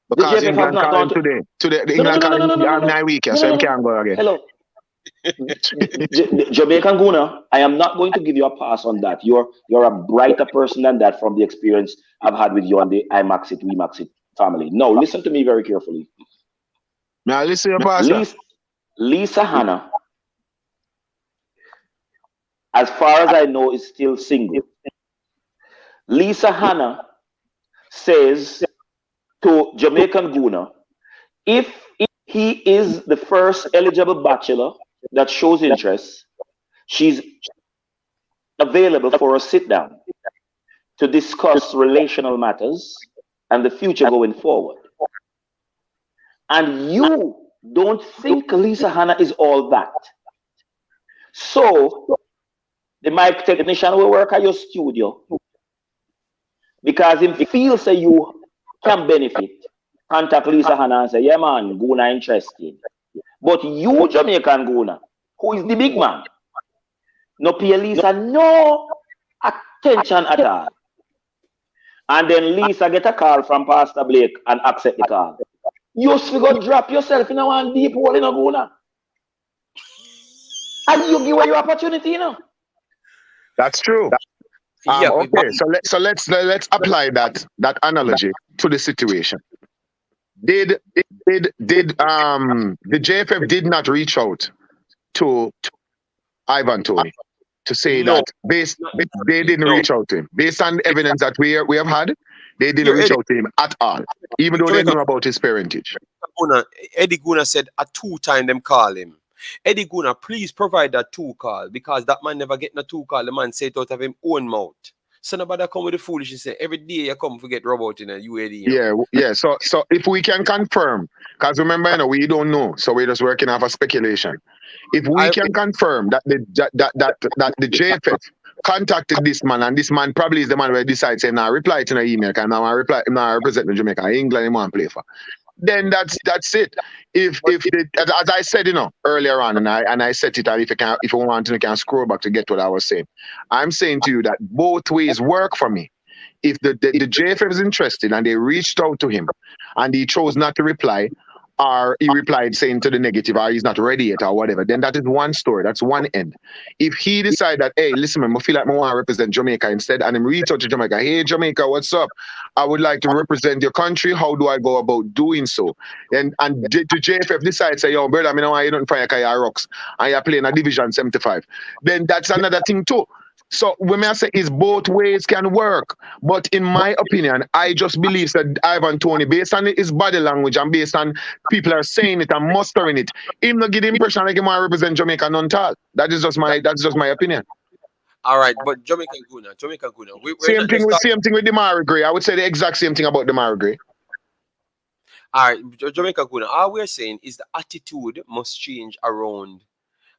The Because JFF have England not call gone him to today. Today, the no no England no call no no him no no no no the week, no so no him no. can't go again. Hello, Jamaican Guna, I am not going to give you a pass on that. You're a brighter person than that from the experience I've had with you and the Imaxit family. No, listen to me very carefully. Now listen, your pastor. Lisa Hanna, as far as I know, is still single. Lisa Hanna says to Jamaican Guna, if he is the first eligible bachelor that shows interest, she's available for a sit down to discuss relational matters and the future going forward. And you don't think Lisa Hanna is all that. So the mic technician will work at your studio because him feels that you can benefit. Contact Lisa Hanna and say, yeah man, Guna interested. But you, Jamaican Guna, who is the big man, no pay Lisa no attention at all. And then Lisa get a call from Pastor Blake and accept the call. You go drop yourself in a one deep hole in a Guna. And you give away your opportunity, you know. That's true. Yeah, Okay, so let's apply that analogy to the situation. Did the JFF did not reach out to Ivan Toney to say no, that they didn't no. reach out to him based on the evidence that we have had. They didn't Here, reach Eddie, out to him at all, even though they Jamaica knew about his parentage. Guna, Eddie Guna said a 2 time them call him. Eddie Guna, please provide that 2 call because that man never get no 2 call. The man say it out of him own mouth. So nobody come with the foolishness. Say every day you come forget robot in a UAD. Yeah. So if we can confirm, because remember, we don't know, so we're just working off a speculation. If we can confirm that the JFF contacted this man, and this man probably is the man where decides say, now reply to the email, because now I reply, now I represent Jamaica, England, he want to play for. Then that's it. If as I said, earlier on, and I said it, and if you want to, you can scroll back to get what I was saying. I'm saying to you that both ways work for me. If the JFF is interested and they reached out to him and he chose not to reply, or he replied saying to the negative, or he's not ready yet, or whatever, then that is one story. That's one end. If he decide that, hey, listen, man, I feel like I want to represent Jamaica instead, and him reach out to Jamaica, hey, Jamaica, what's up? I would like to represent your country. How do I go about doing so? And the JFF decides, say, yo, brother, I mean, you don't fire Kaya Rocks, and you're playing a Division 75. Then that's another thing too. So when I say is both ways can work, but in my opinion, I just believe that Ivan Toney, based on his body language and based on people are saying it and mustering it, him not give the impression like he want to represent Jamaica none at all. That's just my opinion. All right, but Jamaica Guna, we're Same not thing just with Demar Gray. I would say the exact same thing about Demar Gray. all right, Jamaica Guna. All we're saying is the attitude must change around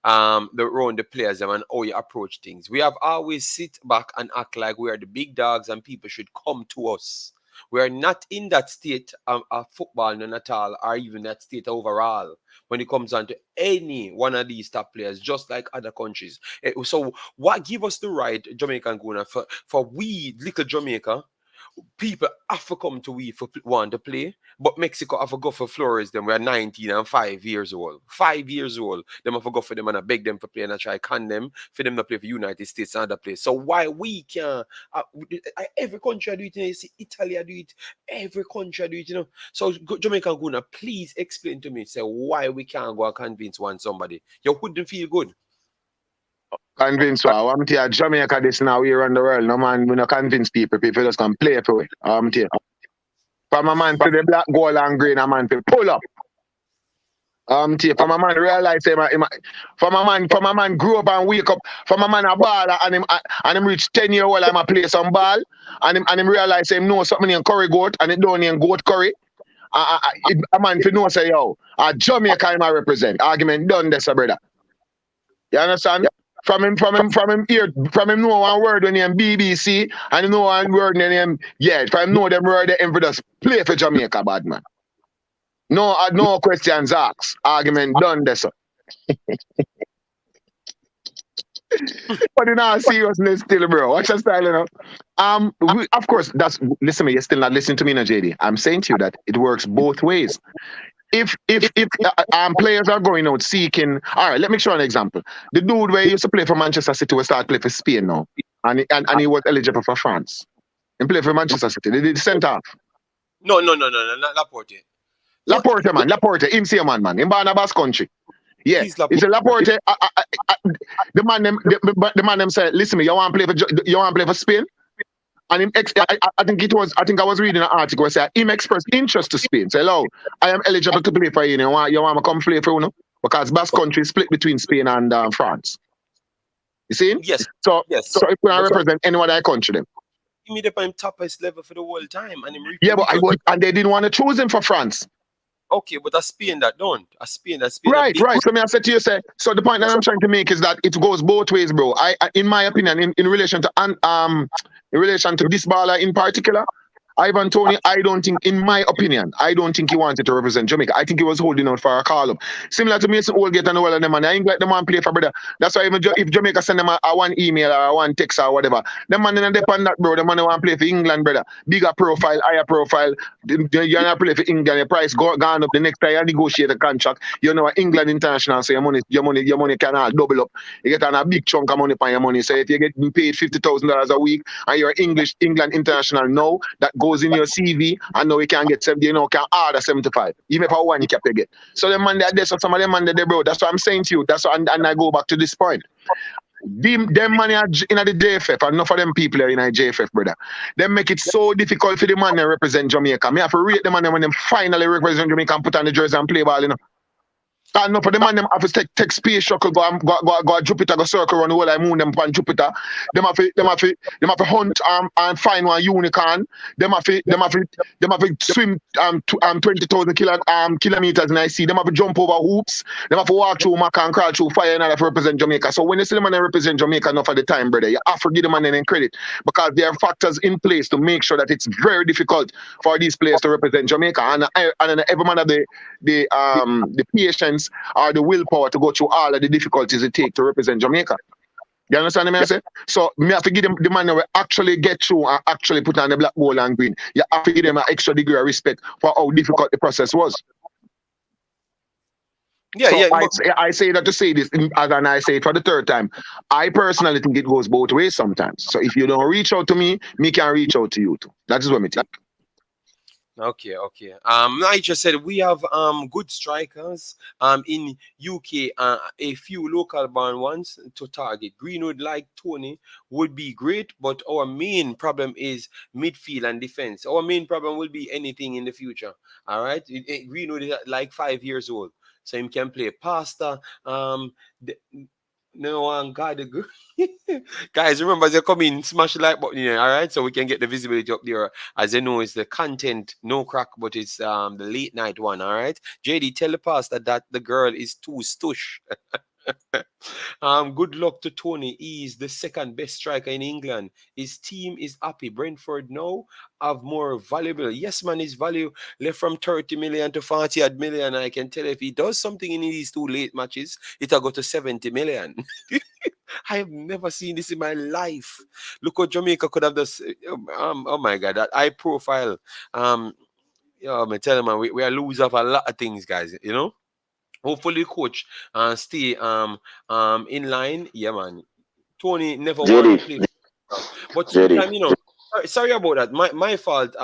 the players and how you approach things. We have always sit back and act like we are the big dogs and people should come to us. We are not in that state of football none at all, or even that state overall when it comes on to any one of these top players, just like other countries. So what give us the right, Jamaican Guna, for we little Jamaica, people have to come to we for want to play, but Mexico have to go for Flores. Them we are 19 and 5 years old. 5 years old. Them have to go for them and I beg them for play and I try con them for them to play for United States and other place. So why we can't? Every country do it. You see, Italy do it. Every country do it. So Jamaica Guna, please explain to me. Say why we can't go and convince one somebody. You wouldn't feel good. Convince you. I'm tell you, Jamaica this now we around the world. No man, we not convince people. People just can play for it. I'm tell you. From a man to the black, gold and green, a man to pull up. Tell you, from a man realize from a man grew up and wake up, from a man a ball and him reach 10 years old, I'm a play some ball and him realize him know something in curry goat and it don't in goat curry. A man to know say yo, Jamaica him a represent. Argument done this, brother. You understand? From him know one word when him BBC and he know one word when him from him know them word him for just play for Jamaica, bad man. No questions asked. Argument done this. But in all seriousness still, bro. Watch your style, of course, listen to me, you're still not listening to me, JD. I'm saying to you that it works both ways. If players are going out seeking, all right, let me show an example. The dude where he used to play for Manchester City will start playing for Spain now, and he was eligible for France. He played for Manchester City. They did centre half. No, not Laporte. Laporte, man, Laporte. Him say man. In Barnabas country. Yeah, it's a Laporte. The man them said, listen me, you want to play for Spain? And him I think I was reading an article where said him expressed interest to Spain. Say, hello, I am eligible to play for you. You want to come play for you? Because Basque country is split between Spain and France. You see? Yes. So if we represent any other country, then he made up on toughest level for the whole time, and and they didn't want to choose him for France. Okay, but a Spain that don't. A Spain. Right. So me I said to you, so the point that I'm trying to make is that it goes both ways, bro. I in my opinion, in relation to this baller in particular, Ivan Toney, in my opinion, I don't think he wanted to represent Jamaica. I think he was holding out for a call up. Similar to Mason Oldgate and all of them, and I ain't like the man play for brother. That's why even if Jamaica send them a one email or a one text or whatever, the man didn't depend that, bro. The man want to play for England, brother. Bigger profile, higher profile. You're not play for England, your price gone up. The next time you negotiate a contract, you know England international, so your money can all double up. You get on a big chunk of money for your money. So if you get paid $50,000 a week and you're England international now, that goes in your CV, and now we can get 70, can order 75, even if I one you can get. So the man there, so some of them man there, bro. That's what I'm saying to you. That's what, and I go back to this point. Them money in the JFF, and enough of them people are in the JFF, brother. They make it so difficult for the man to represent Jamaica. Me have to rate the man when them finally represent Jamaica and put on the jersey and play ball, And no for the man them have to take space shuttle, go Jupiter, go circle around the whole moon them on Jupiter. Them have to hunt and find one unicorn. Them have to swim 20,000 kilometers in I see. Them have to jump over hoops. Them have to walk through Maca and crawl through fire and all to represent Jamaica. So when you see the man represent Jamaica enough of the time, brother, you have to give the man any credit because there are factors in place to make sure that it's very difficult for these players to represent Jamaica. And every man of the patience or the willpower to go through all of the difficulties it takes to represent Jamaica. You understand what I say? So me have to give them the man who actually get through and actually put on the black, gold and green. You have to give them an extra degree of respect for how difficult the process was. I say that to say this, and I say it for the third time. I personally think it goes both ways sometimes. So if you don't reach out to me can reach out to you too. That is what me think. Okay. I just said we have good strikers in UK. A few local born ones to target. Greenwood like Toney would be great, but our main problem is midfield and defense. Our main problem will be anything in the future. All right, Greenwood is like 5 years old, so he can play pasta. No one got the good. Guys, remember as you come in, smash the like button here, all right? So we can get the visibility up there. As you know, it's the content, no crack, but it's the late night one, all right? JD, tell the pastor that the girl is too stush. Good luck to Toney. He is the second best striker in England. His team is happy. Brentford now have more valuable. Yes, man, his value left from 30 million to 40 million. I can tell if he does something in these two late matches, it'll go to 70 million. I have never seen this in my life. Look what Jamaica could have done. Oh my God, that high profile. Um, yeah, man, tell you, man, we are losing of a lot of things, guys. You know. Hopefully, coach stay in line. Yeah, man. Tony never want JD, to play, but JD. sometimes sorry about that. My fault.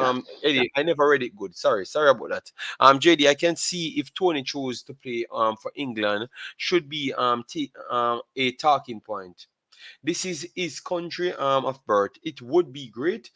Eddie, I never read it good. Sorry about that. JD, I can see if Tony chose to play for England should be a talking point. This is his country of birth. It would be great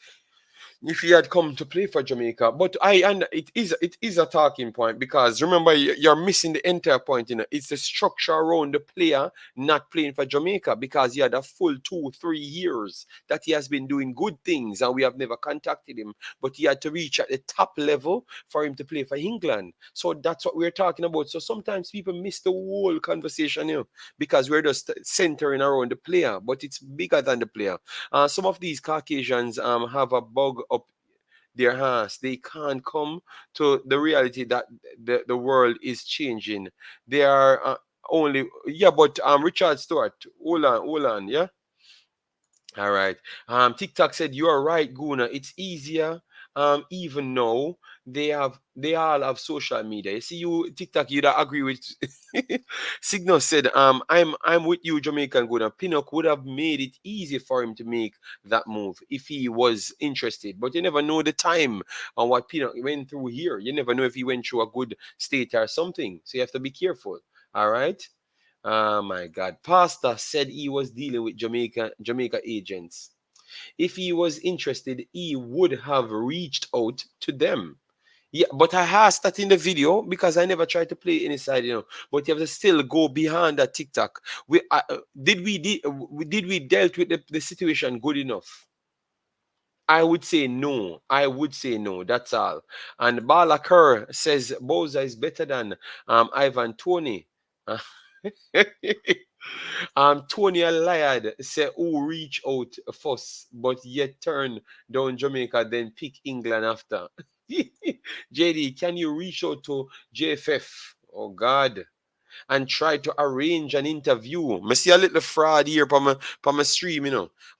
if he had come to play for Jamaica. But and it is a talking point because remember you're missing the entire point. It's the structure around the player not playing for Jamaica because he had a full 2-3 years that he has been doing good things and we have never contacted him. But he had to reach at the top level for him to play for England. So that's what we're talking about. So sometimes people miss the whole conversation because we're just centering around the player, but it's bigger than the player. Some of these Caucasians have a bug up their hands. They can't come to the reality that the world is changing. They are only, yeah, but Richard Stewart, hold on, yeah. All right. TikTok said you are right, Guna. It's easier. Even though they all have social media. You see, you TikTok, you don't agree with. Signal said, I'm with you, Jamaican Guna. Pinnock would have made it easy for him to make that move if he was interested. But you never know the time on what Pinnock went through here. You never know if he went through a good state or something. So you have to be careful. All right. Oh my God. Pastor said he was dealing with Jamaica agents. If he was interested, he would have reached out to them. Yeah, but I asked that in the video because I never tried to play any side. But you have to still go behind that TikTok. Did we dealt with the situation good enough? I would say no. I would say no. That's all. And Bala Kerr says Boza is better than Ivan Tony. Tony Alliard say who reach out first, but yet turn down Jamaica, then pick England after. JD, can you reach out to JFF? Oh God. And try to arrange an interview. Me see a little fraud here for my stream.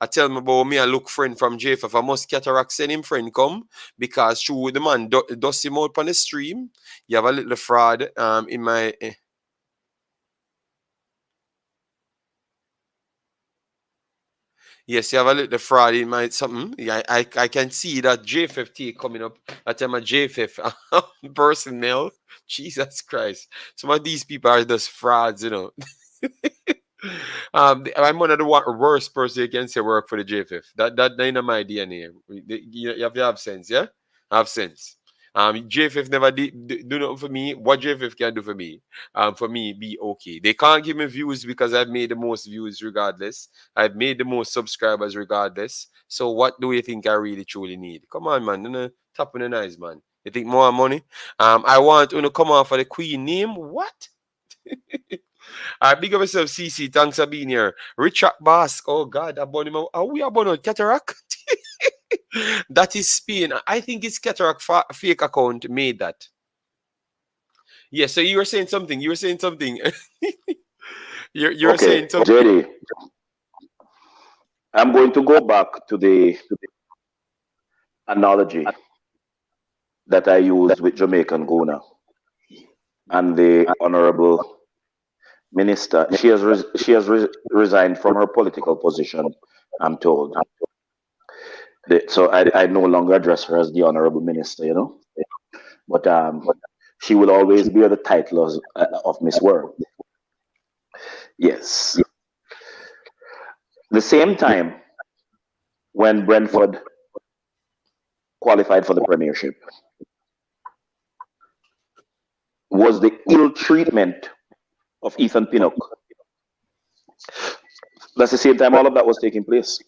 I tell me about me, I look friend from JFF. I must cataract send him friend come because through the man dust him out on the stream. You have a little fraud in my Yes, you have a little fraud in my something. Yeah, I can see that J50 coming up. I tell my J5 personnel. Jesus Christ. Some of these people are just frauds. I'm one of the worst person you can say work for the J5. That ain't my DNA. You have to have sense, yeah? Have sense. J5 never do nothing for me. What J5 can do for me, be okay. They can't give me views because I've made the most views regardless. I've made the most subscribers regardless. So what do you think I really truly need? Come on, man. Tap on the nice, man. You think more money? I want to come off for the Queen name. What? Big up yourself, CC. Thanks for being here. Richard Bask. Oh God, are we about cataract? That is Spain. I think it's cataract fake account made that. Yeah, so you were saying something. You were saying something. You're Okay, saying something. JD, I'm going to go back to the analogy that I used with Jamaican Guna and the honorable minister. She has resigned from her political position, I'm told. So I no longer address her as the honorable minister. But she will always bear the title of Miss World. Yes. The same time when Brentford qualified for the Premiership was the ill treatment of Ethan Pinnock. That's the same time all of that was taking place.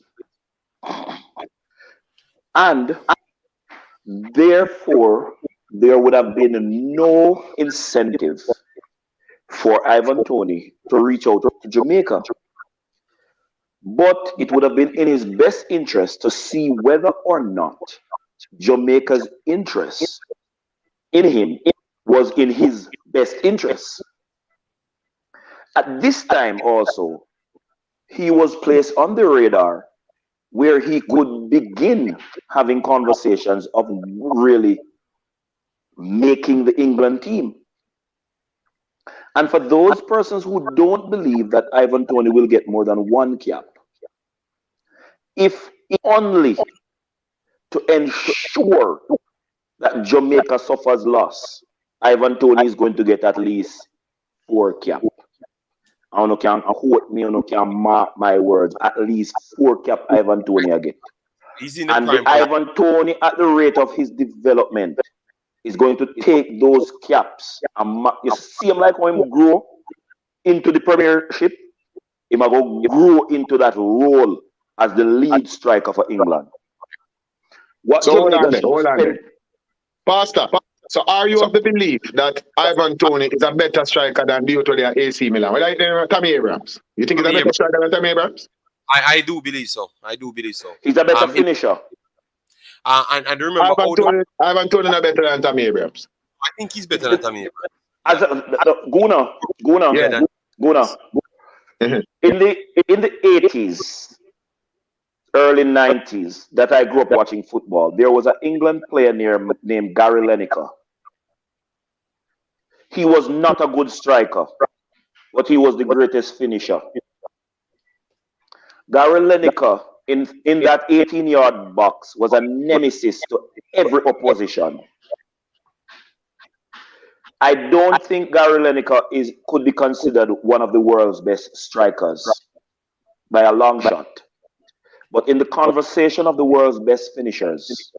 And therefore, there would have been no incentive for Ivan Toney to reach out to Jamaica. But it would have been in his best interest to see whether or not Jamaica's interest in him was in his best interest. At this time also, he was placed on the radar where he could begin having conversations of really making the England team. And for those persons who don't believe that Ivan Toney will get more than one cap, if only to ensure that Jamaica suffers loss, Ivan Toney is going to get at least 4 cap. I don't can quote me, I don't can mark my words. At least 4 cap Ivan Toney again. He's in the And prime. the Ivan Toney, at the rate of his development, is going to take those caps and you see him like how him grow into the Premiership. He might go grow into that role as the lead striker for England. What So hold on Jamaica there. Pastor, so are you of the belief that Ivan Toney is a better striker than due to their AC Milan? Well, like Tommy Abrahams. You think he's a better striker than Tommy Abrahams? I do believe so. I do believe so. He's a better finisher. And remember, Ivan Toney is better than Tommy Abrahams. I think he's better than Tommy Abrahams. Guna. In the 80s, early 90s, that I grew up watching football, there was an England player named Gary Lineker. He was not a good striker, but he was the greatest finisher. Gary Lineker, in that 18-yard box, was a nemesis to every opposition. I don't think Gary Lineker could be considered one of the world's best strikers by a long shot. But in the conversation of the world's best finishers,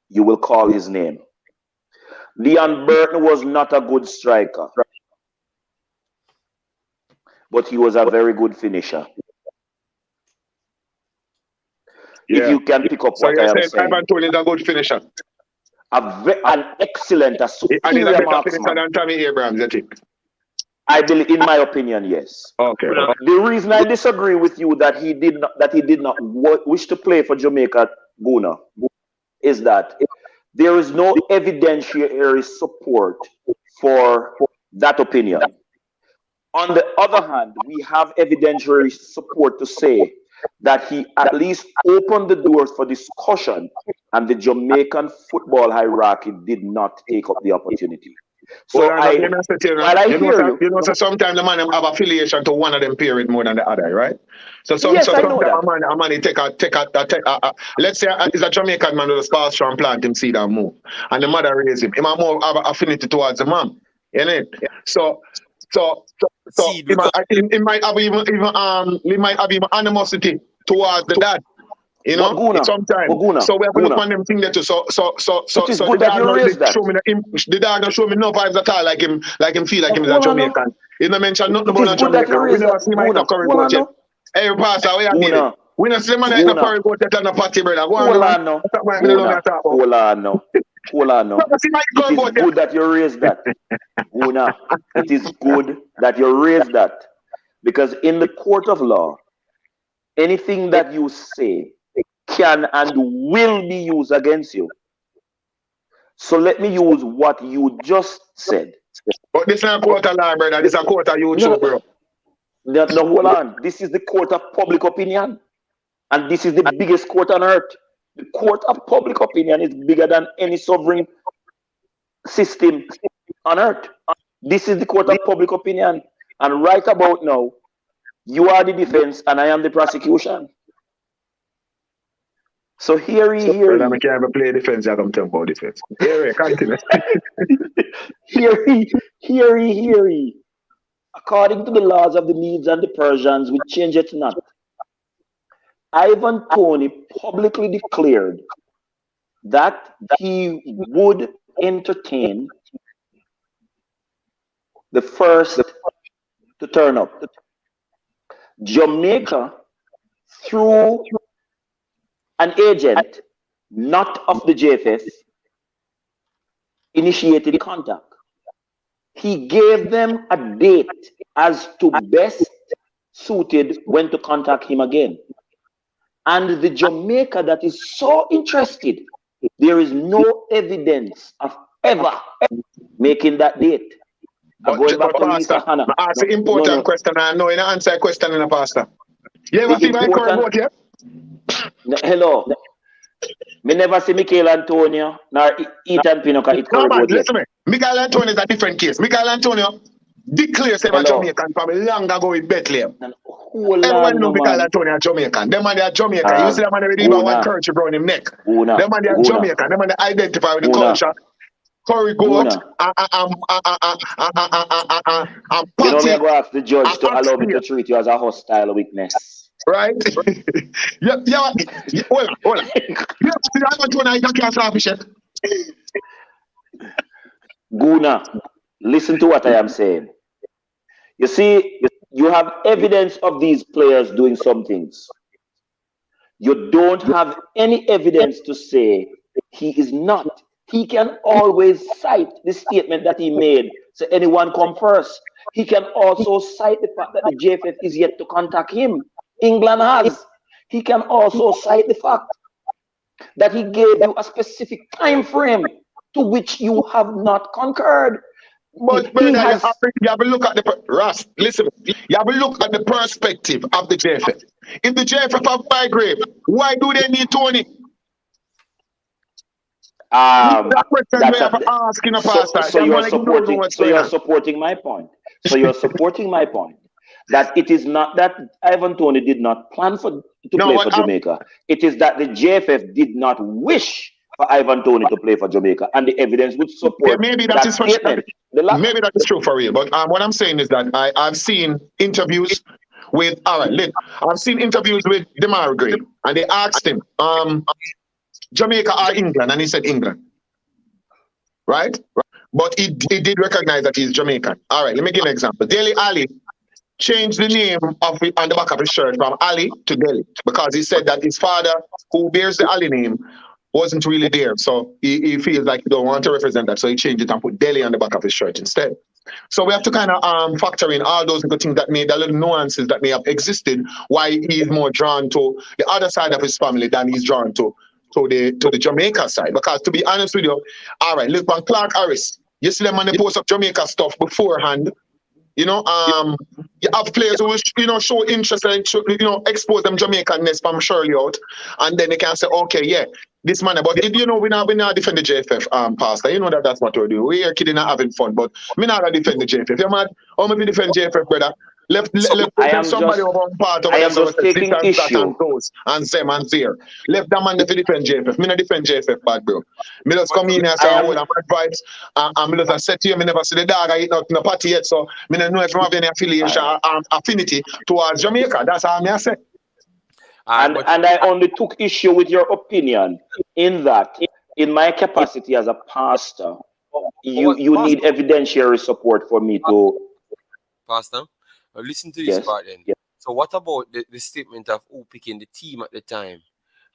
you will call his name. Leon Burton was not a good striker, but he was a very good finisher. Yeah. If you can pick up so what I am saying. Ivan Toney is a good finisher. An excellent, a superior and he's a better marksman. finisher than Tommy Abrahams, I think. I believe, in my opinion, yes. Okay. The reason I disagree with you that he did not wish to play for Jamaica, Guna, is that there is no evidentiary support for that opinion. On the other hand, we have evidentiary support to say that he at least opened the doors for discussion, and the Jamaican football hierarchy did not take up the opportunity. So while I hear you, you know, so sometimes the man have affiliation to one of them period more than the other, right? So sometimes a man take a let's say it's a Jamaican man with a spouse and plant him seed and move, and the mother raise him. He might more have affinity towards the mom, innit? So he might have even animosity towards the dad. You know, sometimes. So we have to look on them things that so the dad don't show me no vibes at all, like him feel like him is a Jamaican. He don't mention nothing about Jamaica. We never see him in the curry goat yet. Hey, Pastor, we are getting. We don't see him in the curry goat yet on the party, brother. Hold on now. It is good that you raised that. Una, it is good that you raised that. Because in the court of law, anything that you say can and will be used against you. So let me use what you just said. But this is not a court of law, brother. This is a court of YouTube, bro. No, hold on. This is the court of public opinion. And this is the biggest court on earth. The court of public opinion is bigger than any sovereign system on earth. This is the court of public opinion. And right about now, you are the defense and I am the prosecution. So hear ye. I can't ever play defense, I come tell about defense. Continue. Hear ye. According to the laws of the Medes and the Persians, we change it not. Ivan Toney publicly declared that he would entertain the first to turn up. Jamaica, through an agent, not of the JFF, initiated contact. He gave them a date as to best suited when to contact him again. And the Jamaica that is so interested, there is no evidence of ever making that date. Going back to Pastor, I ask an important question. I know you answer a question in a pastor. You ever The see my current important. vote, yeah? Hello. Me never see Michael Antonio nor Ethan Pinocchio eat No, curry man, goat yet. listen to me. Miguel Antonio is a different case. Miguel Antonio declares him a Hello. Jamaican from long ago in Bethlehem. And hold Everyone on, know no Miguel man. Antonio is Jamaican. Them man they are Jamaican. You see them man already even one Guna, culture around him neck. Guna, Them man they are Guna, Jamaican. Them man they identify with the Guna, culture. Curry goat, Guna. and You know me, I patty, go ask the and judge to allow me oxtail. to treat you as a hostile witness. Right? Yeah, hold on. You see that Antonio is a class official. Guna, listen to what I am saying. You see, you have evidence of these players doing some things. You don't have any evidence to say he is not. He can always cite the statement that he made. So anyone come first. He can also cite the fact that the JFF is yet to contact him. England has. He can also cite the fact that he gave you a specific time frame to which you have not concurred. But He brother, has. you have to look at Ross, listen, you have to look at the perspective of the JFF. If the JFF have migrate, why do they need Tony? That question we That's have to a, ask in a pastor. so Them you're want to ignore supporting what's going on. my point. So you're supporting my point that it is not that Ivan Toney did not plan to play for Jamaica. It is that the JFF did not wish for Ivan Toney to play for Jamaica, and the evidence would support maybe that that is for statement. maybe that is true for real. But what I'm saying is that I've seen interviews with I've seen interviews with Demar Gray, and they asked him, Jamaica or England, and he said England. Right? But he did recognize that he's Jamaican. All right, let me give an example. Dele Ali changed the name on the back of his shirt from Ali to Dele because he said that his father, who bears the Ali name, wasn't really there. So he feels like he don't want to represent that. So he changed it and put Dele on the back of his shirt instead. So we have to kind of factor in all those little things that the little nuances that may have existed, why he is more drawn to the other side of his family than he's drawn to the Jamaica side. Because to be honest with you, all right, look on Clark Harris. You see them on the post of Jamaica stuff beforehand. You know, you have players who will, show interest and expose them Jamaicanness from Shirley out, and then they can say, okay, yeah, this man. But we not defend the JFF, pastor. You know that's what we do. We are kidding and having fun, but we not gonna defend the JFF. You mad? How many defend JFF, brother? Left somebody over on part of I am just taking issue. And those and Zem and Zir. Left that man to defend JFF. Me not defend JFF, bad bro. Me just come in here and say, I my vibes. And me just said to you, me never see the dog. I eat nothing in the party yet, so me don't know if I have any affiliation or affinity towards Jamaica. That's how me I say. And I only took issue with your opinion in that, in my capacity as a pastor, you need evidentiary support for me to. Pastor, listen to this part then. So what about the statement of who picking the team at the time?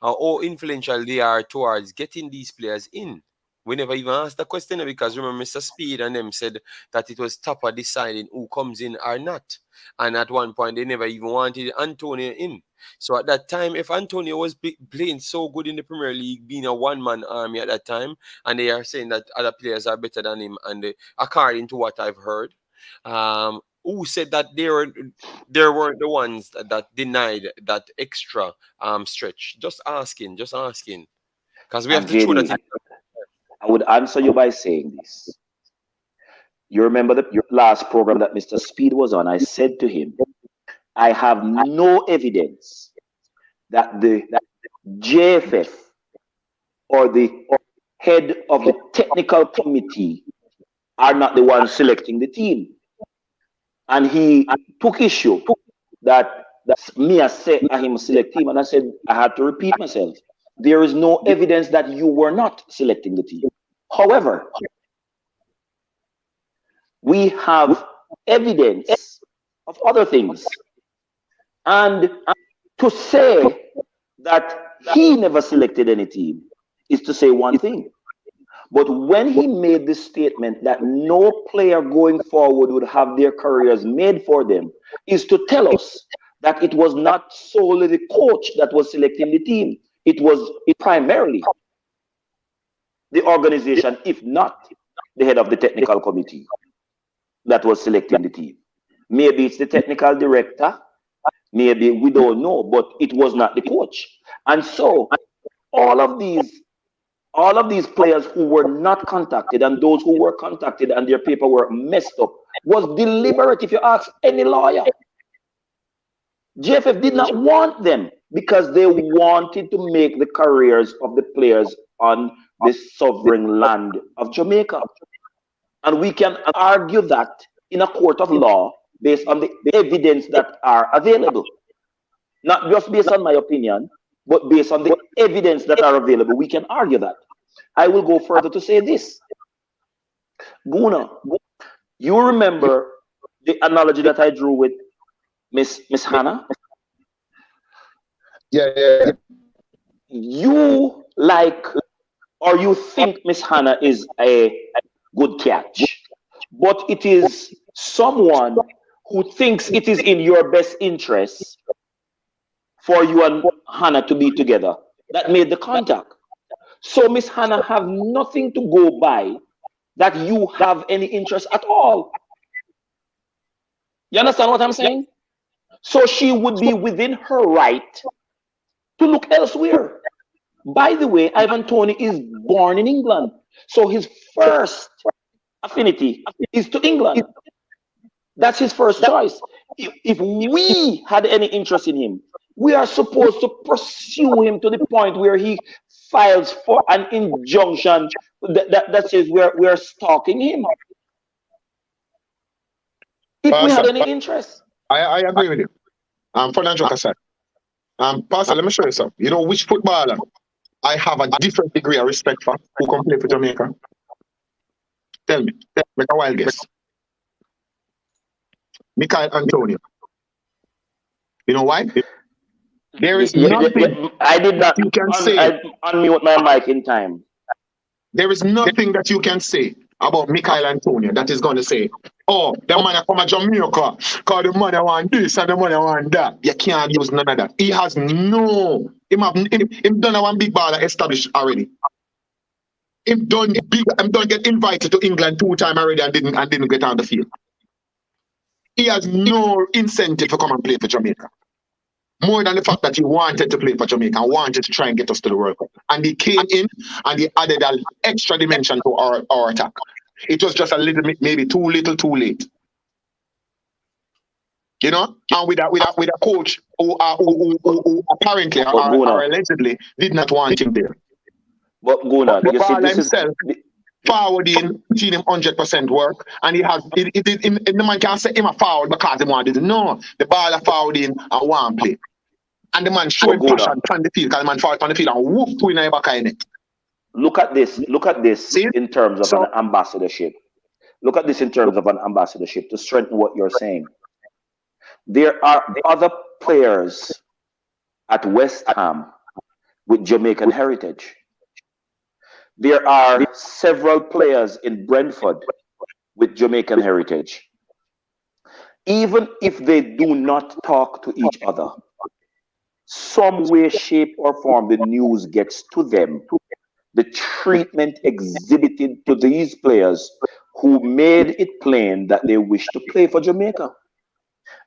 How influential they are towards getting these players in? We never even asked the question because remember Mr. Speed and them said that it was Tupper deciding who comes in or not. And at one point, they never even wanted Antonio in. So at that time, if Antonio was playing so good in the Premier League, being a one-man army at that time, and they are saying that other players are better than him, and according to what I've heard, who said that they weren't the ones that denied that extra stretch? Just asking. Because we have to show that. I would answer you by saying this. You remember your last program that Mr. Speed was on? I said to him, I have no evidence that the JFF or the head of the technical committee are not the ones selecting the team. And he took issue that me I said him select him, and I said I had to repeat myself. There is no evidence that you were not selecting the team. However, we have evidence of other things. And to say that he never selected any team is to say one thing. But when he made the statement that no player going forward would have their careers made for them, is to tell us that it was not solely the coach that was selecting the team. It was primarily the organization, if not the head of the technical committee, that was selecting the team. Maybe it's the technical director, Maybe we don't know, but it was not the coach. And so all of these players who were not contacted and those who were contacted and their paperwork messed up was deliberate. If you ask any lawyer, JFF did not want them because they wanted to make the careers of the players on the sovereign land of Jamaica. And we can argue that in a court of law based on the evidence that are available. Not just based on my opinion, but based on the evidence that are available. We can argue that. I will go further to say this. Guna, you remember the analogy that I drew with Miss Hannah? Yeah. You like, or you think Miss Hannah is a good catch, but it is someone who thinks it is in your best interest for you and Hannah to be together that made the contact. So Miss Hannah have nothing to go by that you have any interest at all. You understand what I'm saying? So she would be within her right to look elsewhere. By the way, Ivan Toney is born in England. So his first affinity is to England. That's his first choice. If we had any interest in him, we are supposed to pursue him to the point where he files for an injunction that says we're stalking him. If we had any interest. I agree with you. For that joke aside. Pastor, let me show you something. You know which footballer I have a different degree of respect for who can play for Jamaica? Tell me. Make a wild guess. Michael Antonio. You know why? There is nothing I did not you can say. I unmute my mic in time. There is nothing that you can say about Michael Antonio that is going to say, oh, the man come to Jamaica, because the money want this and the money want that. You can't use none of that. He has no, him done one big baller established already. Him done get invited to England 2 times already and didn't get on the field. He has no incentive to come and play for Jamaica. More than the fact that he wanted to play for Jamaica and wanted to try and get us to the World Cup. And he came in and he added an extra dimension to our attack. It was just a little bit, maybe too little, too late. You know? And with a coach who apparently or allegedly did not want him there. But Guna, the you see, this himself, forwarding, teaching him 100% work, and he has the man can't say him a forward because he wanted to. No, the ball forwarding and one play. And the man showing passion on the field, because the man forward on the field and whoop to in the back of it. Look at this See? In terms of an ambassadorship. Look at this in terms of an ambassadorship to strengthen what you're saying. There are other players at West Ham with Jamaican heritage. There are several players in Brentford with Jamaican heritage. Even if they do not talk to each other, some way, shape, or form, the news gets to them. The treatment exhibited to these players who made it plain that they wish to play for Jamaica.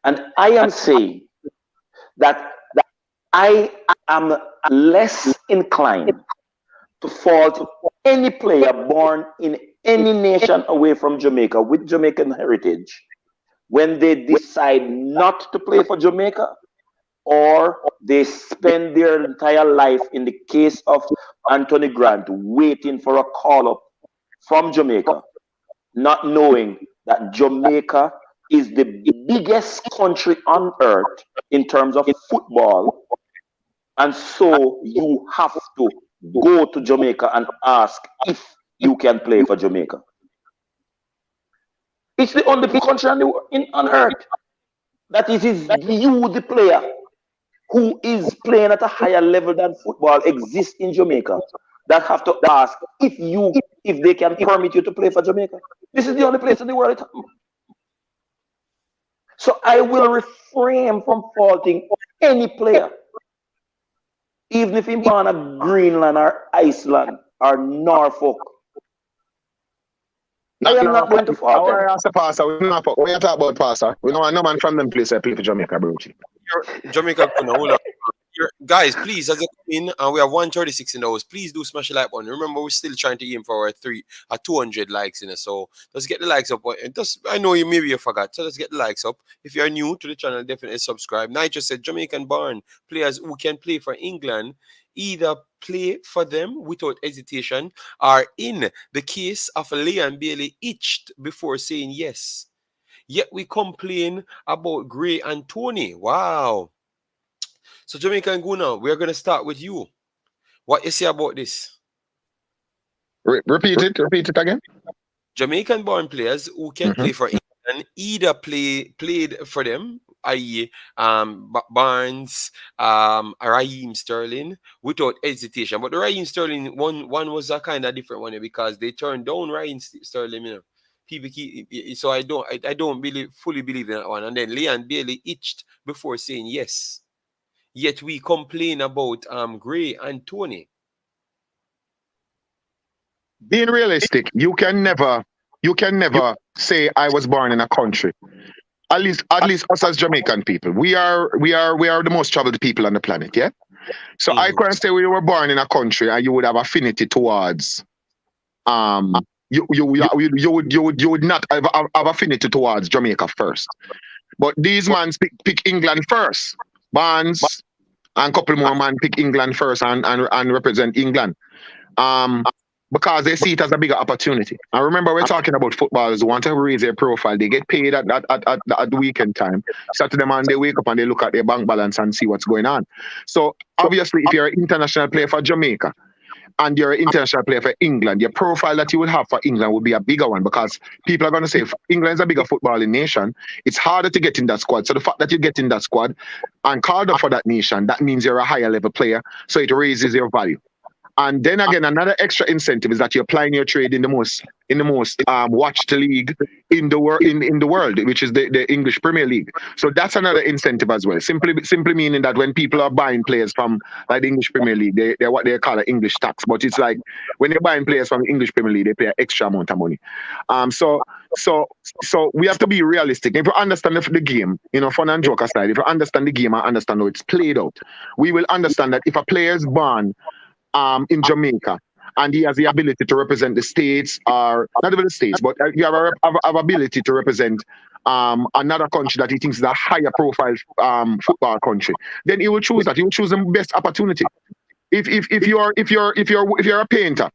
And I am saying that I am less inclined to fault any player born in any nation away from Jamaica with Jamaican heritage when they decide not to play for Jamaica, or they spend their entire life, in the case of Anthony Grant, waiting for a call-up from Jamaica, not knowing that Jamaica is the biggest country on earth in terms of football, and so you have to go to Jamaica and ask if you can play for Jamaica. It's the only country on earth that it is you, the player, who is playing at a higher level than football exists in Jamaica, that have to ask if they can permit you to play for Jamaica. This is the only place in the world. So I will refrain from faulting any player, even if he's born at Greenland or Iceland or Norfolk. I am not going to fault them. Our answer, Pastor. We don't talk. We talk about Pastor. We know no man from them place that play for Jamaica, bro. Jamaica, hold on. Guys, please, as you come in, and we have 136 in those, please do smash the like button. Remember, we're still trying to aim for 200 likes in it. So let's get the likes up. And just, I know maybe you forgot, so let's get the likes up. If you're new to the channel, definitely subscribe. Nigel said Jamaican born players who can play for England either play for them without hesitation or, in the case of Leon Bailey, itched before saying yes. Yet we complain about Gray and Toney. Wow. So Jamaica and Guna, we're going to start with you. What you say about this? Repeat it again. Jamaican-born players who can play for England either played for them, i.e. Barnes, Raheem Sterling, without hesitation. But the Raheem Sterling one was a kind of different one because they turned down Raheem Sterling, you know. So I don't fully believe in that one. And then Leon Bailey itched before saying yes. Yet we complain about Gray and Toney. Being realistic, you can never say I was born in a country. At least us as Jamaican people, we are the most traveled people on the planet, yeah. So I can't say we were born in a country and you would have affinity towards you would not have affinity towards Jamaica first. But these men pick England first. Barnes and a couple more men pick England first and represent England. Because they see it as a bigger opportunity. And remember, we're talking about footballers who want to raise their profile. They get paid at weekend time. Saturday morning, they wake up and they look at their bank balance and see what's going on. So obviously, if you're an international player for Jamaica and you're an international player for England, your profile that you would have for England would be a bigger one because people are going to say, if England is a bigger footballing nation, it's harder to get in that squad. So the fact that you get in that squad and called up for that nation, that means you're a higher level player. So it raises your value. And then again, another extra incentive is that you're applying your trade in the most watched league in the world, which is the English Premier League. So that's another incentive as well. Simply meaning that when people are buying players from like the English Premier League, they're what they call an English tax. But it's like when they're buying players from the English Premier League, they pay an extra amount of money. So we have to be realistic. If you understand the game, fun and joke aside, if you understand the game and understand how it's played out, we will understand that if a player is born in Jamaica and he has the ability to represent the states, or not even the states, but you have ability to represent another country that he thinks is a higher profile football country, then he will choose that. He will choose the best opportunity. If you're a painter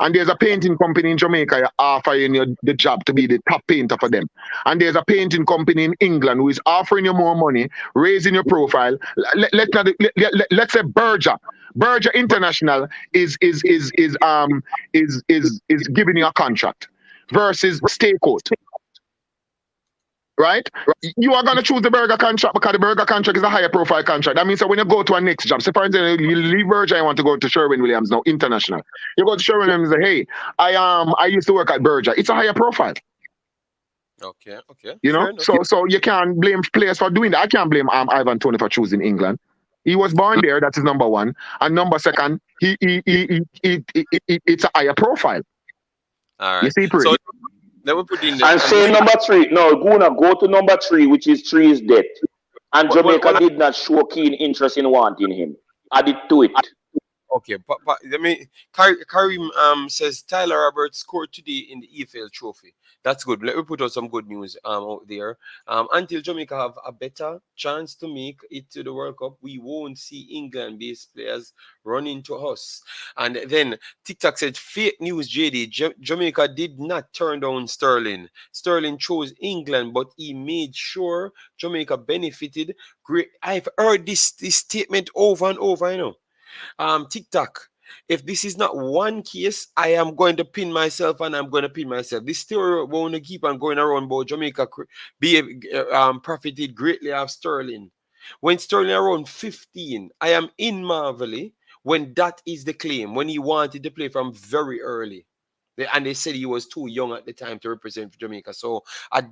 and there's a painting company in Jamaica you're offering you the job to be the top painter for them, and there's a painting company in England who is offering you more money, raising your profile. Let's say Berger International is giving you a contract versus Stakeout. Right? You are going to choose the Berger contract because the Berger contract is a higher profile contract. That means that when you go to a next job, say for instance, you leave Berger, you want to go to Sherwin-Williams now, international. You go to Sherwin-Williams and say, hey, I used to work at Berger. It's a higher profile. Okay. So you can't blame players for doing that. I can't blame Ivan Toney for choosing England. He was born there. That is number one. And number second, it's a higher profile. All right. You see, so then we put in and say number 3. No, Guna, go to number 3, which is 3 is death. And Jamaica did not show keen interest in wanting him. Add it to it. Okay, but I mean, Karim says Tyler Roberts scored today in the EFL trophy. That's good. Let me put out some good news out there. Until Jamaica have a better chance to make it to the World Cup, we won't see England-based players run into us. And then TikTok said, fake news, JD. Jamaica did not turn down Sterling. Sterling chose England, but he made sure Jamaica benefited. Great. I've heard this statement over and over, TikTok, if this is not one case, I am going to pin myself and I'm going to pin myself. This story won't keep on going around about Jamaica profited greatly of Sterling. When Sterling around 15, I am in marvelly when that is the claim, when he wanted to play from very early. And they said he was too young at the time to represent Jamaica. So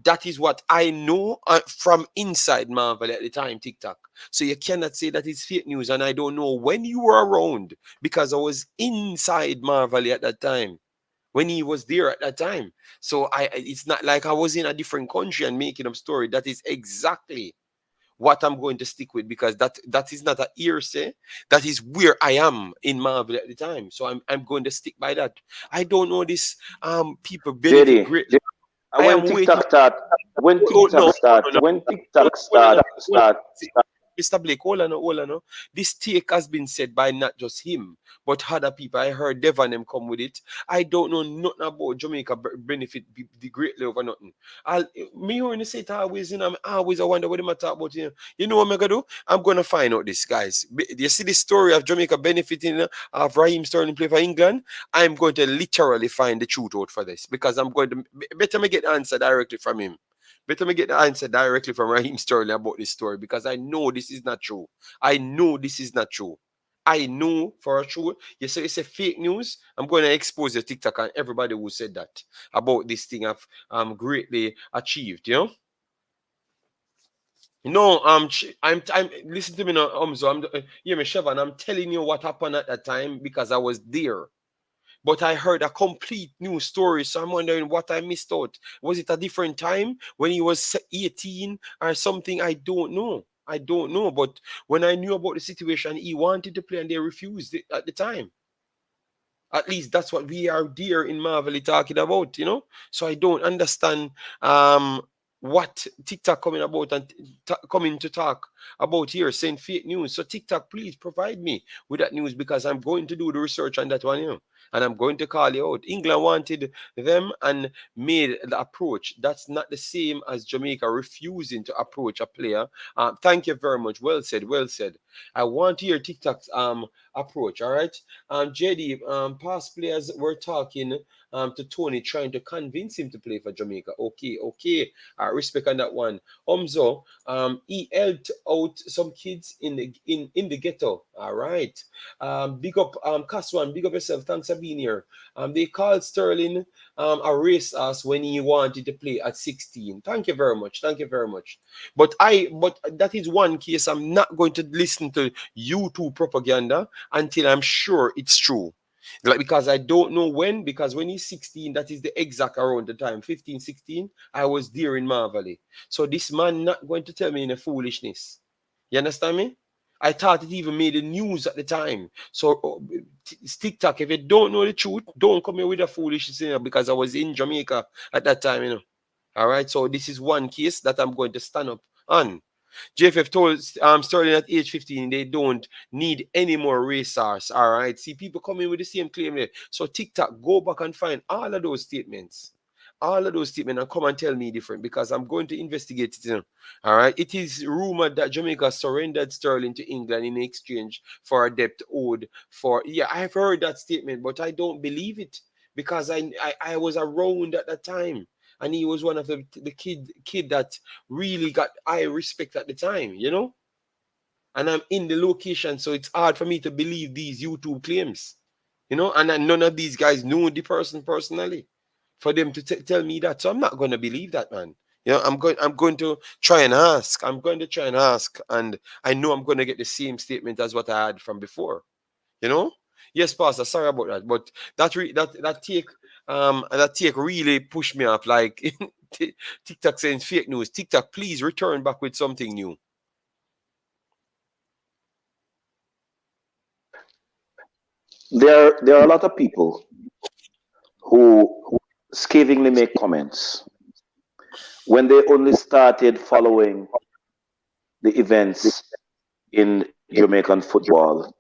that is what I know from inside Marvel at the time, TikTok. So you cannot say that it's fake news. And I don't know when you were around because I was inside Marvel at that time. when he was there at that time. So it's not like I was in a different country and making up story. That is exactly what I'm going to stick with, because that is not a hearsay. That is where I am in Marvel at the time. So I'm going to stick by that. I don't know this people benefit JD, greatly. I when am waiting. TikTok start, when Oh, TikTok no, start, no, no, when hold TikTok hold on, start, hold on. start. See, Mr. Blake, hold on. This take has been said by not just him, but other people. I heard Devon them come with it. I don't know nothing about Jamaica benefit the greatly over nothing. I'll me when you say it always, I'm always I wonder what they talk about. You know what I'm gonna do? I'm gonna find out this, guys. You see the story of Jamaica benefiting of Raheem Sterling play for England? I'm going to literally find the truth out for this, because I'm going to better me get the answer directly from him. Better me get the answer directly from Raheem Sterling about this story, because I know this is not true. I know this is not true. I know for sure. You say it's a fake news. I'm going to expose your TikTok and everybody who said that about this thing I've greatly achieved. No, I'm listen to me now, Umzo. Hear me, Shevan. I'm telling you what happened at that time because I was there. But I heard a complete new story, so I'm wondering what I missed out. Was it a different time when he was 18 or something? I don't know. I don't know. But when I knew about the situation, he wanted to play and they refused it at the time. At least that's what we are there in Marvel talking about. So I don't understand what TikTok coming about and coming to talk about here, saying fake news. So TikTok, please provide me with that news, because I'm going to do the research on that one, and I'm going to call you out. England wanted them and made the approach. That's not the same as Jamaica refusing to approach a player. Thank you very much. Well said. Well said. I want to hear TikTok's approach. All right. JD, past players were talking to Toney, trying to convince him to play for Jamaica. Okay. Respect on that one. Umzo, he helped out some kids in the ghetto. All right. Big up Kaswan, big up yourself. Thanks for being here. They called Sterling a race ass when he wanted to play at 16. Thank you very much. Thank you very much. But that is one case. I'm not going to listen to YouTube propaganda until I'm sure it's true. Like, because I don't know when, because when he's 16, that is the exact around the time, 15, 16, I was there in Marvelly. So this man not going to tell me in a foolishness. You understand me? I thought it even made the news at the time. So TikTok, if you don't know the truth, don't come here with a foolishness, because I was in Jamaica at that time. All right. So this is one case that I'm going to stand up on. JFF told Sterling at age 15 they don't need any more racers. All right. See, people coming with the same claim there. So TikTok, go back and find all of those statements. All of those statements and come and tell me different, because I'm going to investigate it. All right. It is rumored that Jamaica surrendered Sterling to England in exchange for a debt owed for. Yeah, I've heard that statement, but I don't believe it, because I was around at that time. And he was one of the kid that really got high respect at the time. And I'm in the location, so it's hard for me to believe these YouTube claims. And none of these guys knew the person personally for them to tell me that. So I'm not going to believe that, man. I'm going to try and ask. I'm going to try and ask, and I know I'm going to get the same statement as what I had from before. You know? Yes, Pastor. Sorry about that, but that take really pushed me up. Like TikTok saying fake news. TikTok, please return back with something new. There are a lot of people who scathingly make comments when they only started following the events in Jamaican football,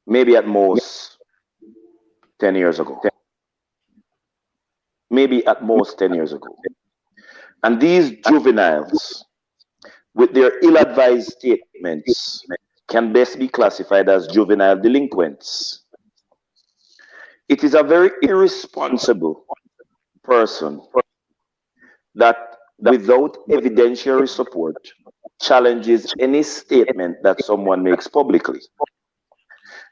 maybe at most 10 years ago. Maybe at most 10 years ago. And these juveniles, with their ill advised statements, can best be classified as juvenile delinquents. It is a very irresponsible person that, without evidentiary support, challenges any statement that someone makes publicly.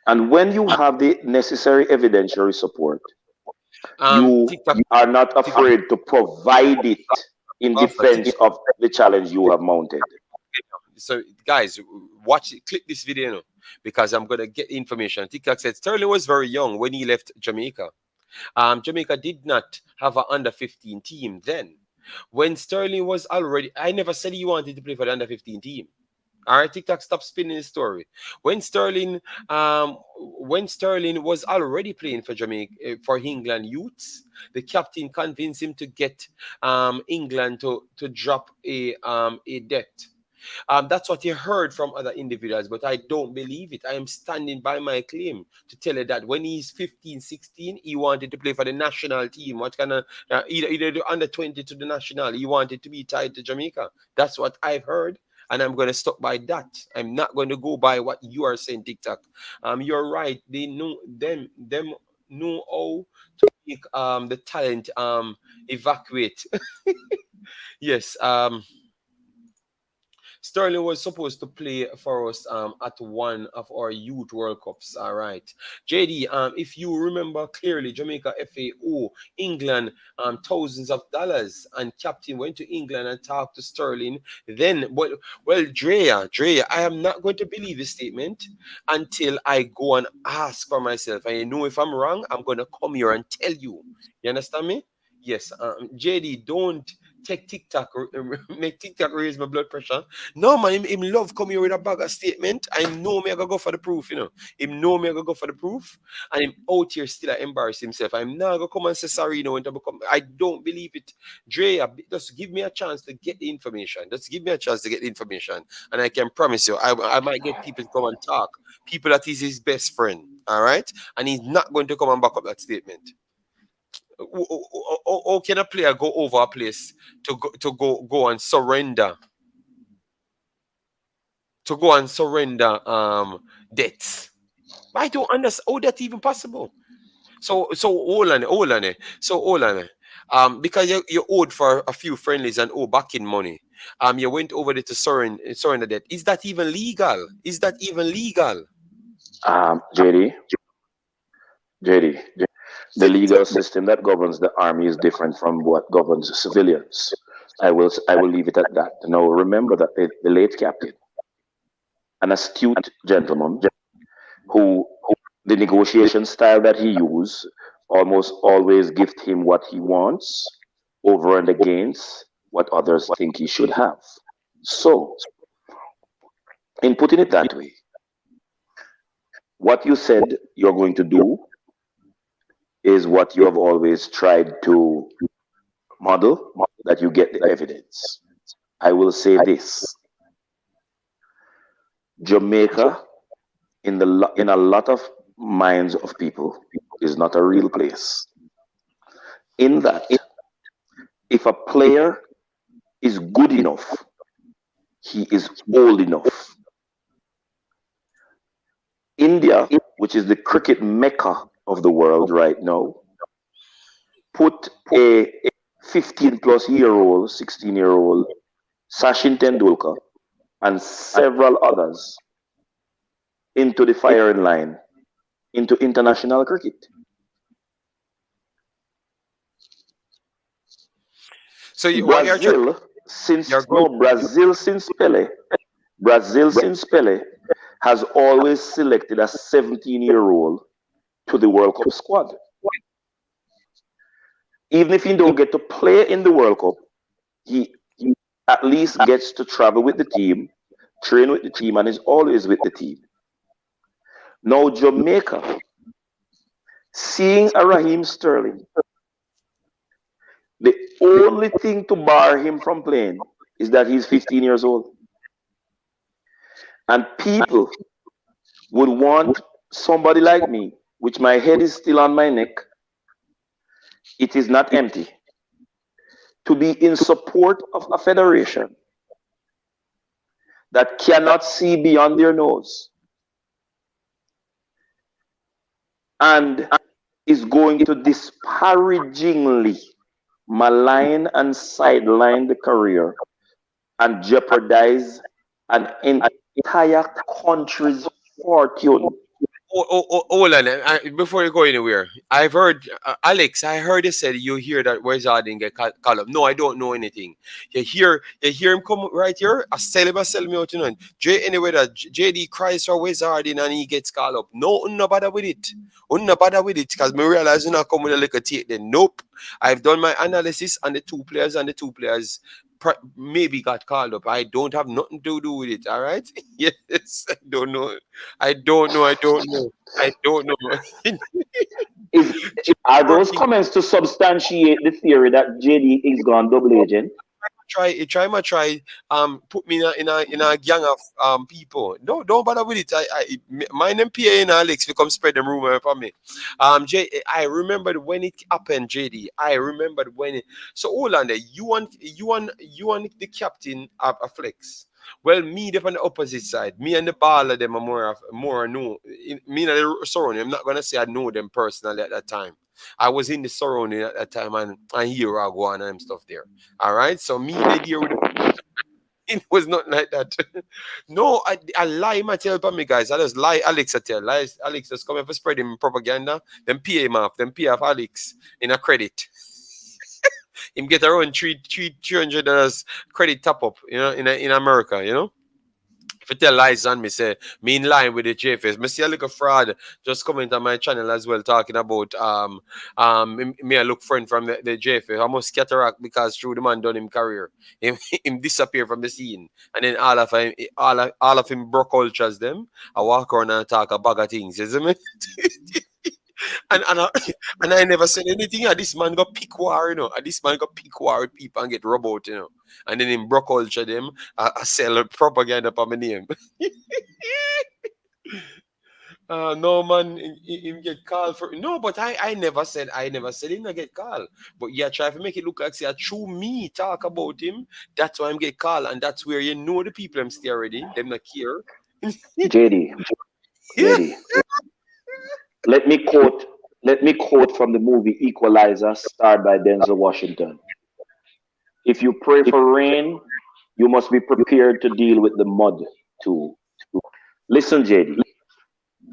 And when you have the necessary evidentiary support, you TikTok, are not afraid to provide it in Pastor, defense of the challenge you have mounted. So guys, watch it, click this video now, because I'm gonna get information. TikTok said Sterling was very young when he left Jamaica. Jamaica did not have an under 15 team then. When Sterling was already, I never said he wanted to play for the under 15 team. All right, TikTok, stop spinning the story. When Sterling was already playing for Jamaica, for England youths, the captain convinced him to get England to drop a debt. That's what you heard from other individuals, but I don't believe it. I am standing by my claim to tell you that when he's 15, 16, he wanted to play for the national team. What kind of, either the under 20 to the national, he wanted to be tied to Jamaica. That's what I've heard. And I'm going to stop by that. I'm not going to go by what you are saying, TikTok. You're right. They know them know how to make the talent evacuate. Yes. Sterling was supposed to play for us at one of our youth World Cups. All right. JD, if you remember clearly, Jamaica FAO, England, thousands of dollars, and captain went to England and talked to Sterling. Then, well, Drea, I am not going to believe the statement until I go and ask for myself. And you know, if I'm wrong, I'm going to come here and tell you. You understand me? Yes. JD, don't take TikTok, make TikTok raise my blood pressure. No, man, him love come here with a bag of statement. I know me I gotta go for the proof, you know. Him know me I gotta go for the proof. And him out here still embarrass himself. I'm not gonna come and say sorry, you know, when to become. I don't believe it. Dre, just give me a chance to get the information. Just give me a chance to get the information. And I can promise you, I might get people to come and talk. People that is his best friend. All right? And he's not going to come and back up that statement. How can a player go over a place to go and surrender debts? I don't understand how that's even possible. So hold on. So hold on. Because you owed for a few friendlies and owe back in money. You went over there to surrender debt. Is that even legal? JD, the legal system that governs the army is different from what governs civilians. I will leave it at that. Now remember that the late captain, an astute gentleman, who the negotiation style that he used almost always gives him what he wants over and against what others think he should have. So, in putting it that way, what you said you're going to do is what you have always tried to model, that you get the evidence. I will say this: Jamaica, in a lot of minds of people, is not a real place. In that, if a player is good enough, he is old enough. India, which is the cricket mecca of the world right now, put a 15 plus year old, 16-year-old Sachin Tendulkar and several others into the firing line, into international cricket. So Brazil since Pele has always selected a 17-year-old to the World Cup squad. Even if he don't get to play in the World Cup, he at least gets to travel with the team, train with the team, and is always with the team. Now Jamaica, seeing a Raheem Sterling, the only thing to bar him from playing is that he's 15 years old. And people would want somebody like me, which my head is still on my neck, it is not empty, to be in support of a federation that cannot see beyond their nose and is going to disparagingly malign and sideline the career and jeopardize an entire country's fortune Hold on. Before you go anywhere, I've heard Alex. I heard you said you hear that Wes Harding get called up. No, I don't know anything. You hear him come right here. I sell me out, Anyway, that JD cries for Wes Harding and he gets called up. No, no bother with it. No bother with it because me realize you not come with a little take. Then nope. I've done my analysis on the two players and the two players maybe got called up. I don't have nothing to do with it. All right. Yes, I don't know. I don't know. I don't know. I don't know. Is are those comments to substantiate the theory that JD is gone double agent? Try put me in a gang of people. No, don't bother with it. My name PA and Alex we come spread them rumor for me. I remembered when it happened, JD. I remembered when it, so hold on there. You want the captain of a flex. Well, me they on the opposite side. Me and the baller them are more know. Me and the surrounding. I'm not gonna say I know them personally at that time. I was in the surrounding at that time and here I go on and stuff there. All right. So me they deal with it was not like that. No, I lie my tell about me guys. I just lie Alex I tell. Lies Alex just come for spread him propaganda, then pay him off, then pay off Alex in a credit. Him get around $300 credit top up, in America, If you tell lies on me, say me in line with the JFS. Me see a little fraud just comment on my channel as well, talking about me a look friend from the JFS. I must cataract because through the man done him career. Him disappear from the scene. And then all of him broke cultures them. I walk around and talk a bag of things, you see me? And I never said anything. And this man got pick war, And this man got pick war with people and get rub out, And then in broke culture them, I sell propaganda for my name. No man, him get called for no, but I never said him not get called. But yeah, try to make it look like say true me talk about him. That's why I'm get called, and that's where the people I'm stay already. Them not care. JD, Yeah. JD. Let me quote from the movie Equalizer, starred by Denzel Washington. If you pray for rain, you must be prepared to deal with the mud too. Listen, JD,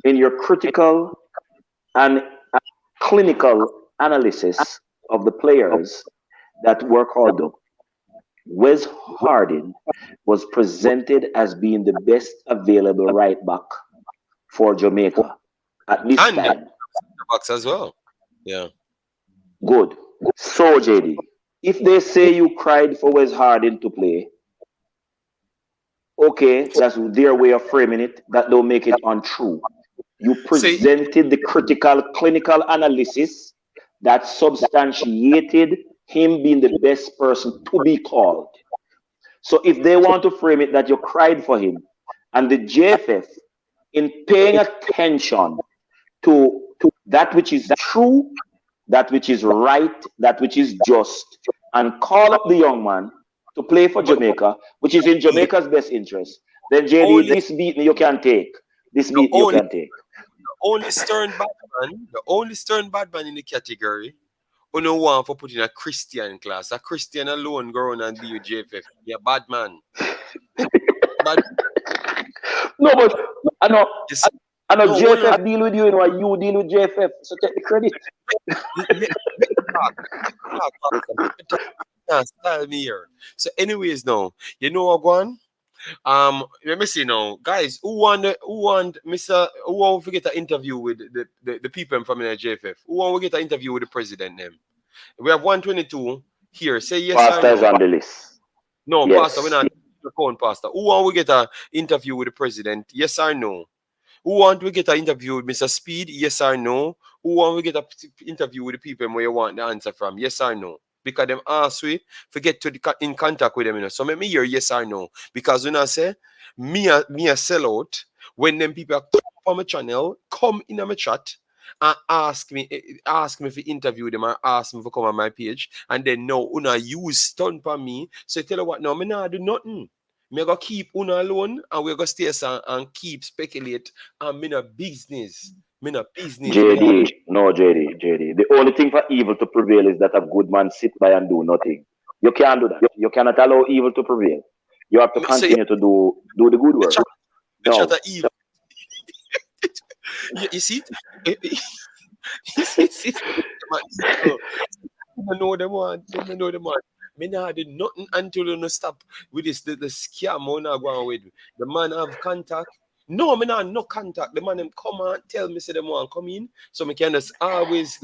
in your critical and clinical analysis of the players that were called up, Wes Harding was presented as being the best available right back for Jamaica at this And time. box as well. Yeah. Good. So, JD, if they say you cried for Wes Harding to play, okay, that's their way of framing it. That don't make it untrue. You presented the critical clinical analysis that substantiated him being the best person to be called. So if they want to frame it that you cried for him, and the JFF, in paying attention to that which is true, that which is right, that which is just, and call up the young man to play for Jamaica, which is in Jamaica's best interest, then JD, this beating you can take. This beating you can take. The only stern bad man in the category who no one for putting a Christian class. A Christian alone go on and deal with JFF. Yeah, bad man. Bad. No, but I know JFF no, deal with you, you deal with JFF. So take the credit. Style me here. So, anyways, now you know what, Gwan? Let me see now, guys. Who want to get an interview with the people from the JFF? Who want to get an interview with the president? Them. We have 122 here. Say yes Pastor or is no. on the list. No, Yes. Pastor, we're not the phone, Pastor. Who want to get an interview with the president? Yes or no? Who want to get an interview with Mr. Speed? Yes or no? Who want to get an interview with the people where you want the answer from? Yes or no? Because them ask we forget to in contact with them, So let me hear yes or no. Because when I say me a sell out, when them people come on my channel, come in on my chat and ask me if interview them or ask me to come on my page, and then no, una use stunt for me. So tell you what, no, me not do nothing. Me go keep una alone and we go stay and keep speculate and me no business. Me no business. JD. The only thing for evil to prevail is that a good man sit by and do nothing. You can't do that. You cannot allow evil to prevail. You have to continue to do the good work. Evil. You see it? You see, man, so, I know them one. I know them one. Me nah did nothing until you no stop with this the scam on go on with. The man have contact. No, me nah no contact. The man them come and tell me say them want come in. So me can just always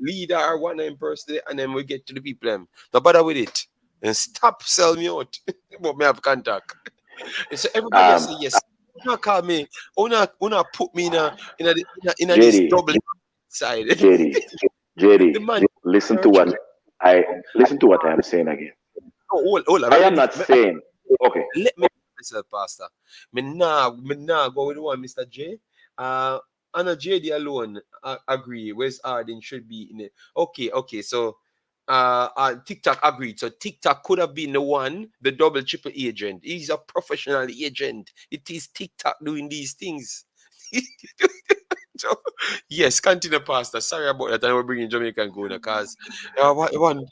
lead or one in person and then we get to the people them. No bother with it. And stop sell me out. But me have contact. And so everybody has Um, say yes. Una call me. Una put me in a this JD, double side. JD, JD, The man listen to church. what I listen to what I am saying again. Oh, hold on. I am not saying okay. Let me myself, Pastor. Me nah go with the one, Mr. J. Anna JD alone agree. Where's Arden should be in it. Okay. So, TikTok agreed. So TikTok could have been the one, the double triple agent. He's a professional agent. It is TikTok doing these things. So, yes, continue, Pastor. Sorry about that. I will bring in Jamaican going because one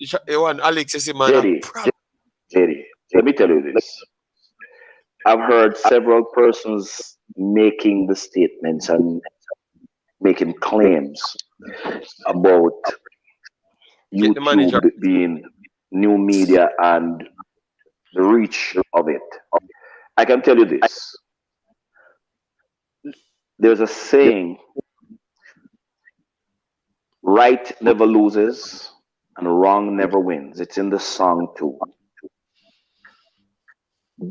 Alex is a man a JD, problem. JD, let me tell you this. I've heard several persons making the statements and making claims about Get the manager. YouTube being new media and the reach of it. I can tell you this. There's a saying, right never loses and wrong never wins. It's in the song too.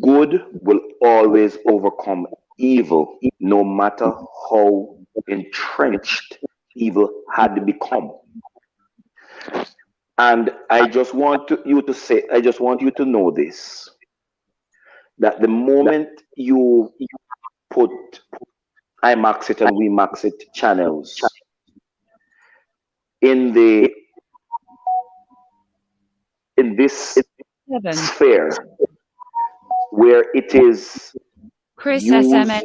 Good will always overcome evil, no matter how entrenched evil had become. And I just want you to know this, that the moment you put Imaxit and WeMaxit channels in the in this Seven. sphere where it is Chris used SMN.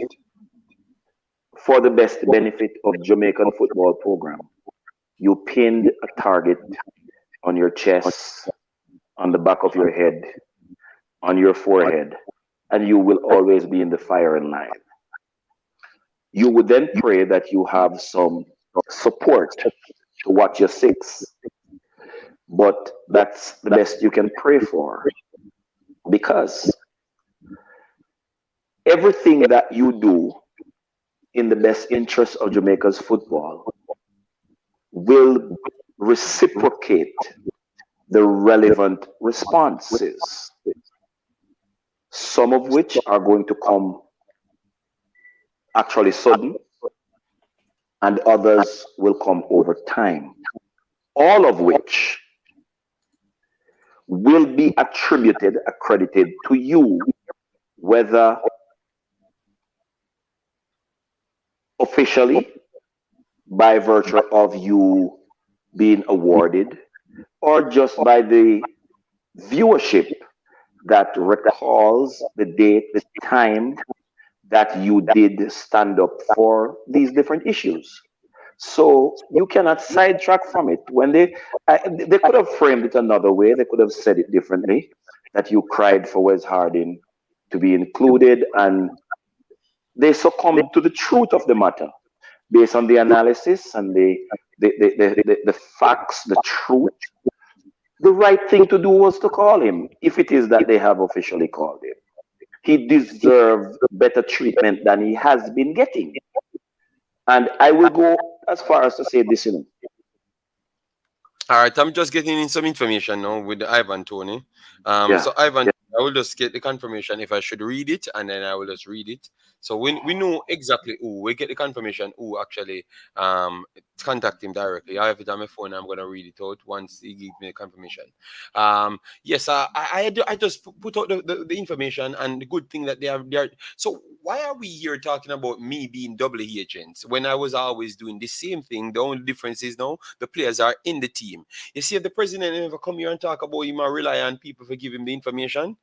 for the best benefit of Jamaican football program, you pinned a target on your chest, on the back of your head, on your forehead, and you will always be in the firing line. You would then pray that you have some support to watch your six, but that's the best you can pray for, because everything that you do in the best interest of Jamaica's football will reciprocate the relevant responses, some of which are going to come actually sudden, and others will come over time, all of which will be accredited to you, whether officially by virtue of you being awarded, or just by the viewership that recalls the date, the time that you did stand up for these different issues. So you cannot sidetrack from it. When they could have framed it another way, they could have said it differently, that you cried for Wes Harding to be included, and they succumbed to the truth of the matter based on the analysis and the facts, the truth. The right thing to do was to call him, if it is that they have officially called him. He deserved better treatment than he has been getting. And I will go as far as to say this, All right, I'm just getting in some information now with Ivan Toney. Yeah. So Ivan, I will just get the confirmation if I should read it, and then I will just read it. So we know exactly who. We get the confirmation who actually contact him directly. I have it on my phone. I'm gonna read it out once he gives me the confirmation. Yes, I just put out the information, and the good thing that they are. So why are we here talking about me being double agents when I was always doing the same thing? The only difference is now the players are in the team. You see, if the president ever come here and talk about him and rely on people for give him the information,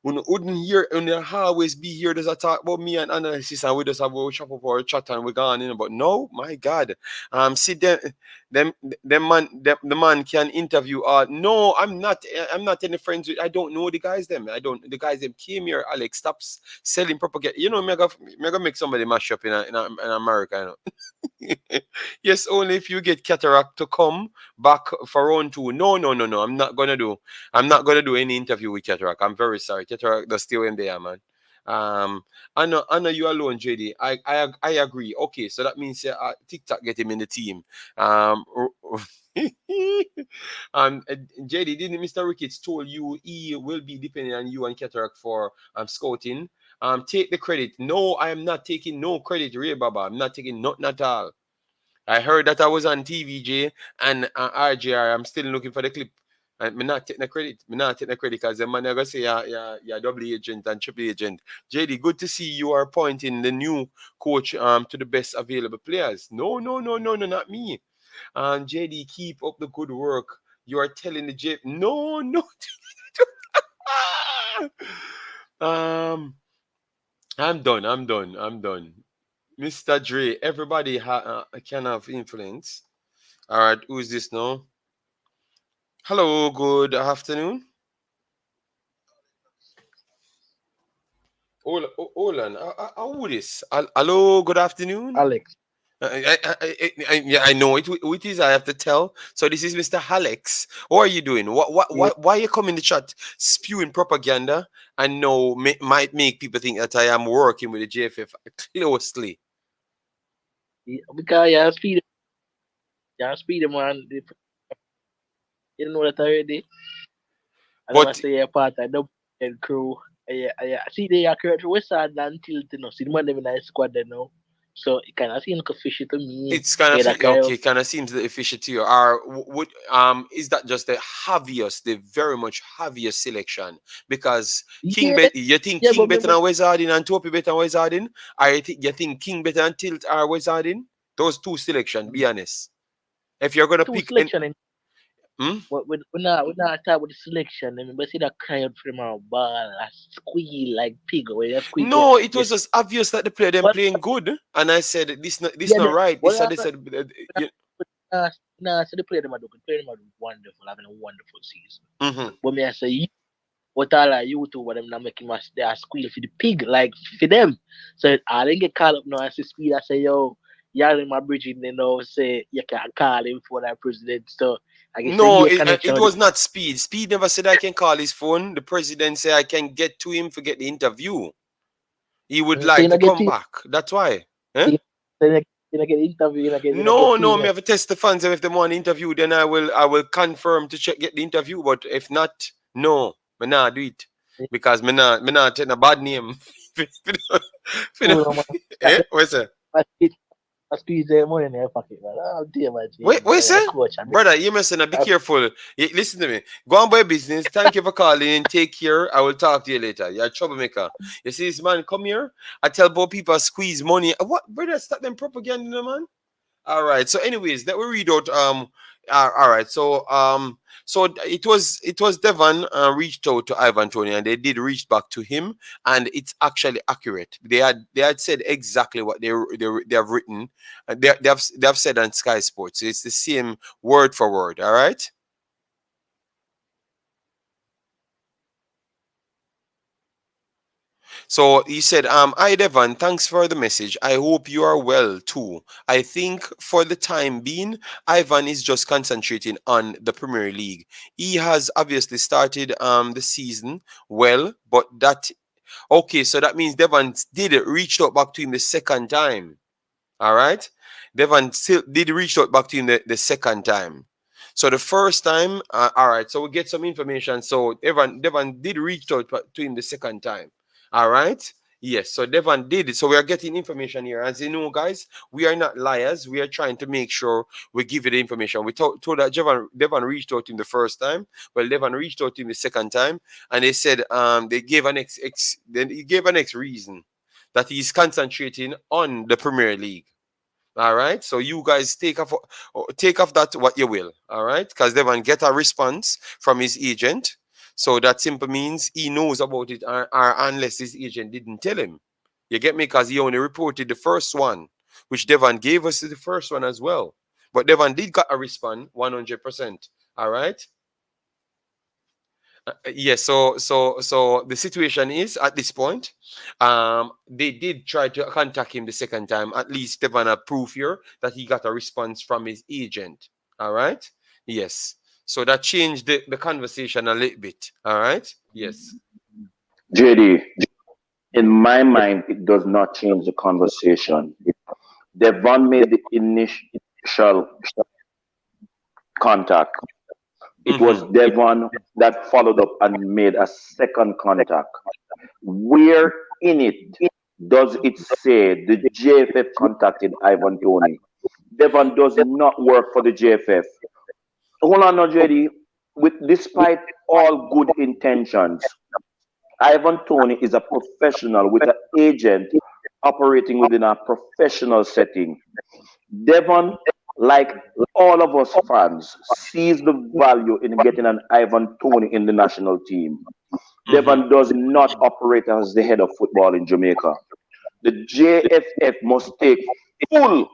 we wouldn't hear and always be here. There's a talk about me and analysis, and we just have a chop up or chat and we're gone in. But no, my God, sit down. The man can interview. No, I'm not any friends with. I don't know the guys. Them. I don't. The guys them came here. Alex, stop selling propaganda. You know, mega make somebody mash up in America. You know? Yes, only if you get cataract to come back for round two. No, no, no, no. I'm not gonna do any interview with cataract. I'm very sorry. Cataract does still in there, man. Um, I know you alone, JD. I agree. Okay, so that means TikTok get him in the team. Um, uh, JD, didn't Mr. Ricketts told you he will be depending on you and Cataract for scouting? Take the credit. No, I am not taking no credit, Ray Baba. I'm not taking nothing at all. I heard that I was on TVJ and RJR. I'm still looking for the clip. And me not taking the credit. Me not taking the credit because the man never say yeah double agent and triple agent. JD, good to see you are pointing the new coach to the best available players. No, no, no, no, no, not me. JD, keep up the good work. You are telling the J. No, no. um, I'm done. I'm done. I'm done. Mr. Dre, everybody can have influence. All right, who is this now? Hello, good afternoon. Hold on. Who this? Hello, good afternoon. Alex. Yeah, I know it. Who it is? I have to tell. So this is Mr. Alex. What are you doing? Yeah, Why you come in the chat spewing propaganda and no might make people think that I am working with the JFF closely? because you speed them on. You don't know that already. And I But must say you're part of the and crew. Yeah. See, they are currently West Side until you know. See, the man them in the squad there now. So it kind of seems like a fishy to me. it's kind Yeah, of that guy. okay. Kind of seems the efficient to you. Or would is that just the obvious, the very much obvious selection? Because Yeah, You think yeah, King but better remember than Wizarding and Topi better than Wizarding? Or you think King better than Tilt or Wizarding? Those two selection. Be honest. If you're gonna two pick, in, selection. hmm? But we're not talking about the selection. I mean, but see that crowd from our ball, a squeal like pig, where you squeak. No, it was Yes, just obvious that the player them but playing good, and I said this yeah, not right. but This said so the player them are doing, player them are wonderful, having a wonderful season. mhm. But me I say, what all are you two? What them not making us they are squeal for the pig, like for them. So I didn't get called up now. I see speed. I say, yo, y'all in my bridging, say you can call him for that president. So I guess No, the connection it with was not Speed. Speed never said I can call his phone. The president said I can get to him to get the interview. He would so like to come back. That's why. Eh? so you get interview, you get No, team. no, me have to test the fans, and if they want interview, then I will confirm to check get the interview. But if not, no, me nah do it. Because me nah take a bad name. Oh, man. Eh? What's that? I squeeze their money in their pocket, man. Oh, dear, man. Wait, Yeah, sir? coach. I Brother, you must be I- careful. Listen to me. Go on by business. Thank you for calling and take care. I will talk to you later. You're a troublemaker. You see this man come here? I tell both people squeeze money. What brother, stop them propaganda, man. All right. So, anyways, that we read out. All right. So it was Devon reached out to Ivan Toney, and they did reach back to him, and it's actually accurate. They had said exactly what they have written. They have said on Sky Sports. It's the same word for word. All right. So he said, hi Devon, thanks for the message. I hope you are well too. I think for the time being, Ivan is just concentrating on the Premier League. He has obviously started the season well, but that okay, so that means Devon did reach out back to him the second time. All right. Devon still did reach out back to him the second time. So the first time, all right. So we get some information. So Devon did reach out to him the second time. All right. Yes. So Devon did it. So we are getting information here. As you know, guys, we are not liars. We are trying to make sure we give you the information. We told that Devon reached out to him the first time. Well, Devon reached out to him the second time, and they said they gave an then he gave an ex reason that he's concentrating on the Premier League. All right. So you guys take off that what you will. All right. Because Devon get a response from his agent. So that simply means he knows about it, or unless his agent didn't tell him. You get me? Because he only reported the first one, which Devon gave us the first one as well. But Devon did got a response 100%. All right. Yes, so the situation is at this point, they did try to contact him the second time. At least Devon a proof here that he got a response from his agent. All right. Yes. So that changed the conversation a little bit. All right. Yes. JD, in my mind, it does not change the conversation. Devon made the initial contact. It was Mm-hmm. Devon that followed up and made a second contact. Where in it does it say the JFF contacted Ivan Toney? Devon does not work for the JFF. Hold on, now, JD. Despite all good intentions, Ivan Toney is a professional with an agent operating within a professional setting. Devon, like all of us fans, sees the value in getting an Ivan Toney in the national team. Mm-hmm. Devon does not operate as the head of football in Jamaica. The JFF must take full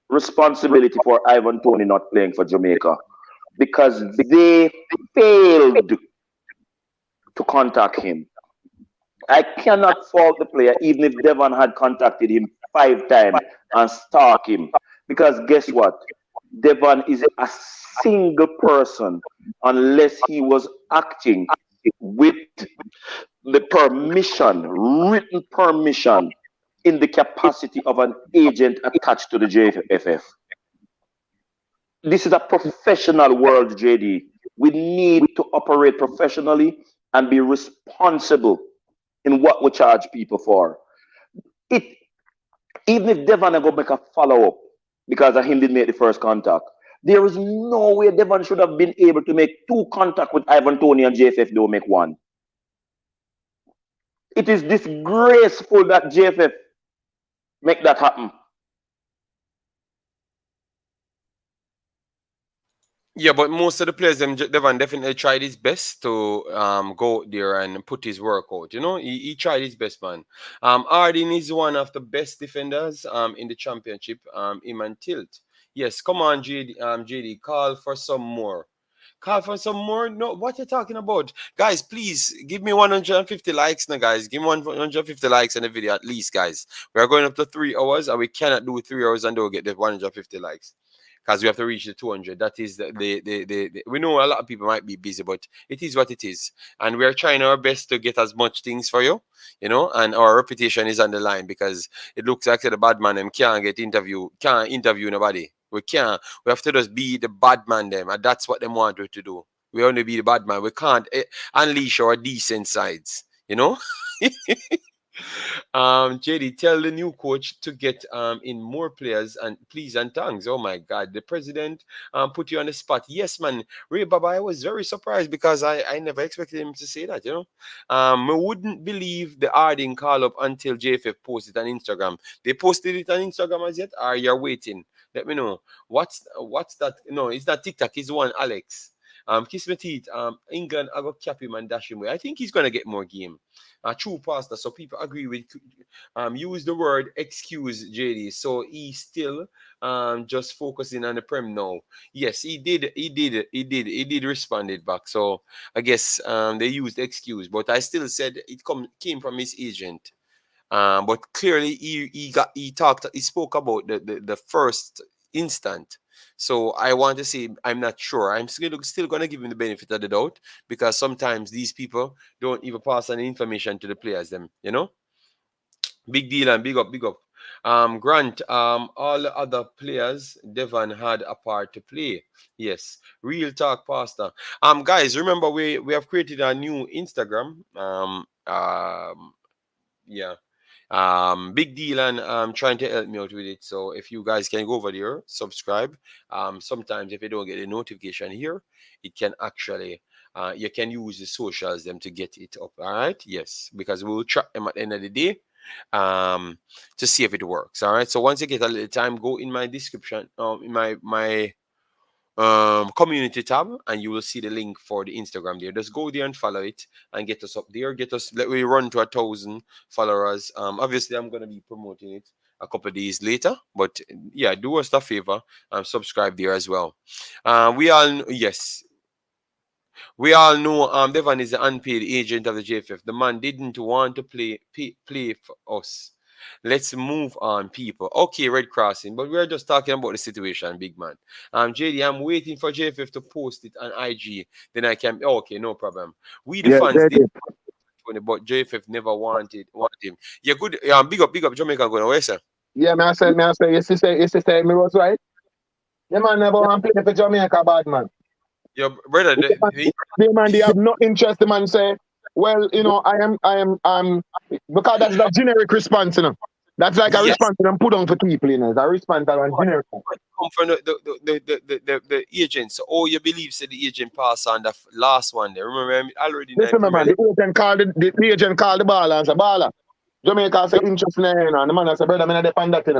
responsibility for Ivan Toney not playing for Jamaica because they failed to contact him. I cannot fault the player even if Devon had contacted him 5 times and stalk him. Because guess what? Devon is a single person unless he was acting with the permission, written permission, in the capacity of an agent attached to the JFF. This is a professional world, JD. We need to operate professionally and be responsible in what we charge people for. It Even if Devon go make a follow up because of him did make the first contact, there is no way Devon should have been able to make two contact with Ivan Toney and JFF don't make one. It is disgraceful that JFF make that happen. Yeah, but most of the players, Devon definitely tried his best to go out there and put his work out. You know, he tried his best, man. Harding is one of the best defenders in the championship. Him and Tilt. Yes, come on, JD, call for some more. Call for some more. No, what you talking about, guys? Please give me 150 likes now, guys. Give me 150 likes on the video at least, guys. We are going up to 3 hours, and we cannot do 3 hours and don't get the 150 likes because we have to reach the 200. That is we know a lot of people might be busy, but it is what it is, and we are trying our best to get as much things for you, and our reputation is on the line because it looks like the bad man them can't interview nobody. We can't. We have to just be the bad man them, and that's what they want us to do. We only be the bad man. We can't unleash our decent sides. JD, tell the new coach to get in more players and please and thanks. Oh my God, the president put you on the spot. Yes, man. Ray Baba, I was very surprised because I never expected him to say that. I wouldn't believe the Harding call up until JFF posted on Instagram. They posted it on Instagram as yet, or you're waiting? Let me know. What's that? No, it's not TikTok. It's the one Alex. Kiss my teeth. England, I got cap him and dash him away. I think he's gonna get more game. True pastor. So people agree with use the word excuse JD. So he's still just focusing on the prem now. Yes, he did responded back. So I guess they used excuse, but I still said it came from his agent. But clearly he spoke about the first instant. So I want to say I'm not sure. I'm still gonna give him the benefit of the doubt because sometimes these people don't even pass on the information to the players them. Big deal and big up, big up. Grant, all the other players, Devon had a part to play. Yes, real talk, Pastor. Guys, remember we have created a new Instagram. Yeah. Big deal and trying to help me out with it. So if you guys can go over there, subscribe. Sometimes if you don't get a notification here, it can actually you can use the socials them to get it up. All right, yes, because we will track them at the end of the day to see if it works. All right. So once you get a little time, go in my description, in my community tab, and you will see the link for the Instagram there. Just go there and follow it and get us up there. Let we run to 1,000 followers. Obviously I'm gonna be promoting it a couple of days later. But yeah, do us a favor and subscribe there as well. Yes, we all know Devon is the unpaid agent of the JFF. The man didn't want to play for us. Let's move on, people. Okay, red crossing, but we're just talking about the situation, big man. JD, I'm waiting for JFF to post it on IG. Then I can. Oh, okay, no problem. We the Yeah, fans they did, did. but JFF never want him. Yeah, good. Big up, Jamaica. Going away, sir. Yeah, you say, me was right. The man never want to play for Jamaica, bad man. Your brother, The man, they have no interest. The man say, well, because that's the generic response, That's like a yes, response them put on for people, It's a response that one generic. come from the agent. So, oh, you believe said the agent passed on the last one there. Remember, I already know. Listen, my man, the agent called the baller and said, baller. Jamaica say interest in it, and the man said, brother, I'm not depend that, Me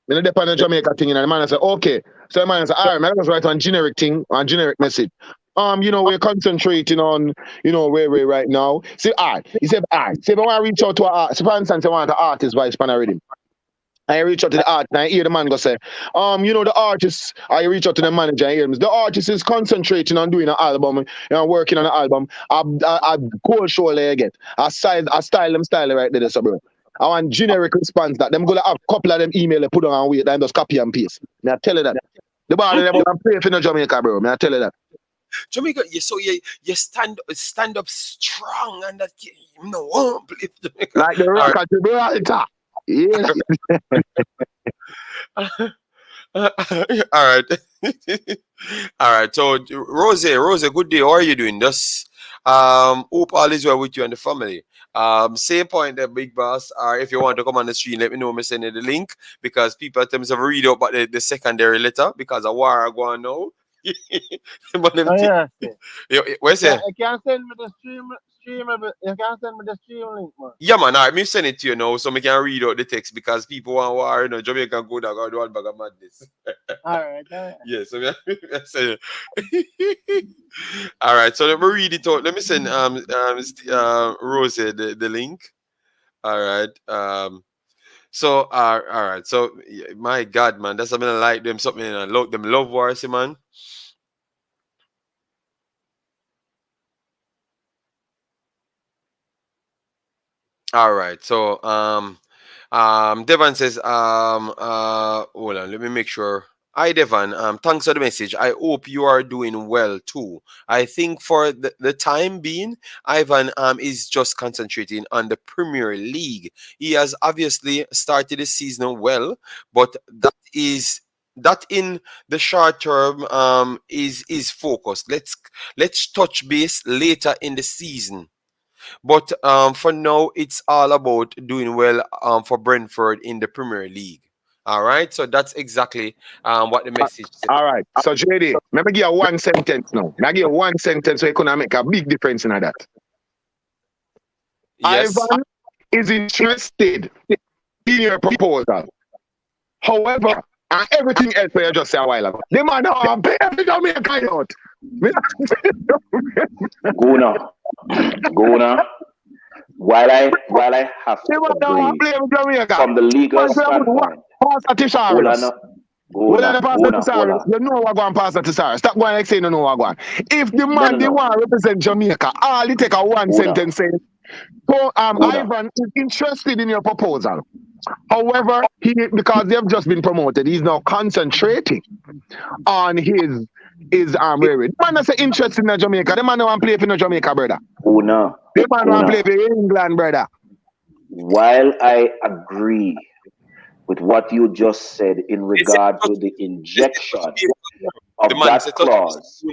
not depend on Jamaica thing, and the man said, okay. So the man said, all right, man, let's write one generic thing, one generic message. We're concentrating on, where we're right now. See, all right. He said, all right. See, if I want to reach out to for instance, I want an artist voice pan already. I reach out to the artist and I hear the man go say, the artist, I reach out to the manager and hear him. The artist is concentrating on doing an album, working on an album. I cold shoulder get. I style them right there, so bro. I want generic response that them gonna have a couple of them email they put on and wait, then just copy and paste. Me I tell you that. The bar they want to play for Jamaica, bro. Me I tell you that. Jamaica, you stand up strong and that no play Jamaica. Like the rock at Gibraltar. Yeah. All right. All right. So Rose, good day. How are you doing? Just hope all is well with you and the family. Same point there, big boss. If you want to come on the stream, let me know. Me send you the link because people at times have read out about the secondary letter because a war going now. But them where's it? You can send me the stream. You can send me the stream link, man. Yeah, man. All right, me send it to you now so we can read out the text because people want war. Jamaica go down and do one bag of madness. All right. Yeah, so I say, all right. So let me read it out. Let me send Rose the link. All right. So all right. So my God, man, that's something I like them. Something I love them. Love wars, man. All right. So Devon says hold on, let me make sure. Hi Devon, thanks for the message. I hope you are doing well too. I think for the time being, Ivan is just concentrating on the Premier League. He has obviously started the season well, but that in the short term is focused. Let's touch base later in the season. But for now, it's all about doing well for Brentford in the Premier League. All right, so that's exactly what the message said. All right. So JD, let me give you one sentence now. Let me give you one sentence so you can make a big difference in that. Yes. Ivan is interested in your proposal. However, and everything else you just say a while ago. The man pay every Jamaica out. Guna. While I have to agree from the legal standpoint. You know what going pass that to Sarah. Stop going like saying you know what going. If the man they want to represent Jamaica, all he take a one sentence saying. So Ivan is interested in your proposal. However, because they have just been promoted, he's now concentrating on his where the man that's interested in Jamaica. The man don't want to play for Jamaica, brother. The man don't want to play for England, brother. While I agree with what you just said in regard to the injection of that clause.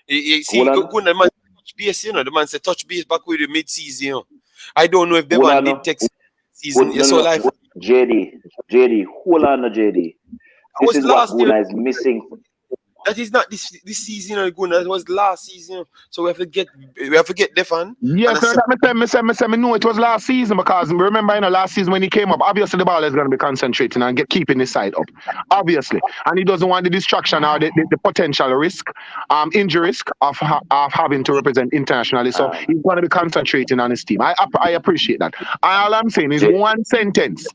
The man touch base, the man said touch base back with the mid-season. I don't know if the man did text season. JD, hold on, JD. This is what Guna is missing. That is not this season, Guna. It was last season. So we have to get Defan. Yes, me know it was last season because remember last season when he came up, obviously the ball is going to be concentrating and keeping his side up. Obviously. And he doesn't want the distraction or the potential risk, injury risk of having to represent internationally. So he's going to be concentrating on his team. I appreciate that. All I'm saying is one sentence.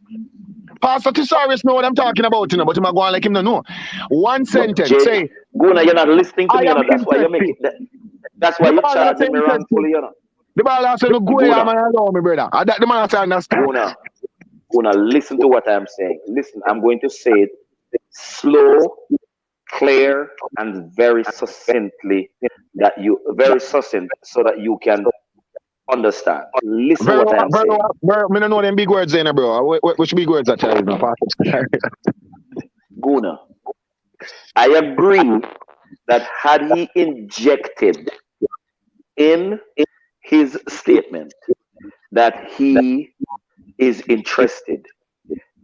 Pastor Thesaurus know what I'm talking about, you know, but I'm going like him to know. One But sentence, Jay, say, Guna, you're not listening to I me, you am know. That's why you make interested. it. That's why The you're ball has charging me interested. wrongfully, you know. The ball has to go here, Guna, man, allow me, brother. And that the man has to understand. Guna, listen to what I'm saying. Listen, I'm going to say it slow, clear, and very succinctly. Very succinct, so that you can understand. Listen what I'm saying. I don't know them big words in there, bro. Which big words that you know, Pastor? Guna, I agree that had he injected in his statement that he is interested,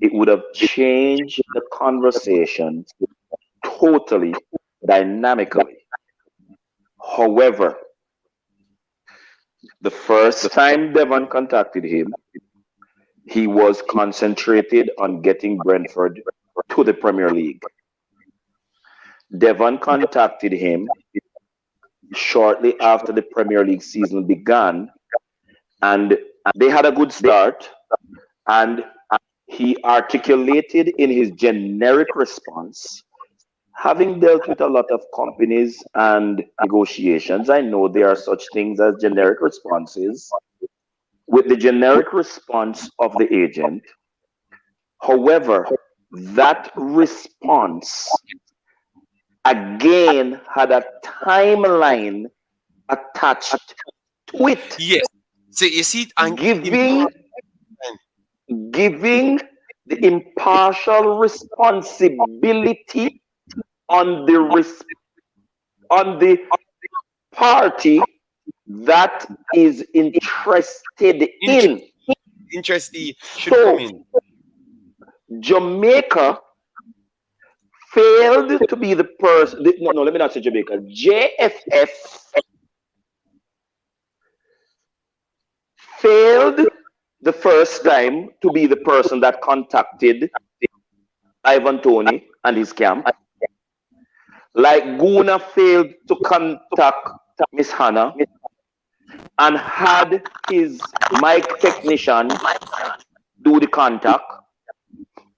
it would have changed the conversation totally dynamically. However, the first time Devon contacted him, he was concentrated on getting Brentford to the Premier League. Devon contacted him shortly after the Premier League season began, and they had a good start, and he articulated in his generic response, having dealt with a lot of companies and negotiations, I know there are such things as generic responses. With the generic response of the agent, however, that response again had a timeline attached to it. Yes. So you see it and Giving the impartial responsibility on the party that is interested in. Interested should come in. Jamaica failed to be the person. No, let me not say Jamaica. JFF failed the first time to be the person that contacted Ivan Toney and his camp. Like Guna failed to contact Miss Hannah and had his mic technician do the contact.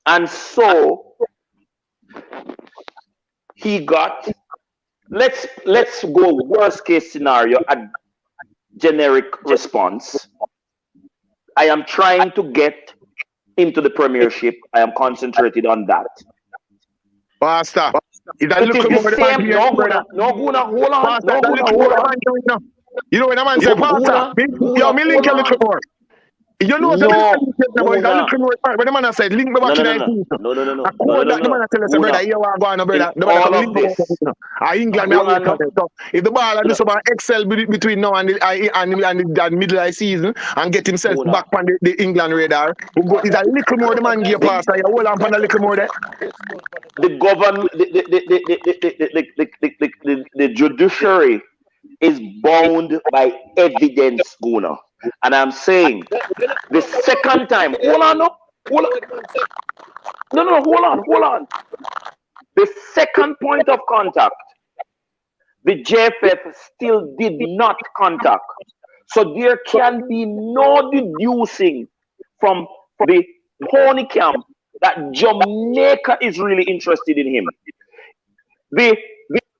And so he got, let's go worst case scenario, a generic response. I am trying to get into the Premiership. I am concentrated on that. Pastor, It is the same. No, Guna, hold on. No, Guna, hold on. You know when a man say, Pastor, yo, me link a little more. You know, so when the man said, link me back in No. the man tell us, brother, you are going, brother. All of this. England, so if the ball and do some excel between now and the middle of the season and get himself back on the England radar, is a little more the man give Pastor. You hold on for a little more there. The government, the judiciary is bound by evidence, Guna. And I'm saying the second time, hold on. The second point of contact, the JFF still did not contact. So there can be no deducing from the Toney camp that Jamaica is really interested in him.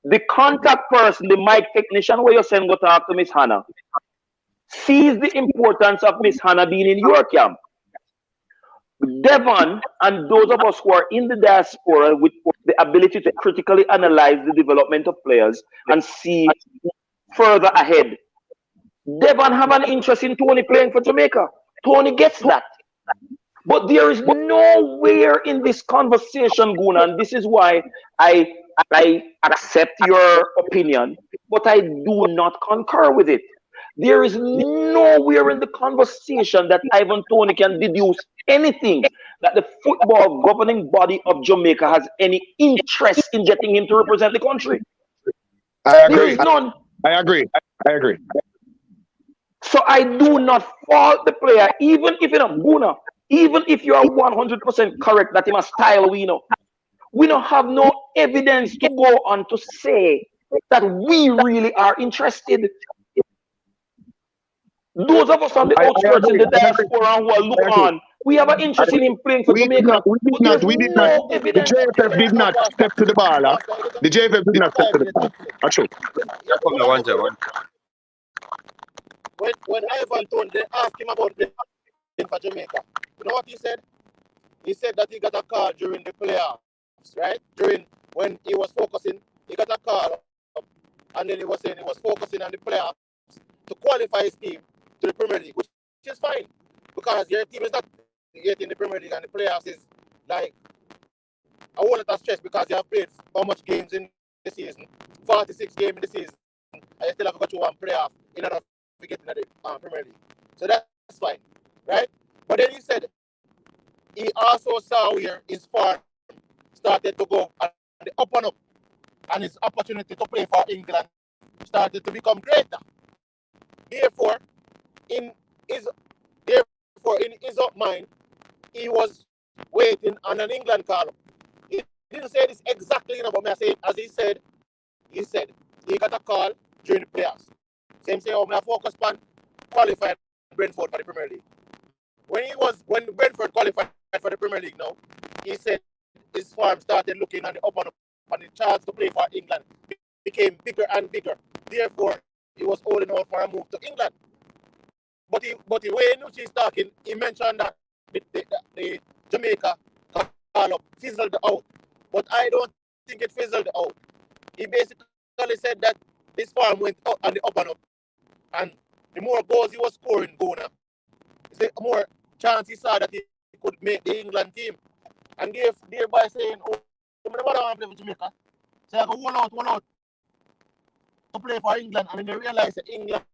The contact person, the mic technician, where you send go talk to Miss Hannah, sees the importance of Miss Hannah being in your camp. Devon and those of us who are in the diaspora with the ability to critically analyze the development of players and see further ahead. Devon have an interest in Toney playing for Jamaica. Toney gets that. But there is nowhere in this conversation, Guna, and this is why I accept your opinion, but I do not concur with it. There is nowhere in the conversation that Ivan Toney can deduce anything that the football governing body of Jamaica has any interest in getting him to represent the country. I agree. There is none. I agree. So I do not fault the player, even if Guna, even if you are 100% correct that he must style we don't have no evidence to go on to say that we really are interested. Those of us on the outskirts in the diaspora who are look on We have an interest in him playing for We did Jamaica, not. We did but there's not. We did not. no The evidence. JFF did not step to the ball. The JFF did not step to the ball. That's true. Yeah, come here, one time, one. When Ivan Tone, they asked him about playing for Jamaica. You know what he said? He said that he got a call during the playoffs, right? During when he was focusing, he got a call, and then he was saying he was focusing on the playoffs to qualify his team to the Premier League, which is fine because your team is not yet in the Premier League, and the playoffs is like a whole lot of stress because you have played how much games in the season, 46 games in the season, and you still have to go to one playoff in order to get into the Premier League. So that's fine, right? But then he said he also saw where his form started to go and the up and up, and his opportunity to play for England started to become greater. Therefore, in his in his mind, he was waiting on an England call. He didn't say this exactly, but I say as he said he got a call during the playoffs. Same say, I'm gonna focus on qualified Brentford for the Premier League. When Brentford qualified for the Premier League now, he said his form started looking on the up and up, and the chance to play for England became bigger and bigger. Therefore, he was holding out for a move to England. But the way in which he's talking, he mentioned that the Jamaica call up fizzled out. But I don't think it fizzled out. He basically said that this farm went up and the up and up. And the more goals he was scoring, Gona, the more chance he saw that he could make the England team. And thereby saying, oh, I don't want to play for Jamaica. So I go hold out to play for England. And then they realize that England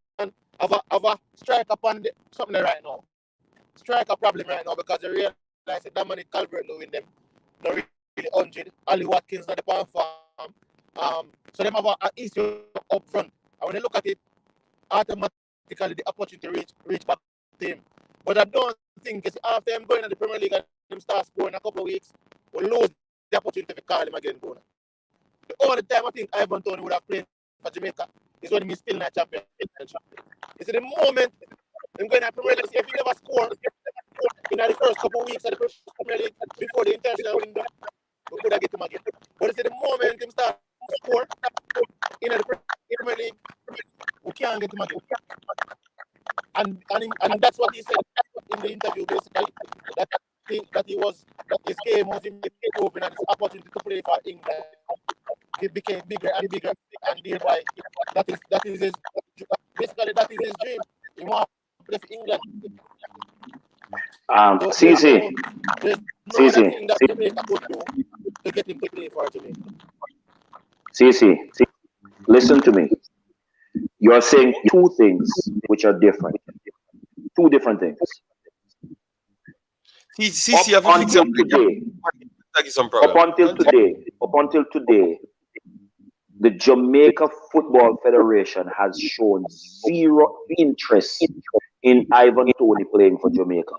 have a striker upon something right now. Striker problem right now because they realize that Dominic Calvert-Lewin them not really 100. Ali Watkins not the power farm. So they have an issue up front. And when they look at it, automatically the opportunity reach back to him. But I don't think it's after him going to the Premier League and him start scoring a couple of weeks, we'll lose the opportunity to call him again. Gona. The only time I think Ivan Toney would have played for Jamaica is when he's still not champion. You see, the moment I'm going to Premier League, if he never scored in the first couple of weeks of the Premier League before the international window, we could have get him again. But you see, the moment him start to score in the Premier League, we can't get him again. And that's what he said in the interview, basically, that his game was improving and his opportunity to play for England. It became bigger and bigger, and thereby that is his dream. He wants to play for England. CC, There's no other CC, thing that Jamaica could do to get him to play for Jamaica. CC, listen to me. You are saying two things which are different. Two different things. CC, have you fixed Until some today, some problem? up until today, the Jamaica Football Federation has shown zero interest in Ivan Toney playing for Jamaica.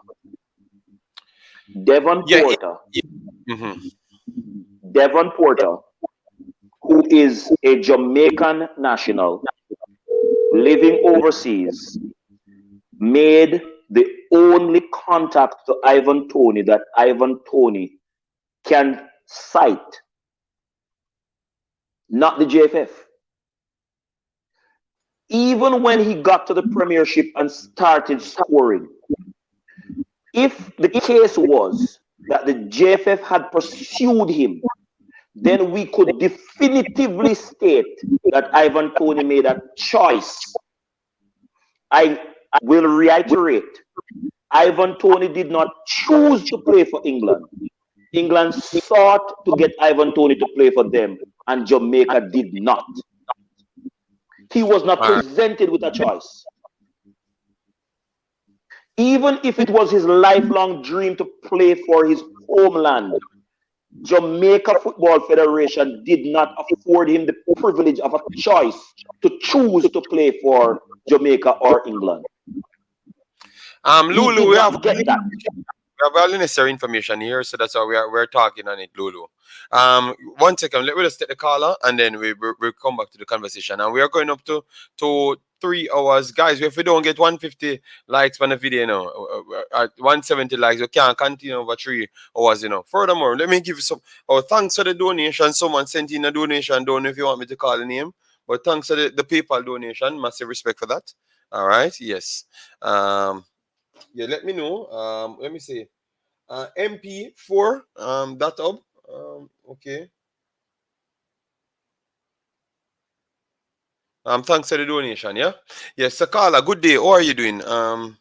Devon Porter, who is a Jamaican national living overseas, made the only contact to Ivan Toney that Ivan Toney can cite, not the JFF. Even when he got to the Premiership and started scoring, if the case was that the JFF had pursued him, then we could definitively state that Ivan Toney made a choice. I will reiterate, Ivan Toney did not choose to play for England. England sought to get Ivan Toney to play for them, and Jamaica did not. He was not presented with a choice. Even if it was his lifelong dream to play for his homeland, Jamaica Football Federation did not afford him the privilege of a choice to choose to play for Jamaica or England. Lulu, we have that. all the necessary information here, so that's why we're talking on it, Lulu. 1 second, we'll just take the caller, and then we'll come back to the conversation. And we are going up to 3 hours. Guys, if we don't get 150 likes on the video, at 170 likes, we can't continue over 3 hours, Furthermore, let me give you some. Oh, thanks for the donation. Someone sent in a donation. Don't know if you want me to call the name, but thanks for the PayPal donation. Massive respect for that. All right. Yes. Yeah. Let me know. Let me see. MP4. That up. Okay. Thanks for the donation. Yeah. Yes, Sakala. Good day. How are you doing? Good,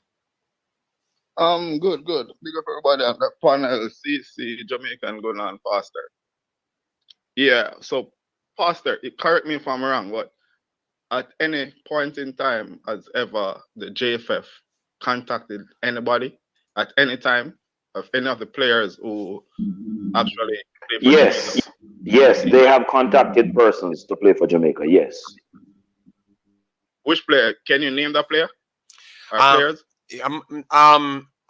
good. Big up everybody on the panel. CC Jamaican going on faster. Yeah, so Pastor, correct me if I'm wrong, but at any point in time has ever the JFF contacted anybody at any time of any of the players who actually play for Jamaica? Yes, yes, they have contacted persons to play for Jamaica. Yes. Which player? Can you name that player or Um, players?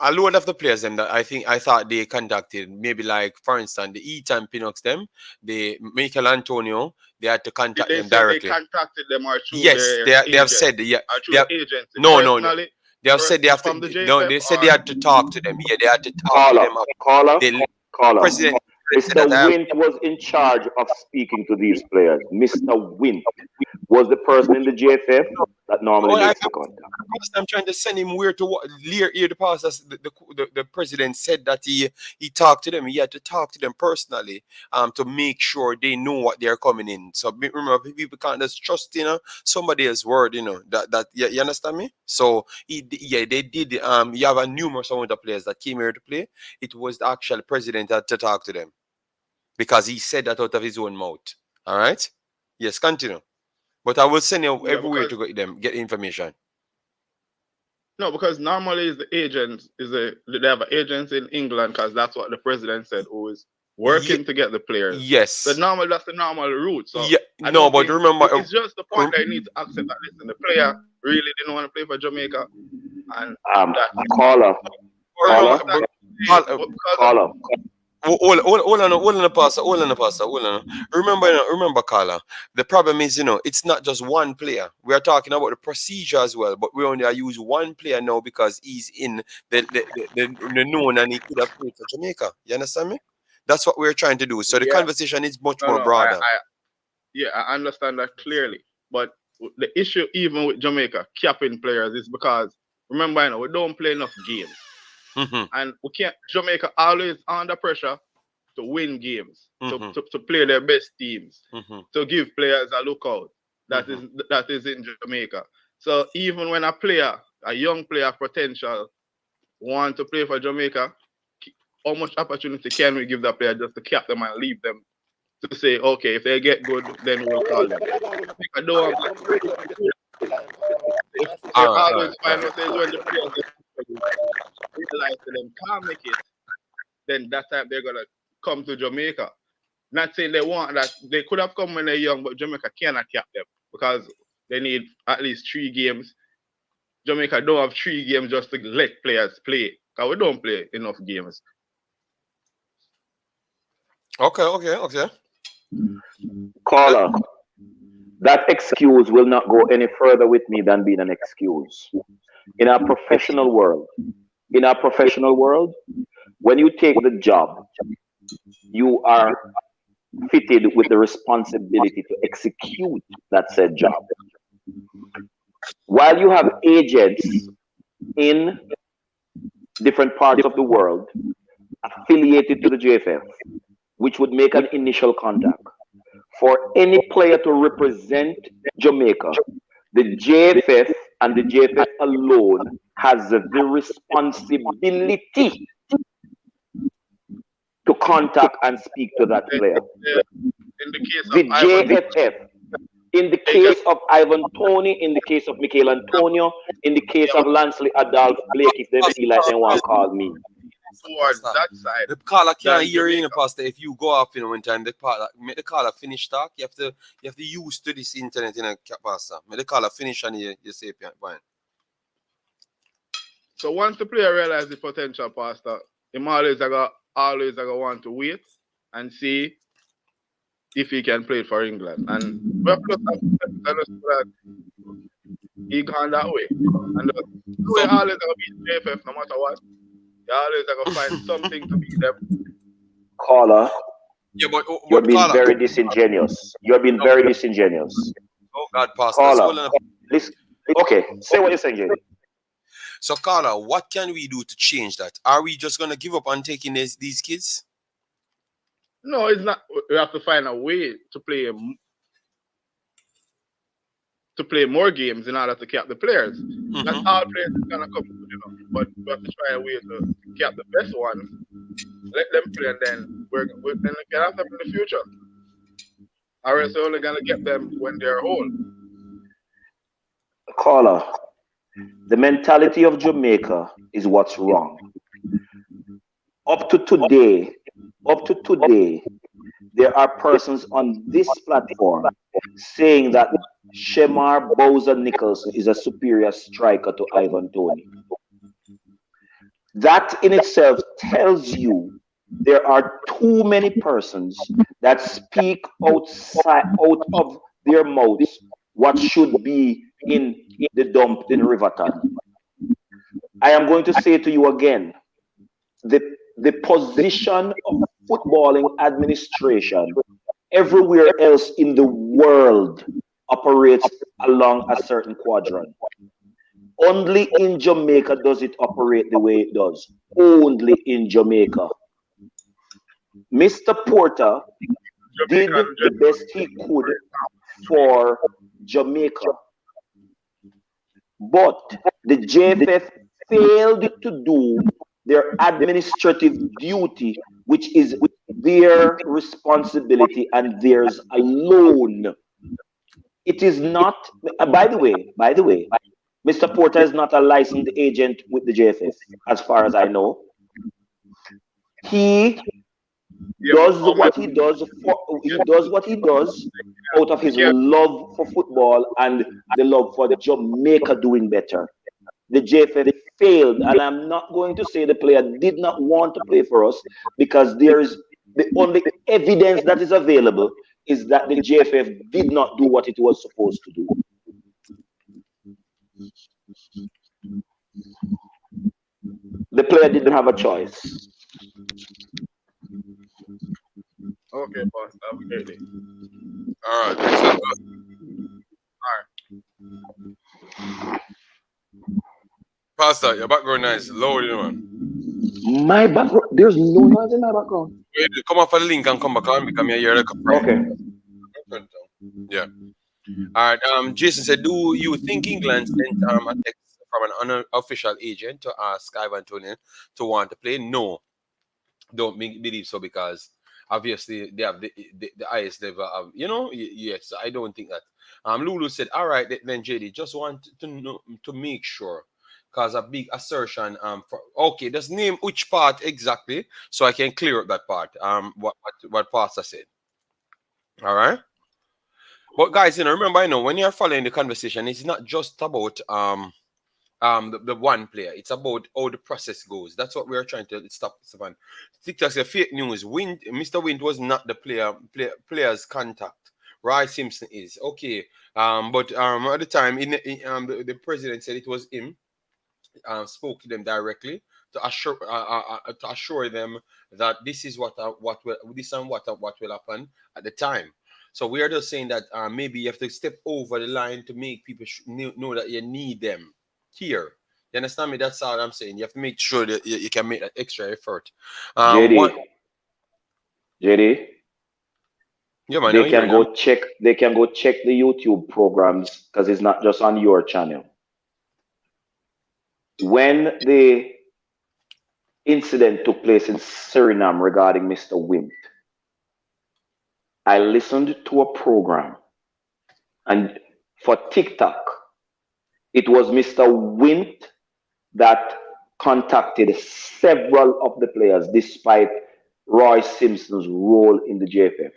a load of the players them that I thought they conducted, maybe like for instance the E-Time Pinox them, the Michael Antonio, they had to Did contact they them say they directly. contacted them or through Yes, their they have agent said yeah, or they through have, the agency no. personally They have said they have to from the no. JFF They said they or had to talk to them. Yeah, they had to talk to Caller, them. caller, The caller. president said Mr. that I have. Wint was in charge of speaking to these players. Mr. Wint was the person in the JFF that normally Well, makes the contact. I'm trying to send him where to hear the pastor. The president said that he talked to them. He had to talk to them personally to make sure they know what they're coming in. So remember, people can't just trust somebody else's word. That you understand me. So they did. You have a numerous amount of players that came here to play. It was the actual president that to talk to them because he said that out of his own mouth. All right. Yes, continue. But I will send you yeah, everywhere because to get information. no, because normally is the agents they have agents in England because that's what the president said who is Ye- working to get the players. So yes. normally that's the normal route. So Yeah. I No, don't but think remember, it's just the point that you need to accept that listen, the player really didn't want to play for Jamaica and Um, that caller, remember, caller, understand because of caller. hold on, pastor, hold on. Remember, Carla. The problem is, it's not just one player. We are talking about the procedure as well, but we only use one player now because he's in the known and he could have played for Jamaica. You understand me? That's what we're trying to do. So the yeah, conversation is much no more no broader. I understand that clearly. But the issue even with Jamaica capping players is because remember we don't play enough games. Mm-hmm. And we can't Jamaica always under pressure to win games, Mm-hmm. to play their best teams, Mm-hmm. to give players a lookout. Mm-hmm. That is in Jamaica. So even when a young player potential, want to play for Jamaica, how much opportunity can we give that player just to cap them and leave them to say, okay, if they get good, then we'll call them. I don't have if they always find out when the players realize that them can't make it, then that time they're gonna come to Jamaica. Not saying they want that they could have come when they're young, but Jamaica cannot cap them because they need at least 3 games. Jamaica don't have 3 games just to let players play because we don't play enough games. Okay. Caller, that excuse will not go any further with me than being an excuse. In our professional world, when you take the job, you are fitted with the responsibility to execute that said job. While you have agents in different parts of the world affiliated to the JFF, which would make an initial contact. For any player to represent Jamaica, the JFF and the JFF alone has the responsibility to contact and speak to that player. In the case The of Ivan, JFF, in the case of Ivan Toney, in the case of Michael Antonio, in the case of Lansley Adolph Blake, if them feel like they want to call me. towards that side, The caller can't than hear you, Jamaica. Pastor. If you go off one time, make the caller finish talk. You have to use to this internet, Pastor. Make the caller finish and you say point. So once the player realizes the potential, Pastor, him always gonna want to wait and see if he can play for England. And we have to understand that he gone that way. And we always gonna beat JFF no matter what. You always gonna find something to beat them. Caller, Yeah, you're but being caller. very disingenuous. You're being very disingeneous. Oh God, Pastor. So, Caller, hold on. listen. Okay, say what you're saying, JD. So caller, what can we do to change that? Are we just gonna give up on taking these kids? No, it's not. We have to find a way to play more games in order to cap the players. Not all players is gonna come good, you know. But we have to try a way to cap the best ones, let them play, and then we're then we can have them in the future. Or else we're only gonna get them when they're old. Caller, the mentality of Jamaica is what's wrong. Up to today, there are persons on this platform saying that Shemar Bowser Nicholson is a superior striker to Ivan Toney. That in itself tells you there are too many persons that speak out of their mouths what should be in the dump in Riverton. I am going to say to you again, the position of footballing administration everywhere else in the world operates along a certain quadrant. Only in Jamaica does it operate the way it does. Only in Jamaica. Mr. Porter did the best he could for Jamaica. But the JFF failed to do their administrative duty, which is their responsibility and theirs alone. It is not, by the way, Mr. Porter is not a licensed agent with the JFF, as far as I know. He does what he does out of his love for football and the love for Jamaica doing better. The JFF failed, and I'm not going to say the player did not want to play for us, because there's the only evidence that is available is that the JFF did not do what it was supposed to do. The player didn't have a choice. Okay, boss. Have a great day. All right. Pastor, your background is low, you know. My background, there's no noise in my background. Come off the link and come back on because I'm here like a friend. Okay. Yeah. All right. Jason said, do you think England sent a text from an unofficial agent to ask Ivan Toney to want to play? No, don't believe so, because obviously they have the highest level of, yes, I don't think that. Lulu said, all right, then JD, just want to know, to make sure, because a big assertion, okay, just name which part exactly so I can clear up that part, what Pastor said. All right. But guys, remember, when you're following the conversation, it's not just about the one player. It's about how the process goes. That's what we're trying to stop. TikTok said fake news. Mr. Wint was not the player's contact. Roy Simpson is okay. But at the time, the president said it was him. Spoke to them directly to assure them that this is what will happen at the time. So we are just saying that maybe you have to step over the line to make people know that you need them here. You understand me? That's all I'm saying. You have to make sure that you can make that extra effort. JD, yeah, man, they can go check the YouTube programs, because it's not just on your channel. When the incident took place in Suriname regarding Mr. Wint, I listened to a program, and for TikTok, it was Mr. Wint that contacted several of the players despite Roy Simpson's role in the JFF.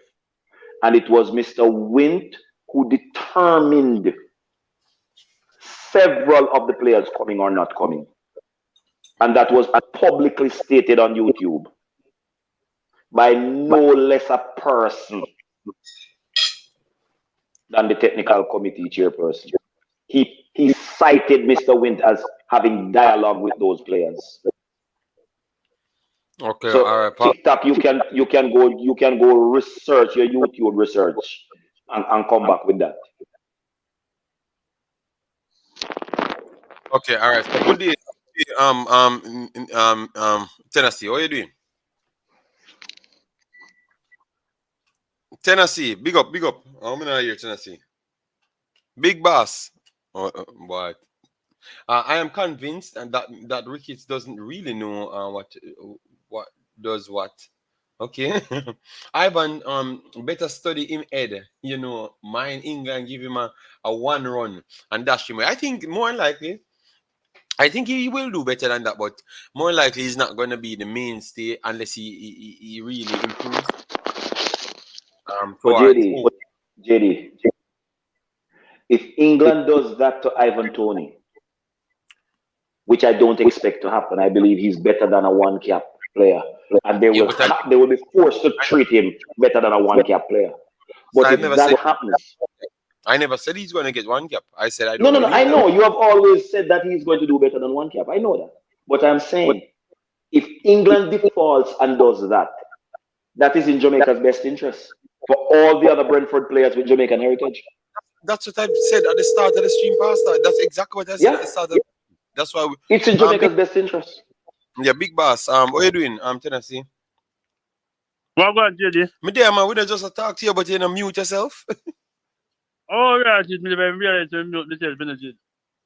And it was Mr. Wint who determined several of the players coming or not coming. And that was publicly stated on YouTube by no less a person than the technical committee chairperson. He cited Mr. Wint as having dialogue with those players. Okay, all So right, Pop. TikTok, you can go research your YouTube research and come back with that. Okay, all right. So good day. Tennessee, how you doing? Tennessee, big up, big up. I'm gonna hear Tennessee. Big boss. Oh, boy. I am convinced and that Ricketts doesn't really know what does what. Okay. Ivan better study him head. You know, mine England give him a one run and dash him away. I think he will do better than that, but more likely he's not gonna be the mainstay unless he really improves But towards JD, if England does that to Ivan Toney, which I don't expect to happen, I believe he's better than a one cap player, and yeah, but they will be forced to treat him better than a one cap player. But I if never that said happens, I never said he's gonna get one cap. I said I no, don't no, no. I believe that. know you have always said that he's going to do better than one cap. I know that. But I'm saying if England defaults and does that, that is in Jamaica's best interest for all the other Brentford players with Jamaican heritage. That's what I said at the start of the stream, Pastor. That's exactly what I said at Yeah, the start of. That's why it's in big Jamaica's best interest. yeah, big boss. What you doing? Tennessee. What about JD? Me there, man. We don't just talk to you, but you know, mute yourself. Oh, yeah, it's me. I realize to mute myself. Benefit.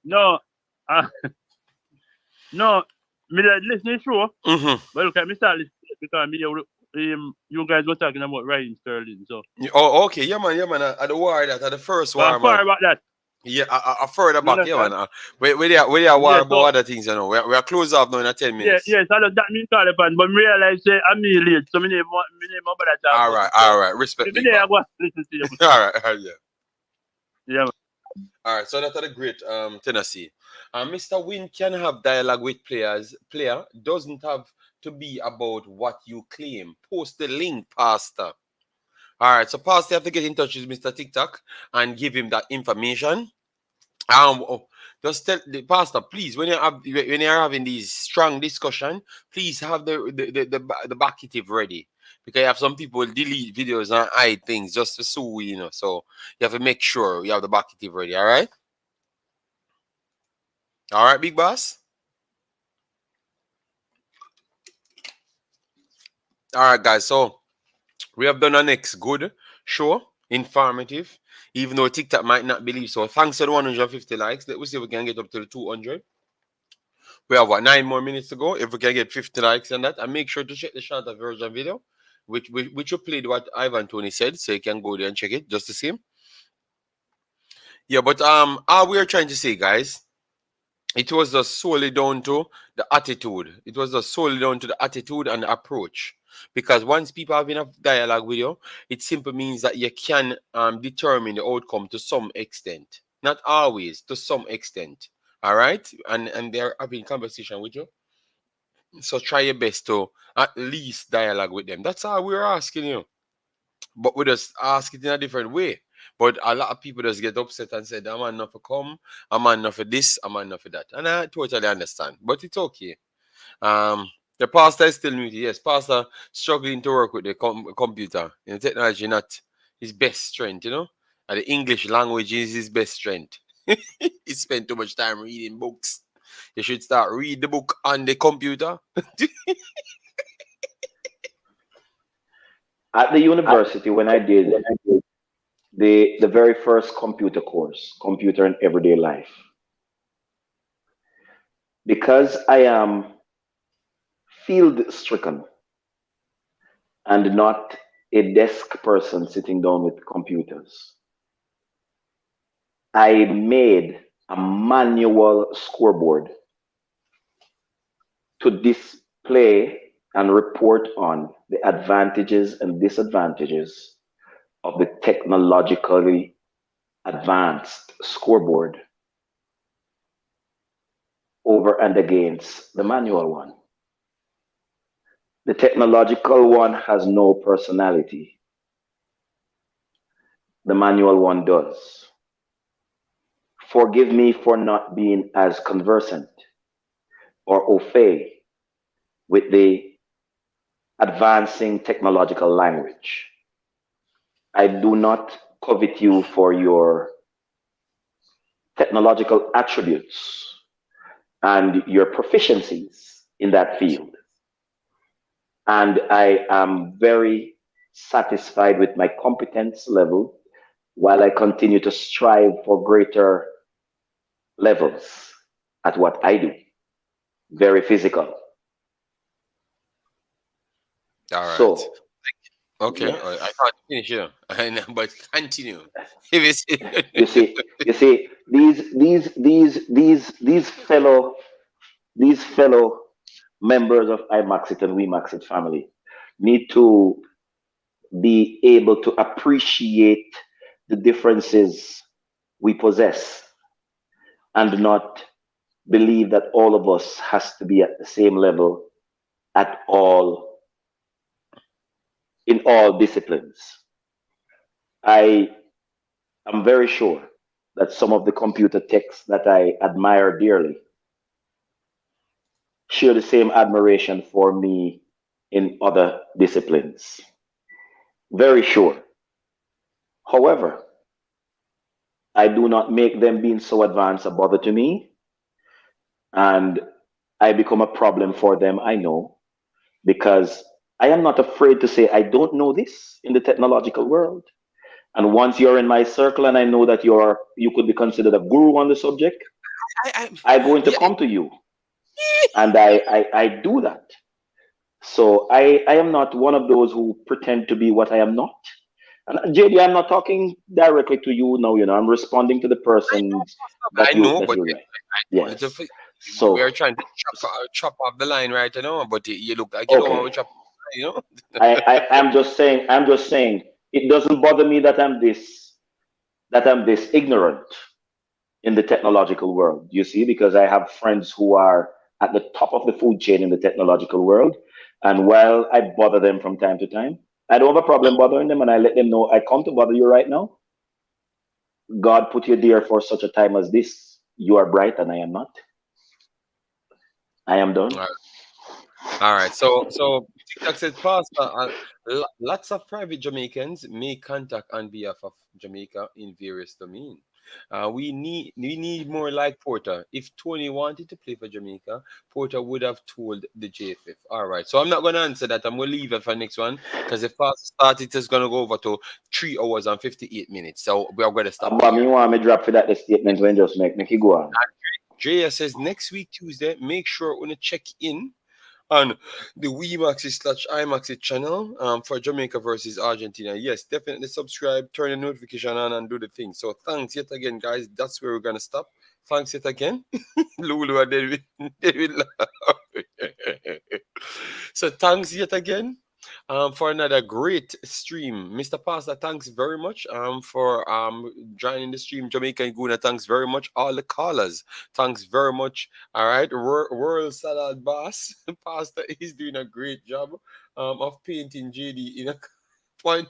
No, uh, no, me listening show, Mm-hmm. but look at me start listening because me, you guys were talking about Ryan Sterling. So, Oh, okay. Yeah, man. Yeah, man. At the war, that at the first war, man. sorry about that. Yeah, I further You back. Yeah, understand? man. We are war Yeah, about so, other things. You know, we are close off now in 10 minutes. yes, I don't that mean call upon, but me realize say I'm me late, so me name about that talk about it. So, All right. Respect, me big there I man. go listen to you. All right. Yeah. Yeah, man. All right, so that's a great Tennessee. Mr. Win can have dialogue with players. Player doesn't have to be about what you claim. Post the link, Pastor. All right, so Pastor have to get in touch with Mr. TikTok and give him that information. Oh, just tell the pastor, please, when you're having these strong discussion, please have the backative ready because you have some people delete videos and hide things just to sue you know. So you have to make sure you have the backative ready. All right, big boss. All right, guys. So we have done our next good show, informative, even though TikTok might not believe so. Thanks to the 150 likes. Let us see if we can get up to the 200. We have what 9 more minutes to go. If we can get 50 likes on that, and make sure to check the shorter version video, which you played what Ivan Toney said, so you can go there and check it just the same. Yeah, but all we are trying to say, guys, it was just solely down to the attitude. It was just solely down to the attitude and the approach. Because once people have enough dialogue with you, it simply means that you can determine the outcome to some extent. Not always, to some extent. All right? And they're having conversation with you. So try your best to at least dialogue with them. That's all we're asking you. But we just ask it in a different way. But a lot of people just get upset and say, I'm enough for come, I'm enough for this, I'm enough for that. And I totally understand. But it's okay. The pastor is still new. Yes, pastor struggling to work with the computer. Technology not his best strength, you know. And the English language is his best strength. He spent too much time reading books. You should start read the book on the computer. At the university, when I did the very first computer course, Computer in Everyday Life, because I am field stricken and not a desk person sitting down with computers, I made a manual scoreboard to display and report on the advantages and disadvantages of the technologically advanced scoreboard over and against the manual one. The technological one has no personality. The manual one does. Forgive me for not being as conversant or au fait with the advancing technological language. I do not covet you for your technological attributes and your proficiencies in that field. And I am very satisfied with my competence level while I continue to strive for greater levels at what I do. Very physical. All right. So, Okay. I yes. can't finish here, but continue. If You it's see, these fellow members of Imaxit and Wemaxit family need to be able to appreciate the differences we possess and not believe that all of us has to be at the same level at all in all disciplines. I am very sure that some of the computer techs that I admire dearly share the same admiration for me in other disciplines. Very sure. However, I do not make them being so advanced a bother to me, and I become a problem for them, I know, because I am not afraid to say I don't know this in the technological world. And once you're in my circle and I know that you could be considered a guru on the subject, I I'm going to yeah. come to you. And I do that. So I am not one of those who pretend to be what I am not. And JD, I'm not talking directly to you now, I'm responding to the persons I that you know, that but you like. I know Yes. we are So trying to chop off the line right now, but you look like you don't want okay. to chop. You know. I'm just saying it doesn't bother me that I'm this ignorant in the technological world, you see, because I have friends who are at the top of the food chain in the technological world. And while I bother them from time to time, I don't have a problem bothering them and I let them know I come to bother you right now. God put you there for such a time as this. You are bright and I am not. I am done. All right. So TikTok says, Pastor, lots of private Jamaicans make contact on behalf of Jamaica in various domains. We need more like Porter. If Tony wanted to play for Jamaica, Porter would have told the JFF. All right. So I'm not gonna answer that. I'm gonna leave it for next one because if Pastor started, it's gonna go over to 3 hours and 58 minutes. So we are gonna stop But me here. want me drop for that the statement when just make it go on. Drea says next week Tuesday, make sure when you check in on the WeMaxi/iMaxi channel for Jamaica versus Argentina. Yes, definitely subscribe, turn the notification on, and do the thing. So thanks yet again, guys. That's where we're gonna stop. Thanks yet again, Lulu and David. David. So thanks yet again for another great stream. Mr. Pastor, thanks very much for joining the stream. Jamaica and Guna, thanks very much. All the callers, thanks very much. All right, World Salad Boss, Pastor is doing a great job of painting JD in a point.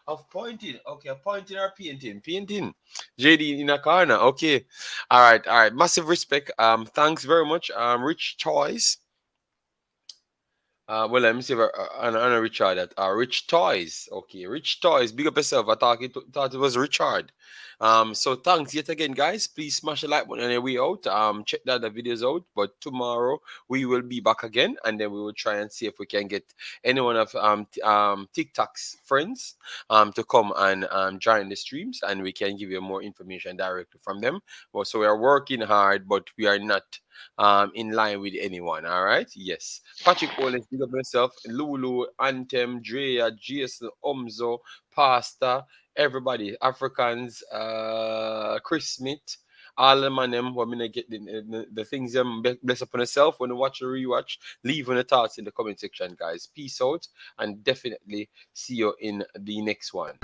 Of pointing, okay, pointing or painting, painting. JD in a corner, okay. All right. Massive respect. Thanks very much. Rich Choice. Well, let me see if Anna Richard that Rich Toys. Okay, Rich Toys. Big up yourself. I thought it was Richard. So thanks yet again, guys. Please smash the like button on your way out. Check the other videos out. But tomorrow we will be back again, and then we will try and see if we can get any one of TikTok's friends to come and join the streams, and we can give you more information directly from them. Well, so we are working hard, but we are not in line with anyone. All right. Yes. Patrick Owens, big up yourself. Lulu, Anthem, Drea, Jason, Omzo, Pastor, everybody, Africans, Chris Smith, all them and them. We're gonna get the things them bless upon yourself when you watch or rewatch. Leave your thoughts in the comment section, guys. Peace out and definitely see you in the next one.